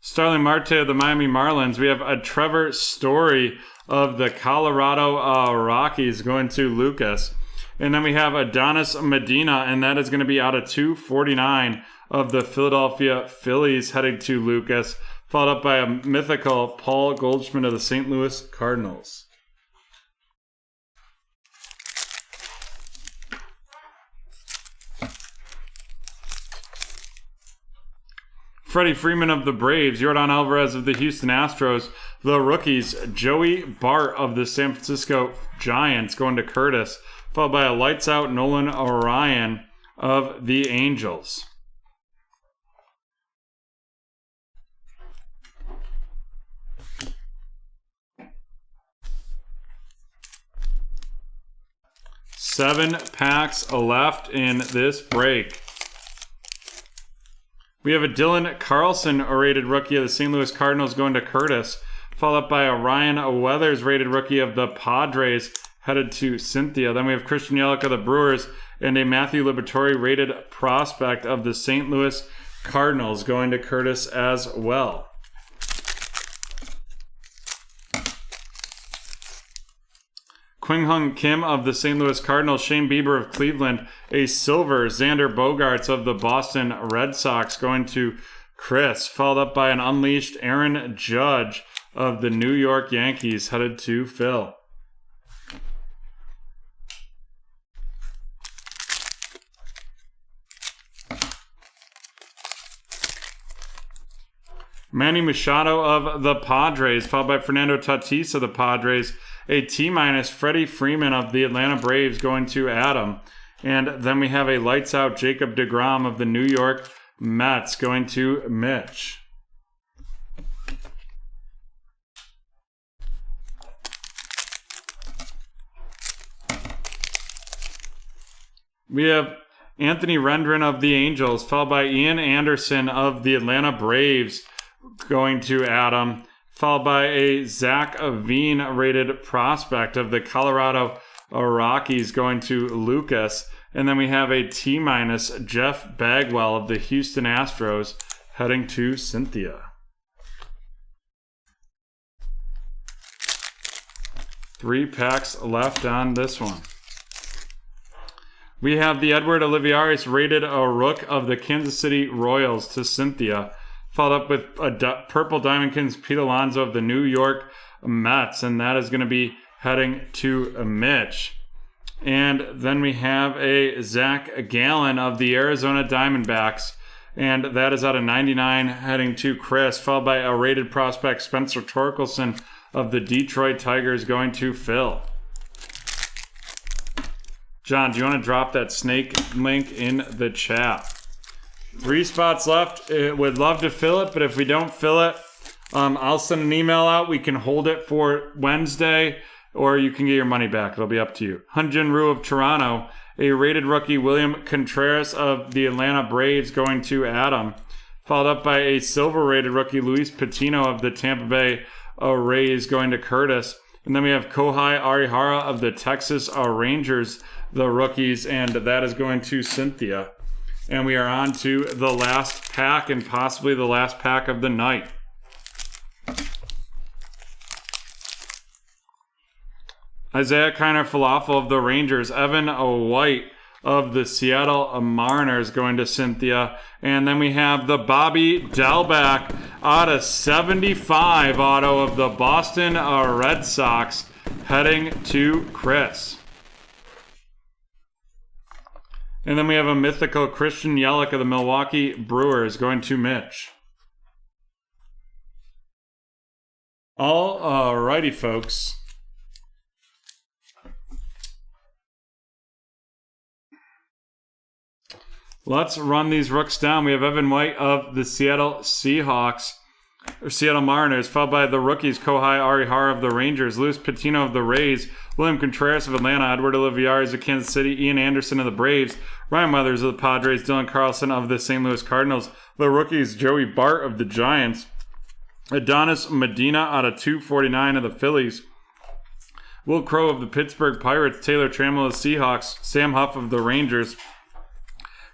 Starling Marte of the Miami Marlins. We have a Trevor Story of the Colorado Rockies going to Lucas. And then we have Adonis Medina, and that is going to be out of 249 of the Philadelphia Phillies heading to Lucas, followed up by a mythical Paul Goldschmidt of the St. Louis Cardinals. Freddie Freeman of the Braves, Jordan Alvarez of the Houston Astros, the rookies, Joey Bart of the San Francisco Giants going to Curtis, followed by a lights out Nolan Orion of the Angels. Seven packs left in this break. We have a Dylan Carlson, a rated rookie of the St. Louis Cardinals going to Curtis, followed up by a Ryan Weathers, rated rookie of the Padres, headed to Cynthia. Then we have Christian Yelich of the Brewers and a Matthew Liberatore, rated prospect of the St. Louis Cardinals, going to Curtis as well. Kwang-Hyun Kim of the St. Louis Cardinals, Shane Bieber of Cleveland, a silver Xander Bogaerts of the Boston Red Sox going to Chris, followed up by an unleashed Aaron Judge of the New York Yankees headed to Phil. Manny Machado of the Padres, followed by Fernando Tatis of the Padres, a T- Freddie Freeman of the Atlanta Braves going to Adam. And then we have a lights out Jacob deGrom of the New York Mets going to Mitch. We have Anthony Rendon of the Angels, followed by Ian Anderson of the Atlanta Braves going to Adam, followed by a Zach Aveen rated prospect of the Colorado Rockies going to Lucas. And then we have a T- Jeff Bagwell of the Houston Astros heading to Cynthia. Three packs left on this one. We have the Edward Olivares rated a rook of the Kansas City Royals to Cynthia, followed up with a Purple Diamond Kings Pete Alonso of the New York Mets, and that is going to be heading to Mitch. And then we have a Zach Gallen of the Arizona Diamondbacks, and that is out of 99 heading to Chris, followed by a rated prospect Spencer Torkelson of the Detroit Tigers going to Phil. John, do you want to drop that snake link in the chat? 3 spots left. Would love to fill it, but if we don't fill it, I'll send an email out. We can hold it for Wednesday, or you can get your money back. It'll be up to you. Hyun-Jin Ryu of Toronto. A rated rookie, William Contreras of the Atlanta Braves, going to Adam. Followed up by a silver rated rookie, Luis Patino of the Tampa Bay Rays, going to Curtis. And then we have Kohei Arihara of the Texas Rangers, the rookies, and that is going to Cynthia. And we are on to the last pack, and possibly the last pack of the night. Isaiah Kiner Falafel of the Rangers, Evan White of the Seattle Mariners, going to Cynthia. And then we have the Bobby Dalbec out of 75 auto of the Boston Red Sox, heading to Chris. And then we have a mythical Christian Yelich of the Milwaukee Brewers, going to Mitch. All righty, folks. Let's run these rooks down. We have Evan White of the Seattle Seahawks, or Seattle Mariners, followed by the rookies, Kohei Arihara of the Rangers, Luis Patino of the Rays, William Contreras of Atlanta, Edward Olivares of Kansas City, Ian Anderson of the Braves, Ryan Weathers of the Padres, Dylan Carlson of the St. Louis Cardinals, the rookies, Joey Bart of the Giants, Adonis Medina out of 249 of the Phillies, Will Crowe of the Pittsburgh Pirates, Taylor Trammell of the Seahawks, Sam Huff of the Rangers,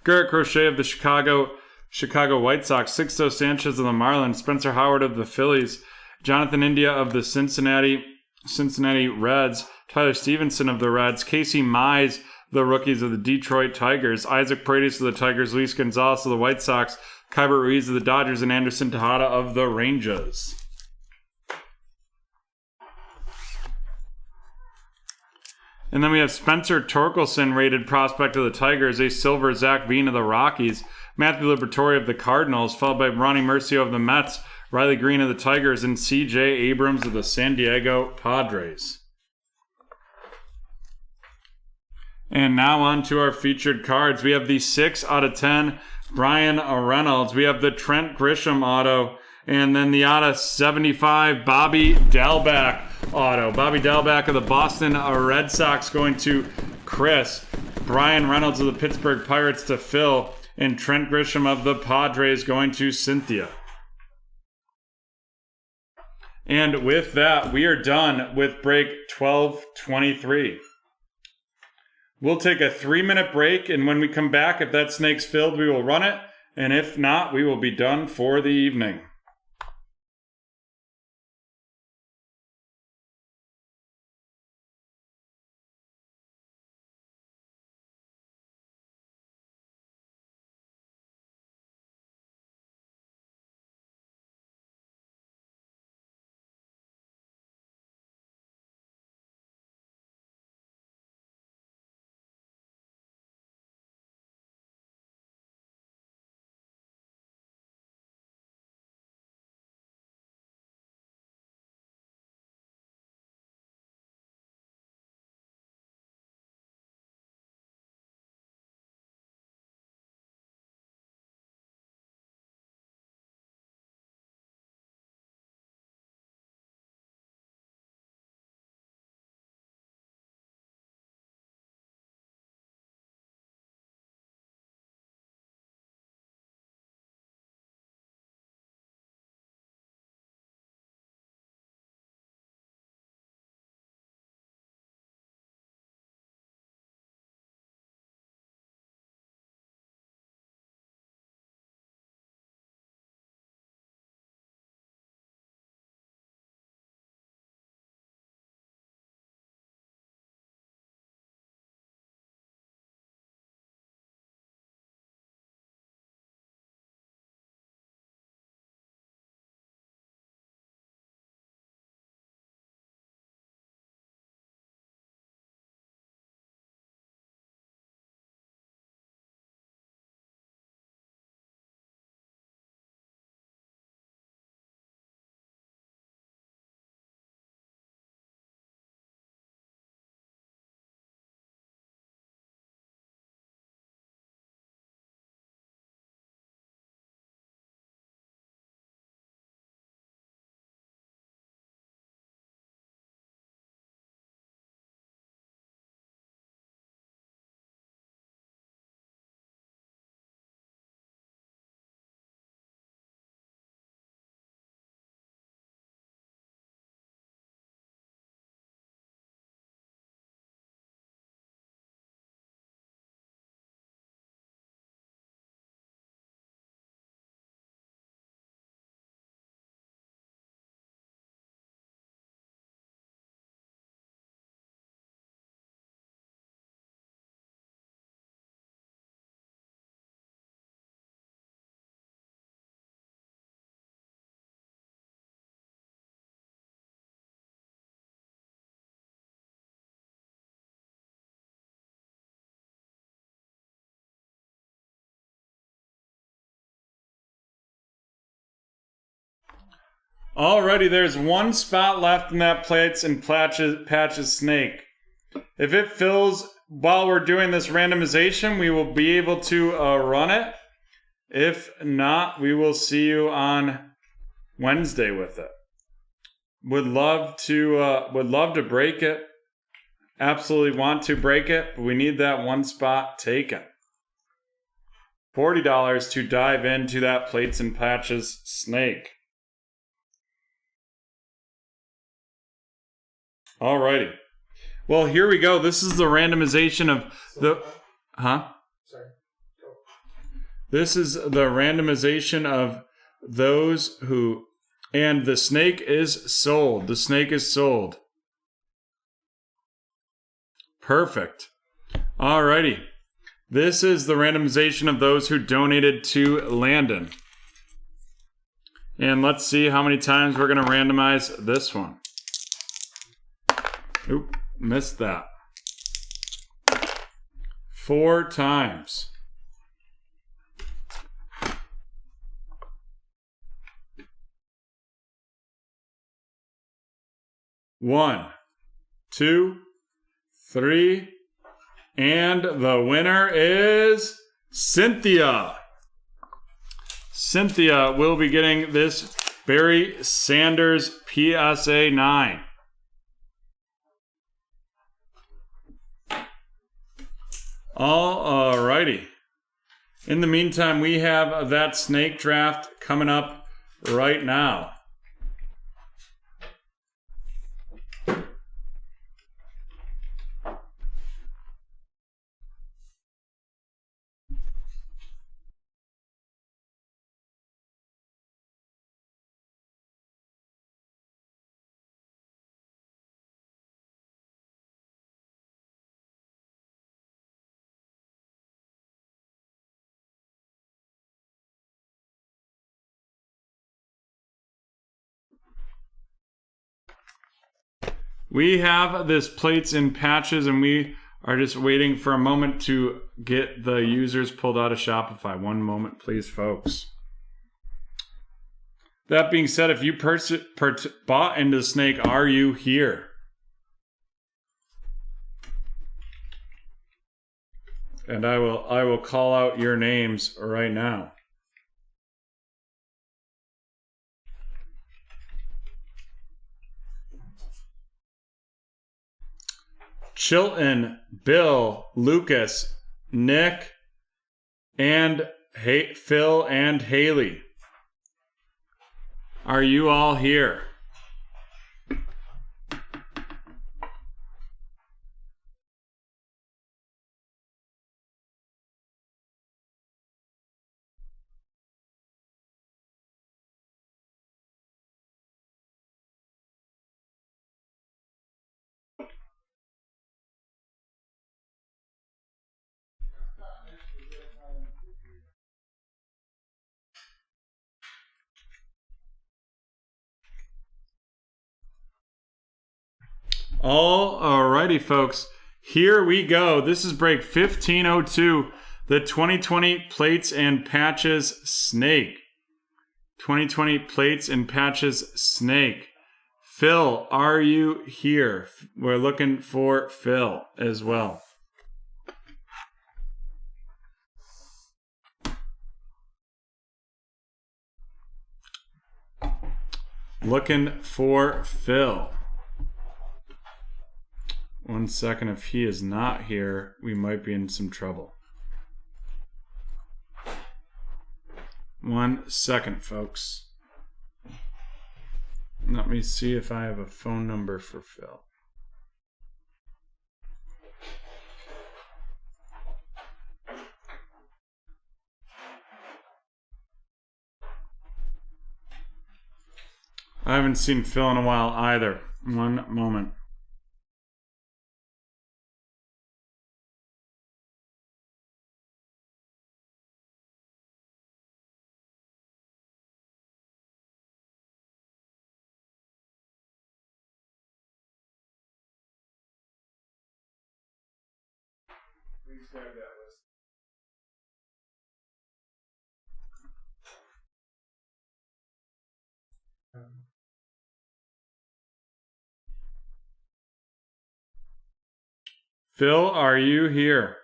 Garrett Crochet of the Chicago White Sox, Sixto Sanchez of the Marlins, Spencer Howard of the Phillies, Jonathan India of the Cincinnati Reds, Tyler Stevenson of the Reds, Casey Mize, the rookies of the Detroit Tigers, Isaac Paredes of the Tigers, Luis Gonzalez of the White Sox, Kyber Ruiz of the Dodgers, and Anderson Tejada of the Rangers. And then we have Spencer Torkelson, rated prospect of the Tigers, a silver Zach Veen of the Rockies, Matthew Liberatore of the Cardinals, followed by Ronnie Mercio of the Mets, Riley Green of the Tigers, and C.J. Abrams of the San Diego Padres. And now on to our featured cards. We have the 6 out of 10 Brian Reynolds. We have the Trent Grisham auto. And then the out of 75 Bobby Dalbec auto. Bobby Dalbec of the Boston Red Sox, going to Chris. Brian Reynolds of the Pittsburgh Pirates to Phil. And Trent Grisham of the Padres, going to Cynthia. And with that, we are done with break 1223. We'll take a 3-minute break, and when we come back, if that snake's filled, we will run it. And if not, we will be done for the evening. Alrighty, there's one spot left in that plates and patches snake. If it fills while we're doing this randomization, we will be able to run it. If not, we will see you on Wednesday with it. Would love to break it. Absolutely want to break it, but we need that one spot taken. $40 to dive into that plates and patches snake. Alrighty. Well, here we go. This is the randomization of the... Huh? Sorry. Go. This is the randomization of those who... And the snake is sold. The snake is sold. Perfect. Alrighty. This is the randomization of those who donated to Landon. And let's see how many times we're going to randomize this one. Oop, missed that. 4 times. One, 2, 3, and the winner is Cynthia. Cynthia will be getting this Barry Sanders PSA 9. Alrighty. In the meantime, we have that snake draft coming up right now. We have this plates and patches, and we are just waiting for a moment to get the users pulled out of Shopify. One moment, please, folks. That being said, if you bought into Snake, are you here? And I will call out your names right now. Chilton, Bill, Lucas, Nick, and Phil and Haley. Are you all here? Alrighty, folks. Here we go. This is break 1502, the 2020 Plates and Patches Snake. 2020 Plates and Patches Snake. Phil, are you here? We're looking for Phil as well. Looking for Phil. 1 second. If he is not here, we might be in some trouble. 1 second, folks. Let me see if I have a phone number for Phil. I haven't seen Phil in a while either. 1 moment. Please grab that list. Phil, are you here?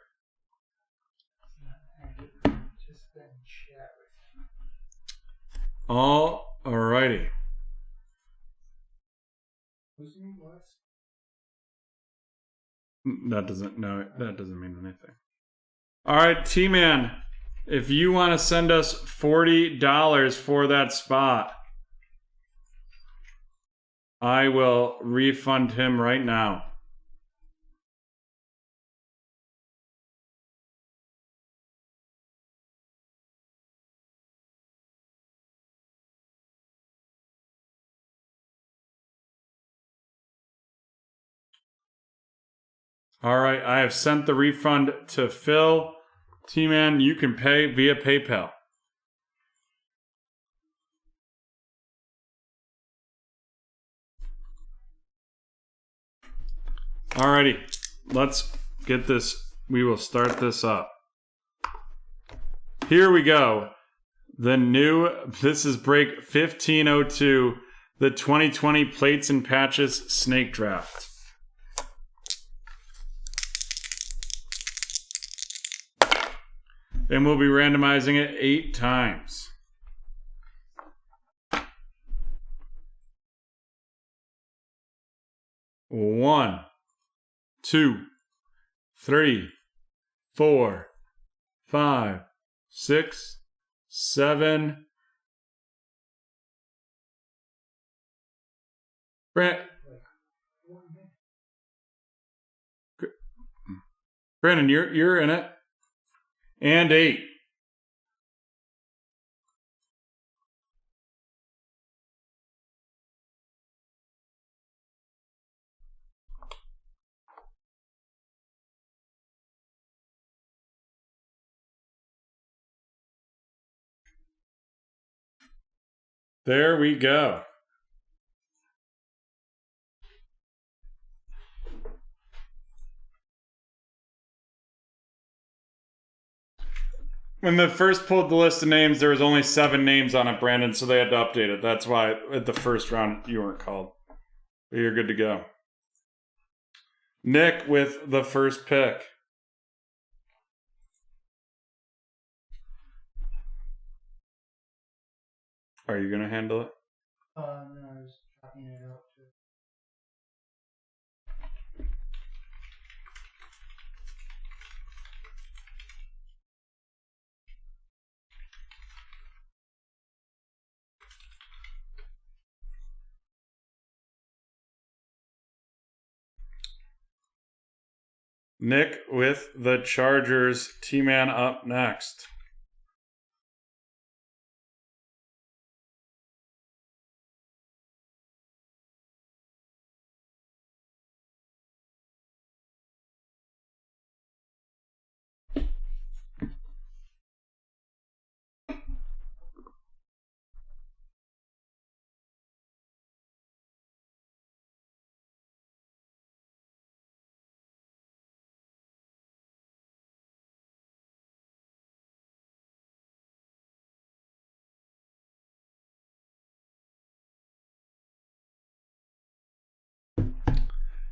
Just then chat with him. Alrighty. Who's name was? That doesn't mean anything. Alright, T-Man. If you want to send us $40 for that spot, I will refund him right now. Alright, I have sent the refund to Phil. T-Man, you can pay via PayPal. Alrighty, let's get this. We will start this up. Here we go. This is break 1502, the 2020 Plates and Patches Snake Draft. And we'll be randomizing it 8 times. One, 2, 3, 4, 5, 6, 7. Brandon, you're in it. And 8. There we go. When they first pulled the list of names, there was only 7 names on it, Brandon, so they had to update it. That's why at the first round you weren't called. But you're good to go. Nick with the first pick. Are you going to handle it? No, I was copying it out too. Nick with the Chargers. T-Man up next.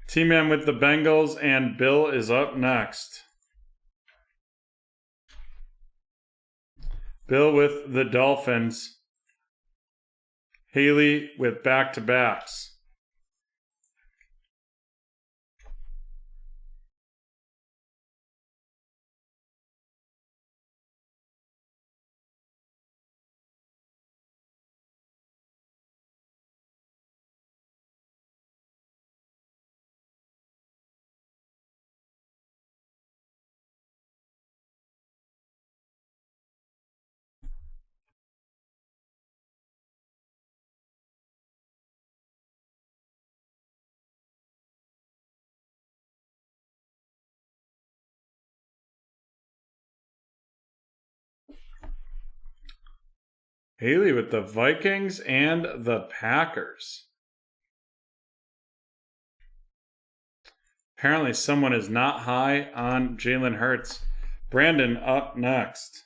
T-Man with the Bengals, and Bill is up next. Bill with the Dolphins. Haley with back-to-backs. Haley with the Vikings and the Packers. Apparently someone is not high on Jalen Hurts. Brandon up next.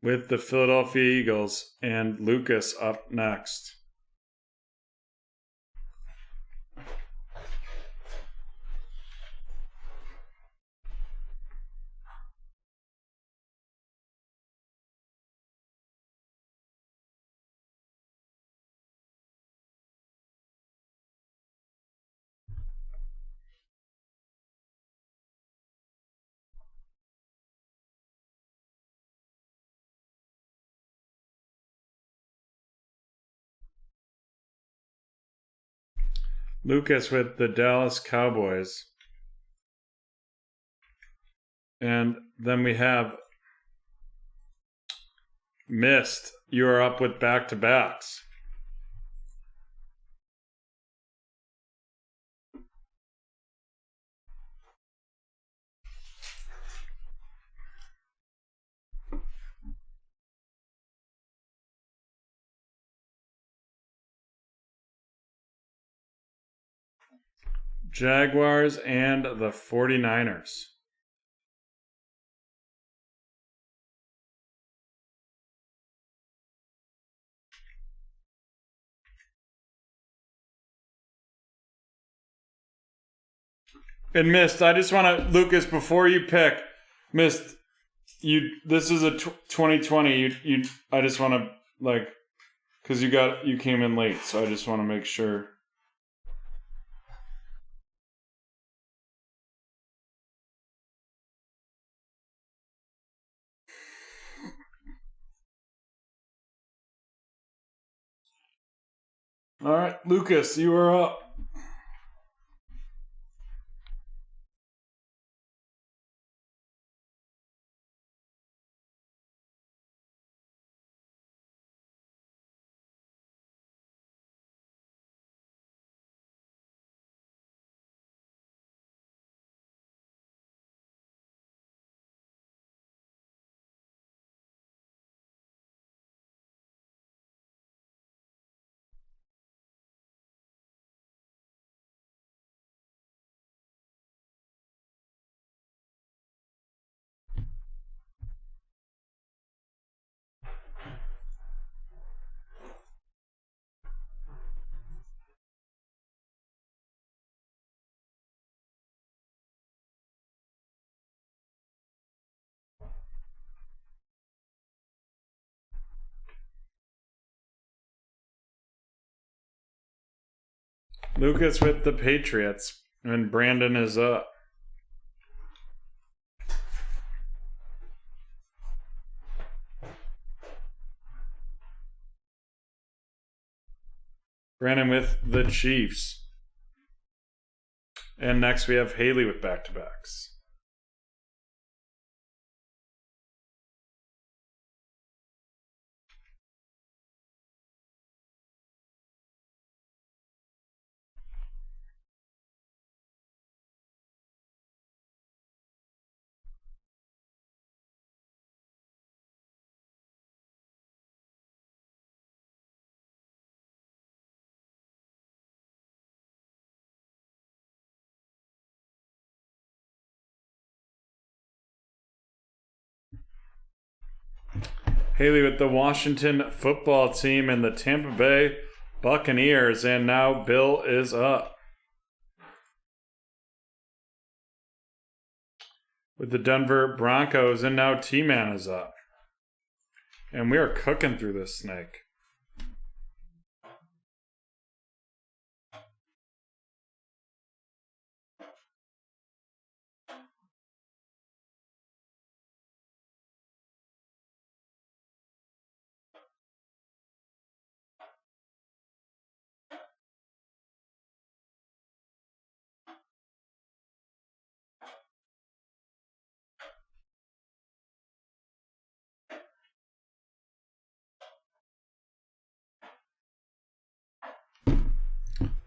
with the Philadelphia Eagles, and Lucas up next. Lucas with the Dallas Cowboys. And then we have Mist. You are up with back-to-backs. Jaguars and the 49ers. And Mist, I just want to, Lucas, before you pick, Mist, this is a 2020. I just want to, like, because you came in late, so I just want to make sure. All right, Lucas, you are up. Lucas with the Patriots, and Brandon is up. Brandon with the Chiefs. And next we have Haley with back-to-backs. Haley with the Washington football team and the Tampa Bay Buccaneers. And now Bill is up with the Denver Broncos. And now T-Man is up. And we are cooking through this snake.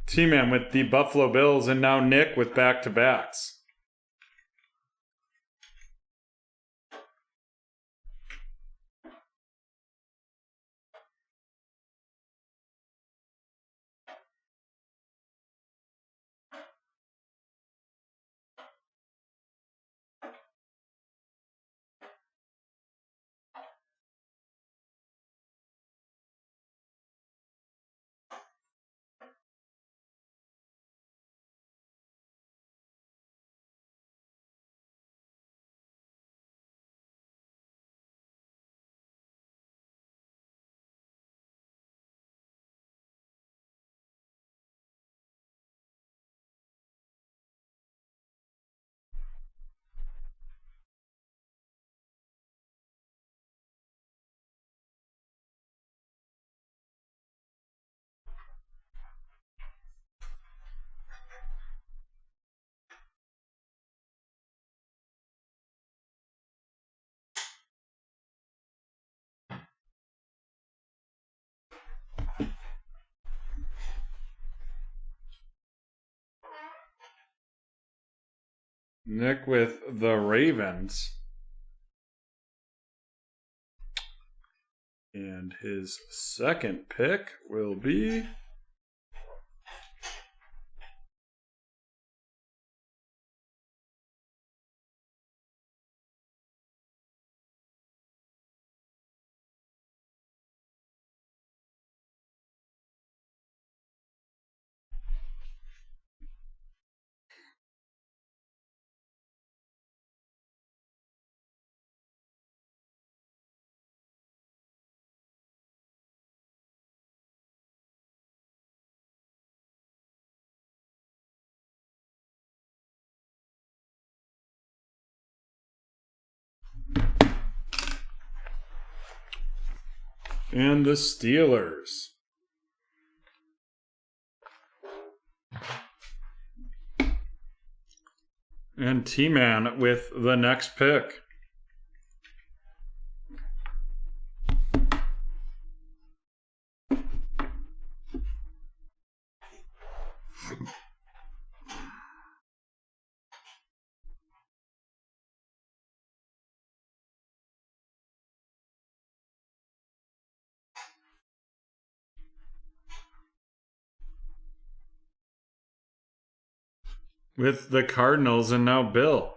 T-Man with the Buffalo Bills, and now Nick with back-to-backs. Nick with the Ravens. And his second pick will be and the Steelers. And T-Man with the next pick. With the Cardinals and now Bill.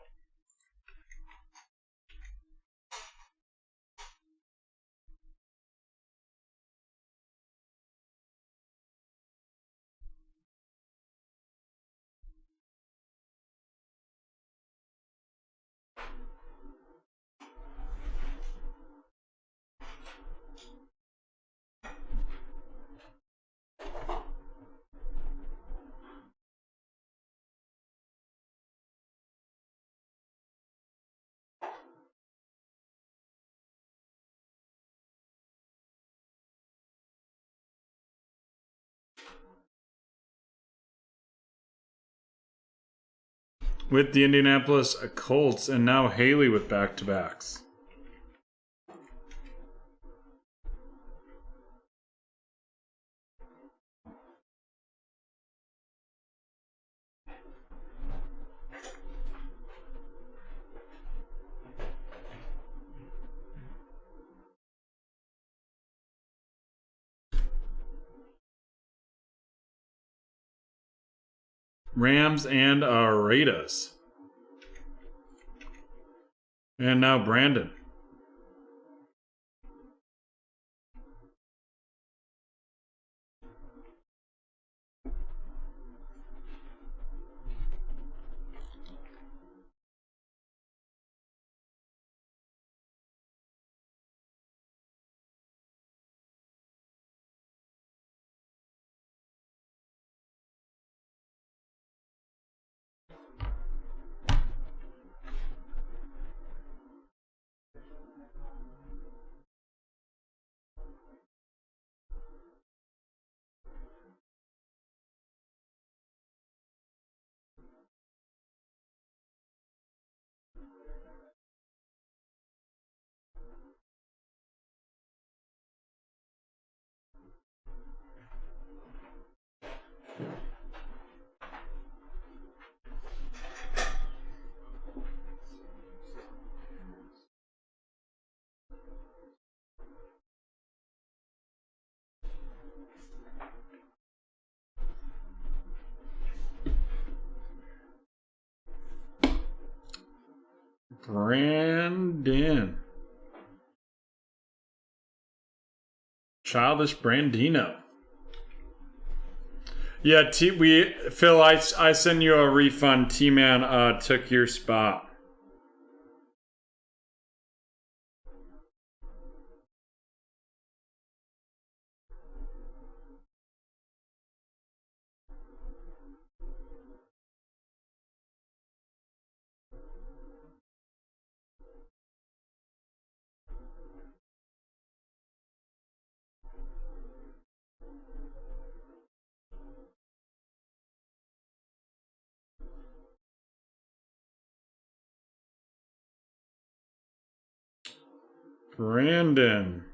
With the Indianapolis Colts and now Haley with back-to-backs. Rams and Raiders. And now Brandon. Brandon. Childish Brandino. Yeah, Phil, I send you a refund. T-Man took your spot. Brandon.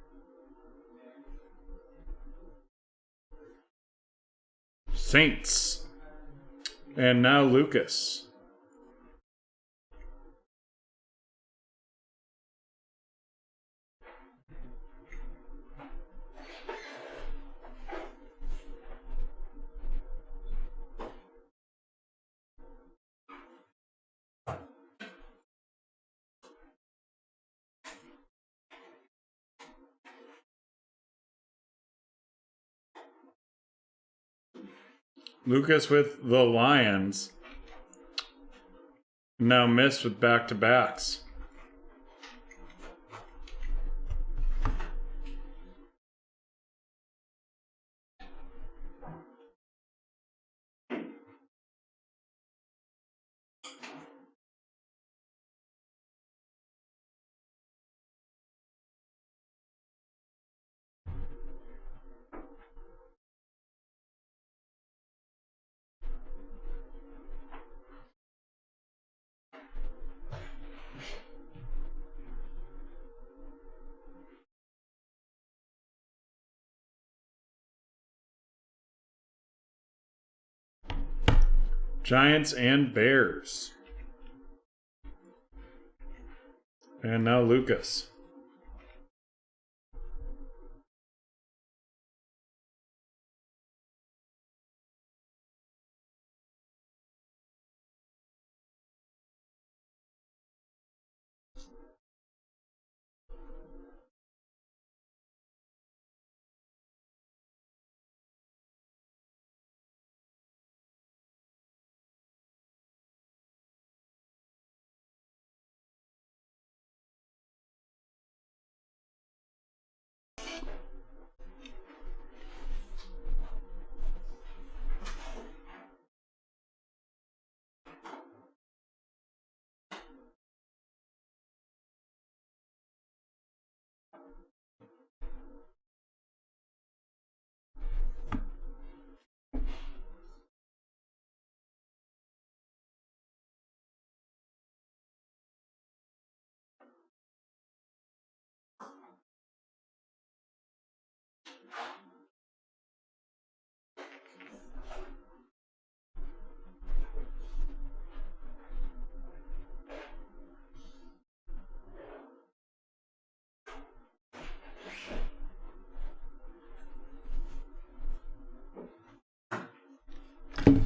Saints. And now Lucas. Lucas with the Lions. Now missed with back-to-backs. Giants and Bears. And now Lucas.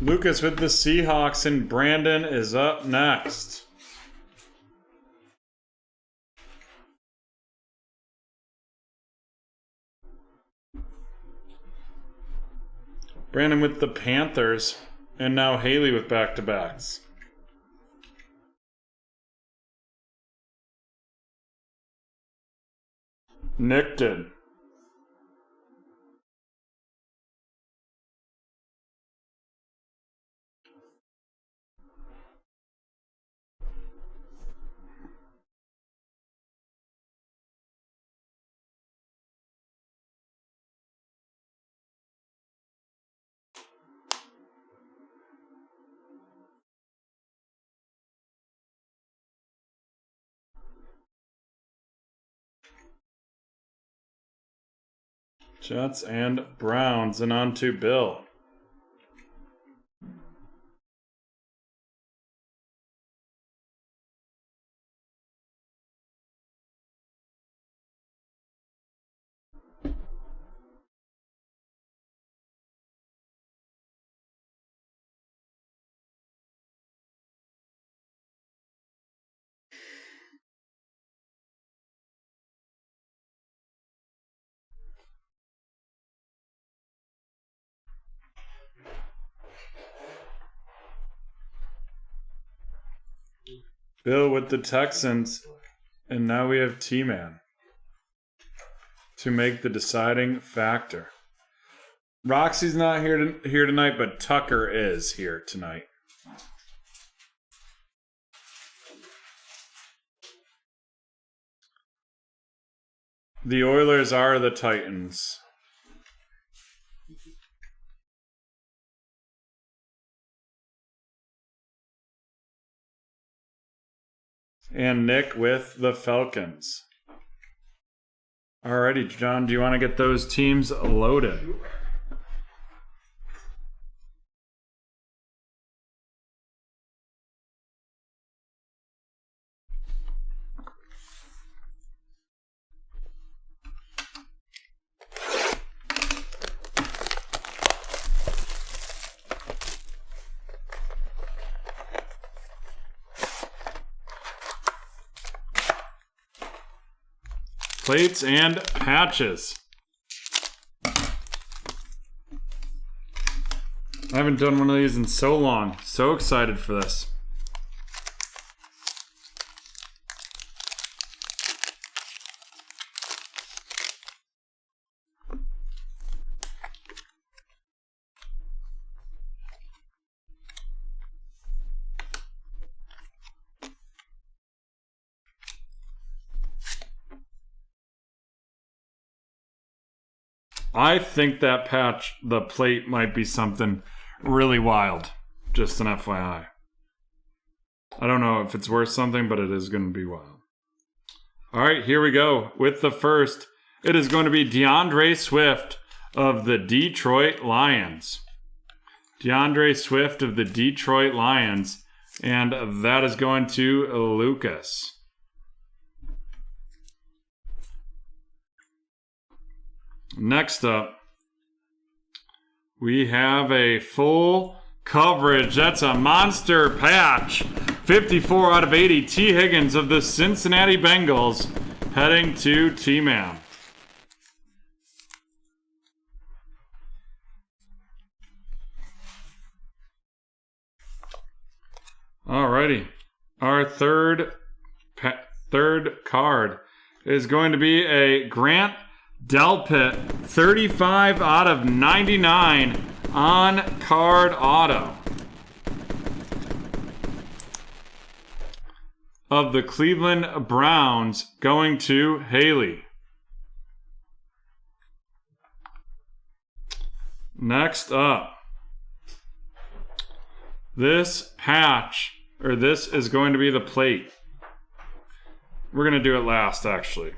Lucas with the Seahawks, and Brandon is up next. Brandon with the Panthers, and now Haley with back-to-backs. Nick did. Jets and Browns, and on to Bill. Bill with the Texans, and now we have T-Man to make the deciding factor. Roxy's not here tonight, but Tucker is here tonight. The Oilers are the Titans. And Nick with the Falcons. Alrighty, John, do you want to get those teams loaded? Plates and patches. I haven't done one of these in so long. So excited for this. I think that patch, the plate, might be something really wild. Just an FYI. I don't know if it's worth something, but it is going to be wild. All right, here we go. With the first, it is going to be DeAndre Swift of the Detroit Lions. DeAndre Swift of the Detroit Lions. And that is going to Lucas. Next up, we have a full coverage. That's a monster patch. 54 out of 80. T. Higgins of the Cincinnati Bengals heading to T-Man. Alrighty. Our third card is going to be a Grant Delpit, 35 out of 99 on card auto of the Cleveland Browns going to Haley. Next up, this patch, or this is going to be the plate. We're going to do it last, actually.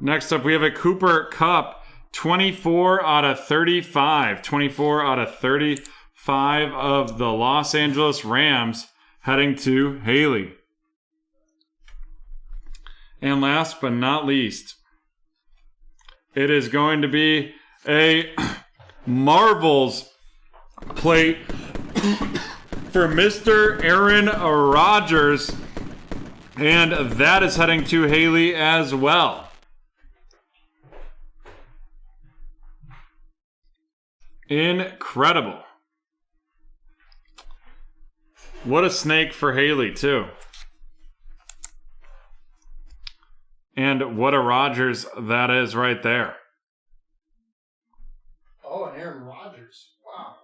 Next up, we have a Cooper Kupp, 24 out of 35. 24 out of 35 of the Los Angeles Rams heading to Haley. And last but not least, it is going to be a Marvels plate for Mr. Aaron Rodgers. And that is heading to Haley as well. Incredible. What a snake for Haley, too. And what a Rodgers that is right there. Oh, and Aaron Rodgers. Wow.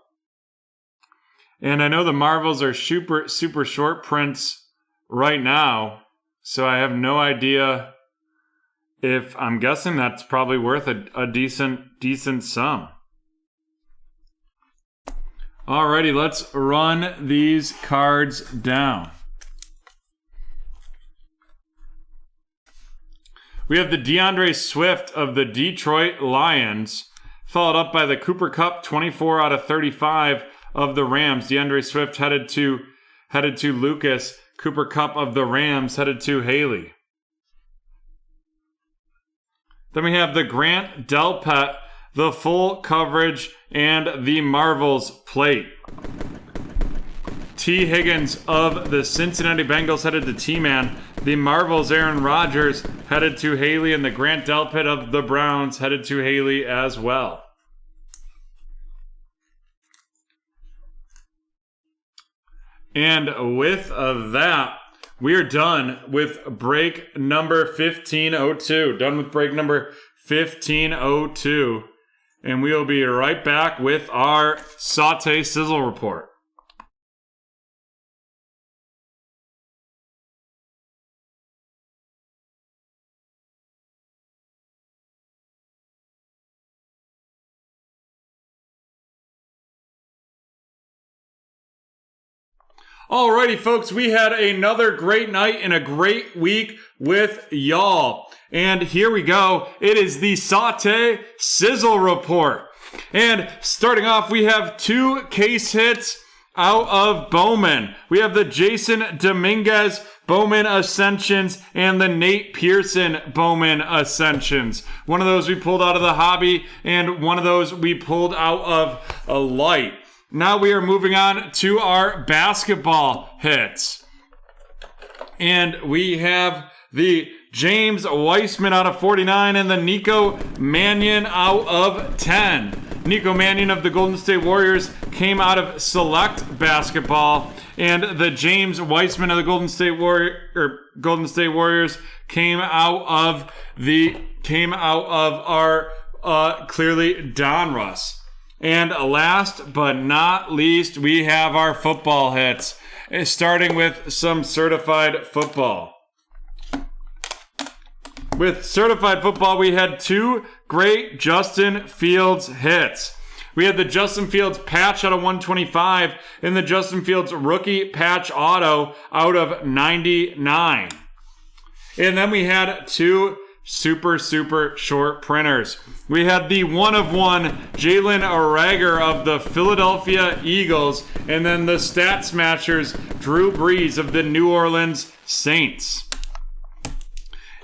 And I know the Marvels are super short prints right now, so I have no idea if, I'm guessing that's probably worth a decent sum. Alrighty, let's run these cards down. We have the DeAndre Swift of the Detroit Lions, followed up by the Cooper Kupp, 24 out of 35 of the Rams. DeAndre Swift headed to Lucas. Cooper Kupp of the Rams headed to Haley. Then we have the Grant Delpit, the full coverage, and the Marvels plate. T. Higgins of the Cincinnati Bengals headed to T-Man. The Marvels Aaron Rodgers headed to Haley, and the Grant Delpit of the Browns headed to Haley as well. And with that, we are done with break number 1502. Done with break number 1502. And we will be right back with our Saute Sizzle Report. Alrighty, folks, we had another great night and a great week with y'all. And here we go. It is the Saute Sizzle Report. And starting off, we have two case hits out of Bowman. We have the Jason Dominguez Bowman Ascensions and the Nate Pearson Bowman Ascensions. One of those we pulled out of the hobby, and one of those we pulled out of a light. Now we are moving on to our basketball hits. And we have the James Weissman out of 49, and the Nico Mannion out of 10. Nico Mannion of the Golden State Warriors came out of select basketball, and the James Weissman of the Golden State Warriors came out of our clearly Donruss. And last but not least, we have our football hits, starting with some certified football. With certified football, we had 2 great Justin Fields hits. We had the Justin Fields patch out of 125 and the Justin Fields rookie patch auto out of 99. And then we had 2 super short printers. We had the 1/1 Jalen Rager of the Philadelphia Eagles, and then the Stat Smashers Drew Brees of the New Orleans Saints.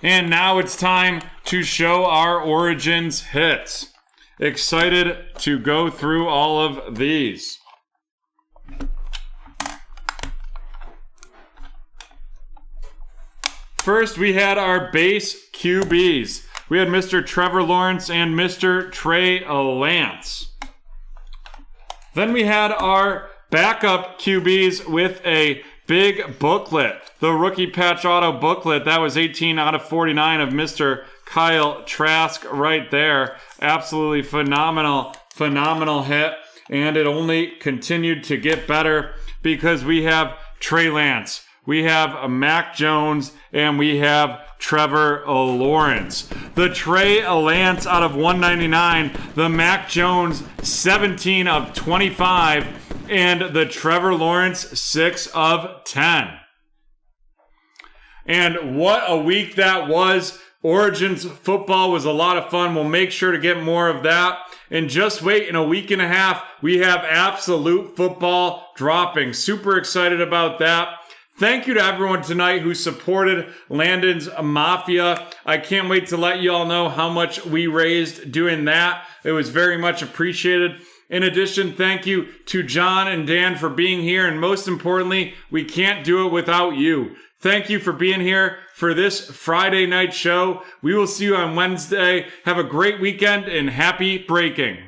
And now it's time to show our Origins hits. Excited to go through all of these. First, we had our base QBs. We had Mr. Trevor Lawrence and Mr. Trey Lance. Then we had our backup QBs with a big booklet. The rookie patch auto booklet, that was 18 out of 49 of Mr. Kyle Trask right there. Absolutely phenomenal hit. And it only continued to get better because we have Trey Lance, we have Mac Jones, and we have Trevor Lawrence. The Trey Lance out of 199, the Mac Jones 17 of 25, and the Trevor Lawrence 6 of 10. And what a week that was. Origins football was a lot of fun. We'll make sure to get more of that. And just wait, in a week and a half, we have absolute football dropping. Super excited about that. Thank you to everyone tonight who supported Landon's Mafia. I can't wait to let you all know how much we raised doing that. It was very much appreciated. In addition, thank you to John and Dan for being here. And most importantly, we can't do it without you. Thank you for being here for this Friday night show. We will see you on Wednesday. Have a great weekend and happy breaking.